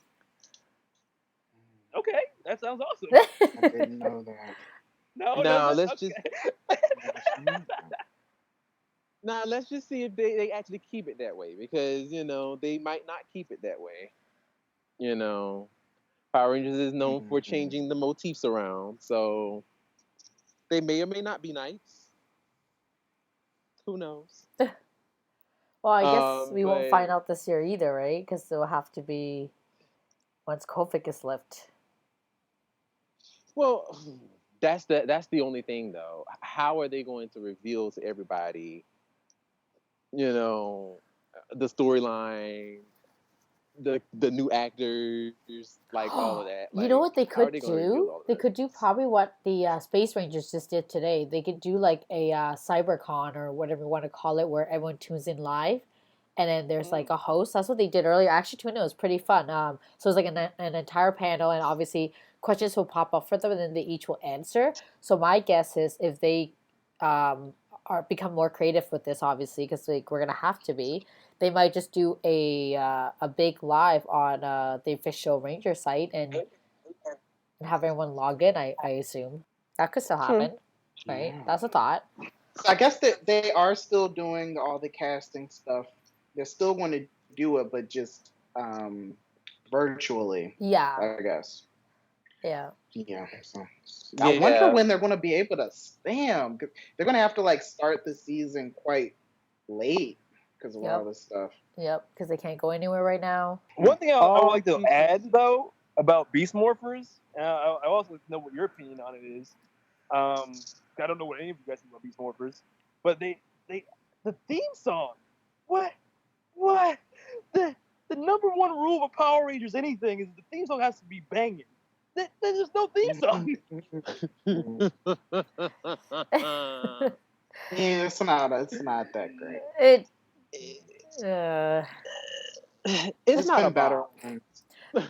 Speaker 3: Okay, that sounds awesome.
Speaker 4: I didn't know that.
Speaker 5: No, let's
Speaker 3: okay.
Speaker 5: let's just see if they actually keep it that way, because they might not keep it that way. Power Rangers is known for changing the motifs around, so they may or may not be knights. Who knows?
Speaker 2: Well, I guess we won't find out this year either, right? Because it'll have to be once COVID is lifted.
Speaker 5: Well, that's the only thing, though. How are they going to reveal to everybody, the storyline, the new actors, like all of that? Like,
Speaker 2: you know what they could
Speaker 5: do?
Speaker 2: They could do probably what the Space Rangers just did today. They could do like a CyberCon or whatever you want to call it, where everyone tunes in live. And then there's like a host. That's what they did earlier. I actually tuned in. It was pretty fun. So it's like an entire panel, and obviously questions will pop up for them, and then they each will answer. So my guess is if they are become more creative with this, obviously, because like we're gonna have to be. They might just do a big live on the official Ranger site and have everyone log in. I assume that could still happen, right?
Speaker 4: Yeah.
Speaker 2: That's a thought.
Speaker 4: So I guess that they are still doing all the casting stuff. They're still going to do it, but just virtually,
Speaker 2: Yeah,
Speaker 4: I guess.
Speaker 2: yeah.
Speaker 4: Yeah. So I wonder when they're going to be able to spam. They're going to have to like start the season quite late because of all this stuff.
Speaker 2: Yep, because they can't go anywhere right now.
Speaker 3: One thing I would like to add though about Beast Morphers, and I also like to know what your opinion on it is. I don't know what any of you guys think about Beast Morphers, but the theme song, what the number one rule of Power Rangers anything is the theme song has to be banging. There's just no theme song.
Speaker 4: Yeah, it's not that great.
Speaker 2: It's
Speaker 5: not
Speaker 4: been
Speaker 5: a
Speaker 4: better.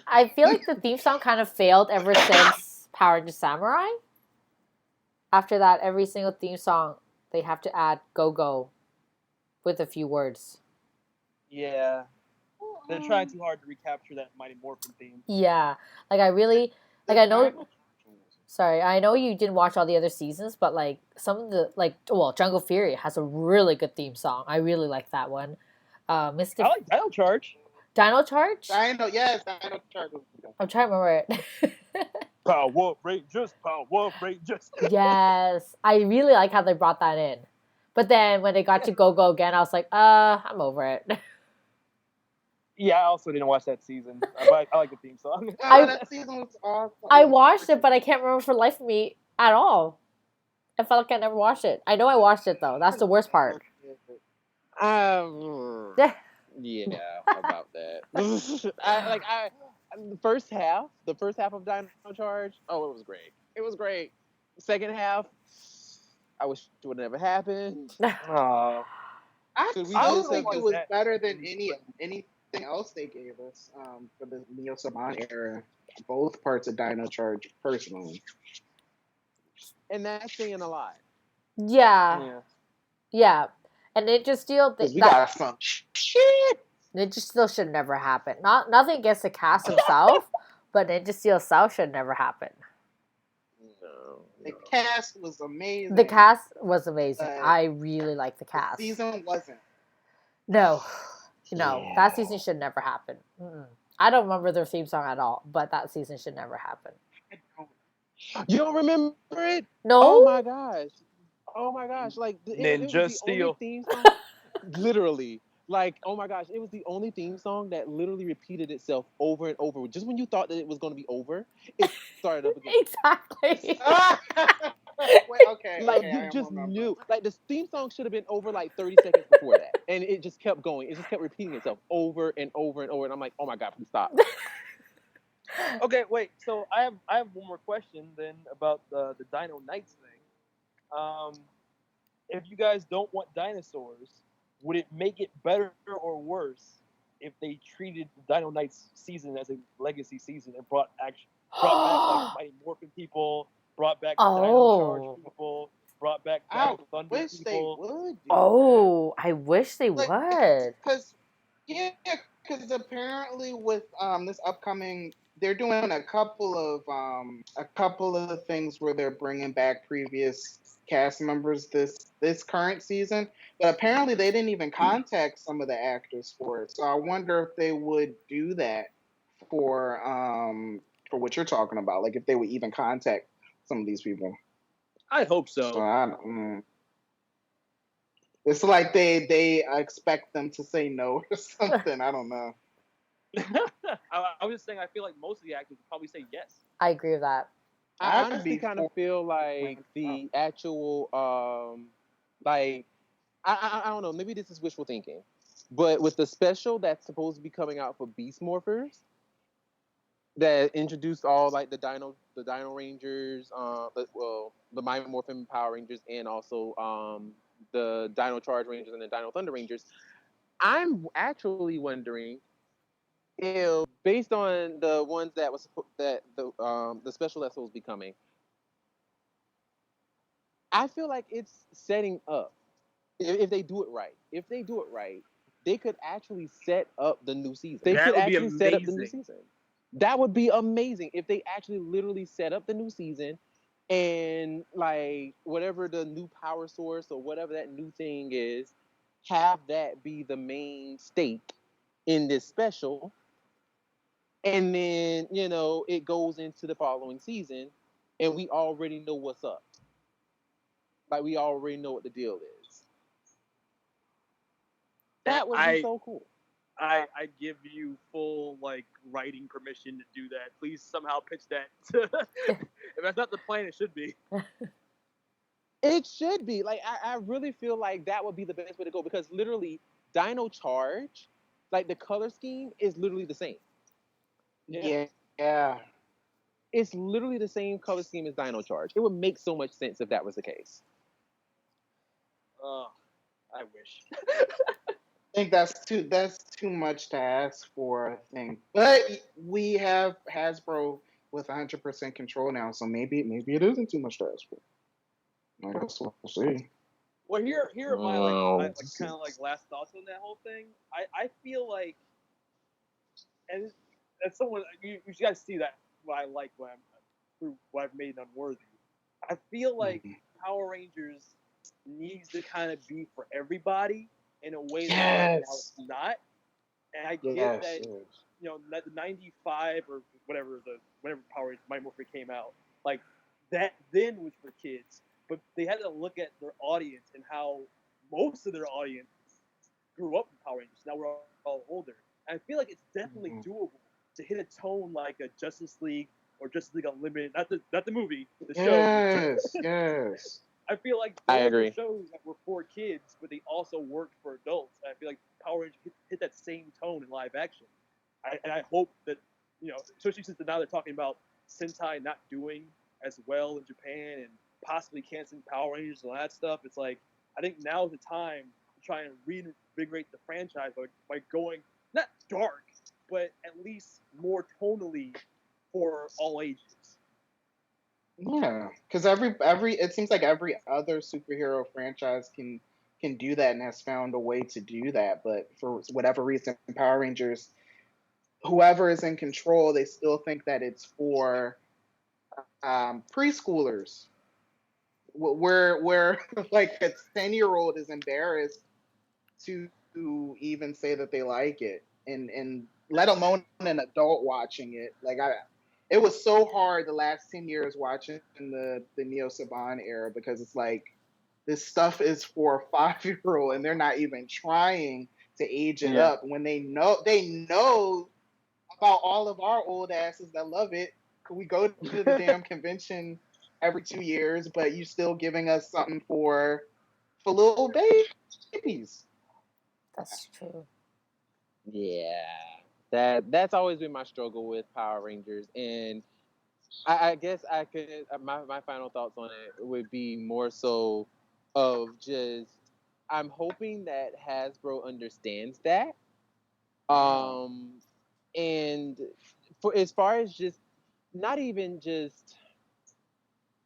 Speaker 2: I feel like the theme song kind of failed ever since Power Rangers Samurai. After that, every single theme song they have to add "Go Go" with a few words.
Speaker 3: Yeah, they're trying too hard to recapture that Mighty Morphin theme.
Speaker 2: Yeah, like I really like I know. Sorry, I know you didn't watch all the other seasons, but like some of the Jungle Fury has a really good theme song. I really like that one. Mystic.
Speaker 3: I like Dino Charge.
Speaker 2: Dino Charge?
Speaker 4: Dino Charge.
Speaker 2: I'm trying to remember it.
Speaker 3: Power Rangers.
Speaker 2: Yes, I really like how they brought that in. But then when they got to Go Go again, I was like, I'm over it.
Speaker 3: Yeah, I also didn't watch that season, but I like the theme song.
Speaker 4: That season was awesome.
Speaker 2: I watched it, but I can't remember for the life of me at all. I felt like I never watched it. I know I watched it though. That's the worst part.
Speaker 5: Yeah, about that. The first half of Dino Charge. Oh, it was great. It was great. Second half, I wish it would have never happened.
Speaker 3: Oh.
Speaker 4: I still think it was better than anything else they gave us for the Neo Saban era. Both parts of Dino Charge, personally.
Speaker 5: And that's saying a lot.
Speaker 2: Yeah. And it just still
Speaker 4: we got some shit.
Speaker 2: It just still should never happen. Nothing against the cast himself, but it just still should never happen.
Speaker 5: No.
Speaker 4: The cast was amazing.
Speaker 2: The cast was amazing. I really like the cast.
Speaker 4: The season wasn't.
Speaker 2: No, that season should never happen. I don't remember their theme song at all, but that season should never happen.
Speaker 5: You don't remember it?
Speaker 2: No.
Speaker 5: Oh my gosh! Like
Speaker 3: Ninja Steel.
Speaker 5: Theme song. Literally, like oh my gosh! It was the only theme song that literally repeated itself over and over. Just when you thought that it was going to be over, it started up again.
Speaker 2: Exactly.
Speaker 4: Wait, okay.
Speaker 5: Like
Speaker 4: okay,
Speaker 5: you just knew. Like the theme song should have been over like 30 seconds before that, and it just kept going. It just kept repeating itself over and over and over. And I'm like, oh my god, please stop.
Speaker 3: Okay, wait. So I have one more question then about the Dino Knights thing. If you guys don't want dinosaurs, would it make it better or worse if they treated the Dino Knights season as a legacy season and brought back like Mighty Morphin people, brought back Dino Charge people, brought back Dino Thunder
Speaker 4: wish
Speaker 3: people?
Speaker 4: They would.
Speaker 2: I wish they would.
Speaker 4: Because apparently with this upcoming, they're doing a couple of things where they're bringing back previous cast members this current season, but apparently they didn't even contact some of the actors for it. So I wonder if they would do that for what you're talking about, like if they would even contact some of these people.
Speaker 3: I hope so.
Speaker 4: It's like they expect them to say no or something. I don't know.
Speaker 3: I was just saying, I feel like most of the actors would probably say yes.
Speaker 2: I agree with that.
Speaker 5: I honestly kind of feel like the actual, I don't know, maybe this is wishful thinking, but with the special that's supposed to be coming out for Beast Morphers, that introduced all like the Dino Rangers, the Mighty Morphin Power Rangers, and also the Dino Charge Rangers and the Dino Thunder Rangers. I'm actually wondering if, based on the ones that was the special that's supposed to be coming, I feel like it's setting up If they do it right, they could actually set up the new season.
Speaker 3: That would be amazing.
Speaker 5: That would be amazing if they actually literally set up the new season, and like whatever the new power source or whatever that new thing is, have that be the main stake in this special, and then it goes into the following season, and we already know what's up. Like we already know what the deal is. That would be so cool.
Speaker 3: I give you full writing permission to do that. Please somehow pitch that. If that's not the plan, it should be.
Speaker 5: It should be. Like I really feel like that would be the best way to go, because literally Dino Charge, like the color scheme is literally the same.
Speaker 4: Yeah.
Speaker 5: It's literally the same color scheme as Dino Charge. It would make so much sense if that was the case.
Speaker 3: I wish.
Speaker 4: I think that's too much to ask for, I think. But we have Hasbro with 100% control now, so maybe it isn't too much to ask for. I guess we'll see.
Speaker 3: Well, here are my kind of last thoughts on that whole thing. I feel like, and as someone you guys see that what I like through what I've made Unworthy. I feel like Power Rangers needs to kind of be for everybody in a way that right now it's not. And I get that the 95 or whatever Power Rangers Mighty Morphin came out, like that then was for kids. But they had to look at their audience and how most of their audience grew up with Power Rangers. Now we're all older. And I feel like it's definitely doable to hit a tone like a Justice League or Justice League Unlimited, not the movie, the show.
Speaker 4: Yes.
Speaker 3: I feel like those were shows that were for kids, but they also worked for adults. And I feel like Power Rangers hit that same tone in live action. And I hope that, especially since now they're talking about Sentai not doing as well in Japan and possibly canceling Power Rangers and all that stuff. It's like, I think now's the time to try and reinvigorate the franchise by going, not dark, but at least more tonally for all ages.
Speaker 4: Yeah, because it seems like every other superhero franchise can do that and has found a way to do that. But for whatever reason, Power Rangers, whoever is in control, they still think that it's for preschoolers. Where like a 10-year-old is embarrassed to even say that they like it, and let alone an adult watching it. Like it was so hard the last 10 years watching the Neo Saban era, because it's like this stuff is for a 5-year-old and they're not even trying to age it up when they know about all of our old asses that love it. Could we go to the damn convention every 2 years, but you still giving us something for little babies?
Speaker 2: That's true.
Speaker 5: Yeah. That's always been my struggle with Power Rangers, and I guess I could my final thoughts on it would be more so of just I'm hoping that Hasbro understands that, and for as far as just not even just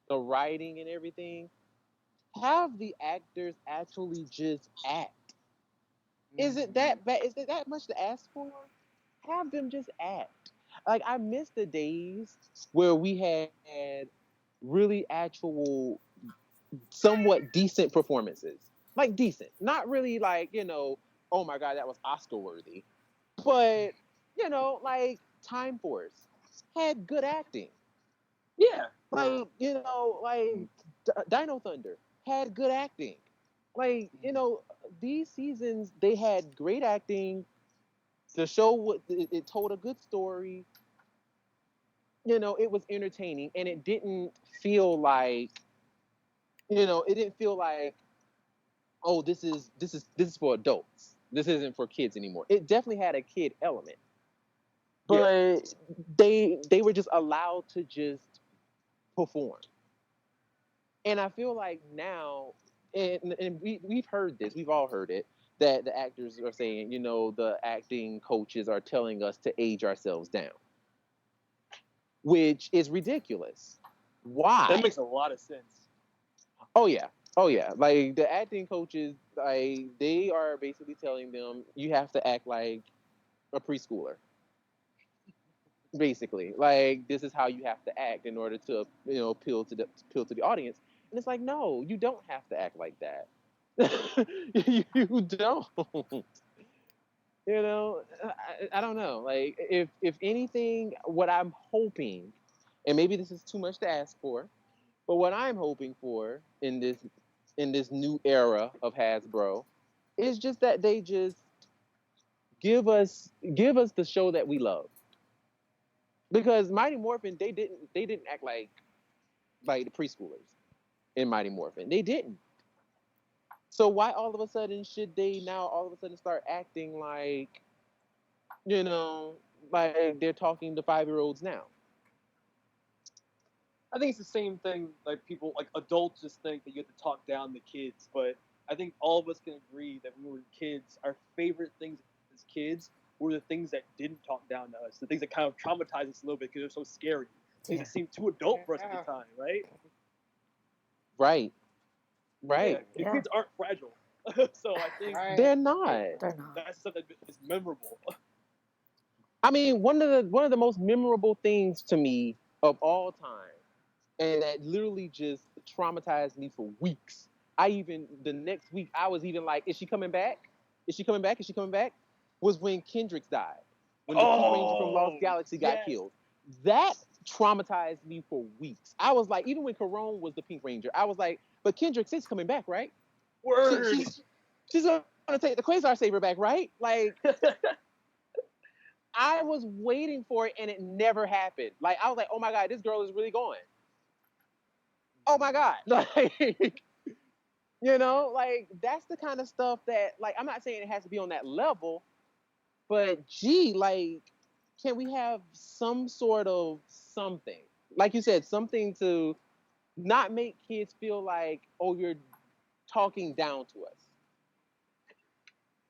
Speaker 5: the writing and everything, have the actors actually just act. Is it that bad? Is it that much to ask for? Have them just act. Like I miss the days where we had really actual, somewhat decent performances. Like decent, not really like oh my god, that was Oscar worthy, but like Time Force had good acting.
Speaker 3: Yeah,
Speaker 5: like like Dino Thunder had good acting. Like these seasons they had great acting. The show it told a good story. It was entertaining, and it didn't feel like oh, this is for adults. This isn't for kids anymore. It definitely had a kid element, but they were just allowed to just perform. And I feel like now, and we've heard this, we've all heard it, that the actors are saying, the acting coaches are telling us to age ourselves down, which is ridiculous. Why?
Speaker 3: That makes a lot of sense.
Speaker 5: Oh yeah, Oh yeah, like the acting coaches, like they are basically telling them you have to act like a preschooler. Basically, like this is how you have to act in order to appeal to the audience. And it's like, no, you don't have to act like that. You don't. I don't know. Like if anything, what I'm hoping, and maybe this is too much to ask for, but what I'm hoping for in this new era of Hasbro is just that they just give us the show that we love. Because Mighty Morphin, they didn't act like the preschoolers in Mighty Morphin. They didn't. So why all of a sudden should they now all of a sudden start acting like, you know, like they're talking to 5-year-olds now?
Speaker 3: I think it's the same thing. Like people, like adults, just think that you have to talk down the kids. But I think all of us can agree that when we were kids, our favorite things as kids were the things that didn't talk down to us, the things that kind of traumatized us a little bit because they're so scary. Things that seemed too adult for us at the time, right?
Speaker 5: Right. Right.
Speaker 3: Yeah, the kids aren't fragile, so I think
Speaker 5: they're not.
Speaker 2: They're not.
Speaker 3: that's something that is memorable.
Speaker 5: I mean, one of the most memorable things to me of all time, and that literally just traumatized me for weeks. The next week I was even like, is she coming back? Is she coming back? Is she coming back? Was when Kendricks died. When the Pink Ranger from Lost Galaxy got killed. That traumatized me for weeks. I was like, even when Corone was the Pink Ranger, I was like, but Kendricks is coming back, right?
Speaker 3: Word.
Speaker 5: She's gonna take the Quasar Saber back, right? Like I was waiting for it and it never happened. Like I was like, oh my God, this girl is really going. Oh my God. Like, like that's the kind of stuff that, like, I'm not saying it has to be on that level, but gee, like, can we have some sort of something? Like you said, something to not make kids feel like, oh, you're talking down to us.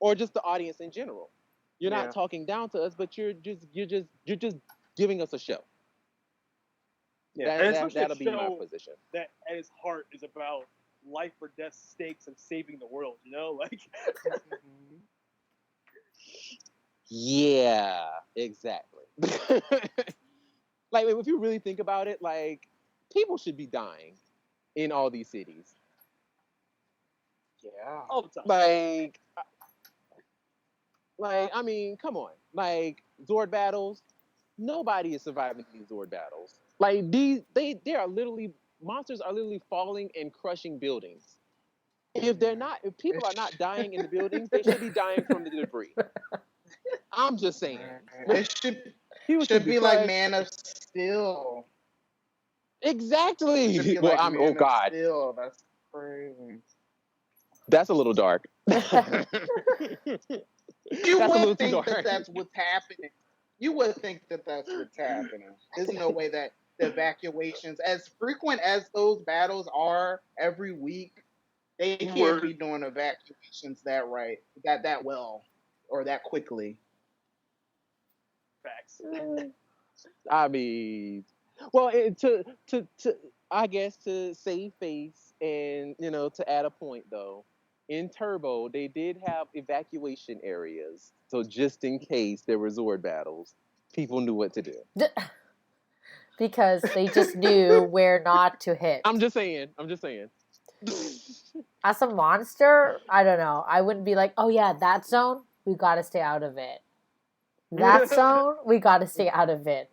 Speaker 5: Or just the audience in general. You're not talking down to us, but you're just giving us a show.
Speaker 3: Yeah,
Speaker 5: that'll be my position.
Speaker 3: That at its heart is about life or death stakes of saving the world. Like.
Speaker 5: Yeah, exactly. Like if you really think about it, like people should be dying in all these cities.
Speaker 4: Yeah.
Speaker 3: All the time.
Speaker 5: Like I mean, come on. Like Zord battles, nobody is surviving these Zord battles. Like they are literally, monsters are literally falling and crushing buildings. If people are not dying in the buildings, they should be dying from the debris. I'm just saying.
Speaker 4: It should be like Man of Steel.
Speaker 5: Exactly.
Speaker 4: It should be
Speaker 5: well,
Speaker 4: like Man
Speaker 5: oh God,
Speaker 4: of Steel. That's crazy.
Speaker 5: That's a little dark.
Speaker 4: You would think that that's what's happening. You would think that that's what's happening. There's no way that the evacuations, as frequent as those battles are every week, they can't be doing evacuations that well or that quickly.
Speaker 3: Facts.
Speaker 5: I mean, well, to I guess to save face and to add a point though, in Turbo they did have evacuation areas, so just in case there were Zord battles, people knew what to do.
Speaker 2: Because they just knew where not to hit.
Speaker 5: I'm just saying.
Speaker 2: As a monster, I don't know. I wouldn't be like, oh yeah, that zone, we gotta stay out of it. That zone, we gotta stay out of it.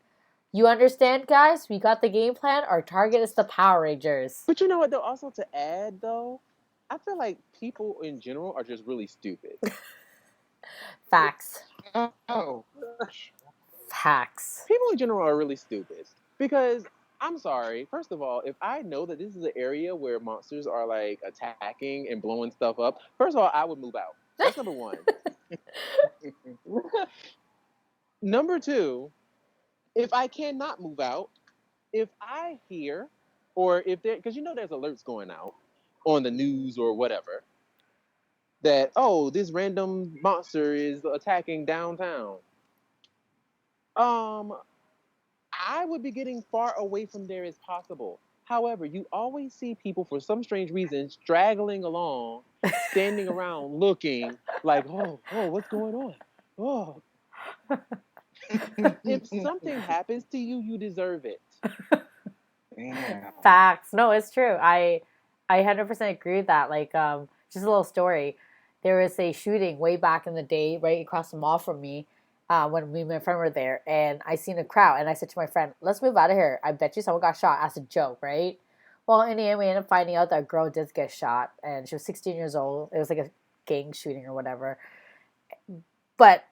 Speaker 2: You understand, guys? We got the game plan. Our target is the Power Rangers.
Speaker 5: But you know what, though? Also to add, though, I feel like people in general are just really stupid.
Speaker 2: Facts.
Speaker 4: Oh.
Speaker 2: Facts.
Speaker 5: People in general are really stupid. Because, I'm sorry, first of all, if I know that this is an area where monsters are, like, attacking and blowing stuff up, first of all, I would move out. That's number one. Number two, if I cannot move out, if I hear, or if there, because there's alerts going out on the news or whatever, that, oh, this random monster is attacking downtown. I would be getting far away from there as possible. However, you always see people, for some strange reason, straggling along, standing around looking like, oh, what's going on? Oh. If something happens to you, you deserve it.
Speaker 4: Yeah.
Speaker 2: Facts. No, it's true. I 100% agree with that. Like, just a little story. There was a shooting way back in the day, right across the mall from me, when me and my friend were there, and I seen a crowd, and I said to my friend, "Let's move out of here. I bet you someone got shot," as a joke, right? Well, in the end, we ended up finding out that girl did get shot, and she was 16 years old. It was like a gang shooting or whatever. But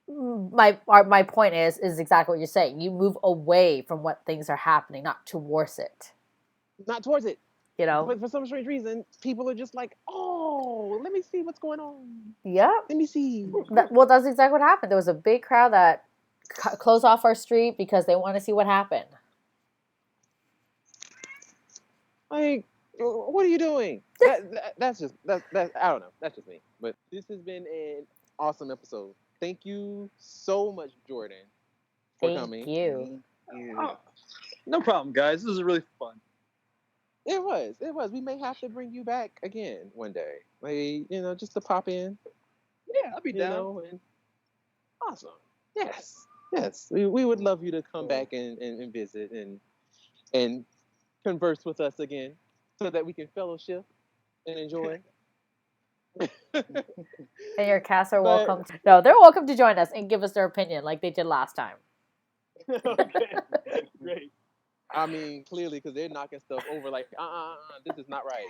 Speaker 2: my point is exactly what you're saying. You move away from what things are happening, not towards it.
Speaker 5: Not towards it.
Speaker 2: You know?
Speaker 5: But for some strange reason, people are just like, oh, let me see what's going on.
Speaker 2: Yep.
Speaker 5: Let me see.
Speaker 2: Well, that's exactly what happened. There was a big crowd that closed off our street because they want to see what happened.
Speaker 5: Like, what are you doing? That's I don't know. That's just me. But this has been an awesome episode. Thank you so much, Jourdan, for coming.
Speaker 2: Thank you.
Speaker 3: Oh, no problem, guys. This is really fun.
Speaker 5: It was. We may have to bring you back again one day. Like, just to pop in.
Speaker 3: Yeah, I'll be down.
Speaker 5: And awesome. Yes. We would love you to come back and visit and converse with us again so that we can fellowship and enjoy.
Speaker 2: And your cast are welcome. No, they're welcome to join us and give us their opinion like they did last time.
Speaker 3: Okay, great.
Speaker 5: I mean, clearly, because they're knocking stuff over like, this is not right.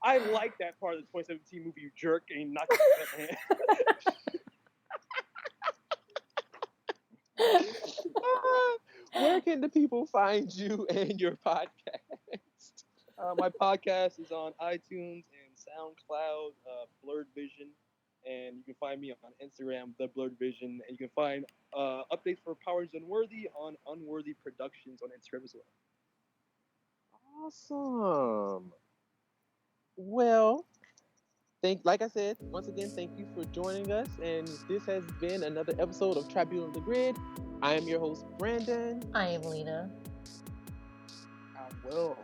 Speaker 3: I like that part of the 2017 movie, you jerk, and he knocked it out of
Speaker 5: Where can the people find you and your podcast?
Speaker 3: My podcast is on iTunes and SoundCloud, Blerd Vision, and you can find me on Instagram, the Blerd Vision, and you can find updates for Power Rangers Unworthy on Unworthy Productions on Instagram as well.
Speaker 5: Awesome. Well, like I said, once again, thank you for joining us, and this has been another episode of Tribunal the Grid. I am your host, Brandon.
Speaker 2: I am Lena.
Speaker 4: I will.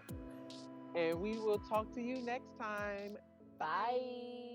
Speaker 5: And we will talk to you next time.
Speaker 2: Bye.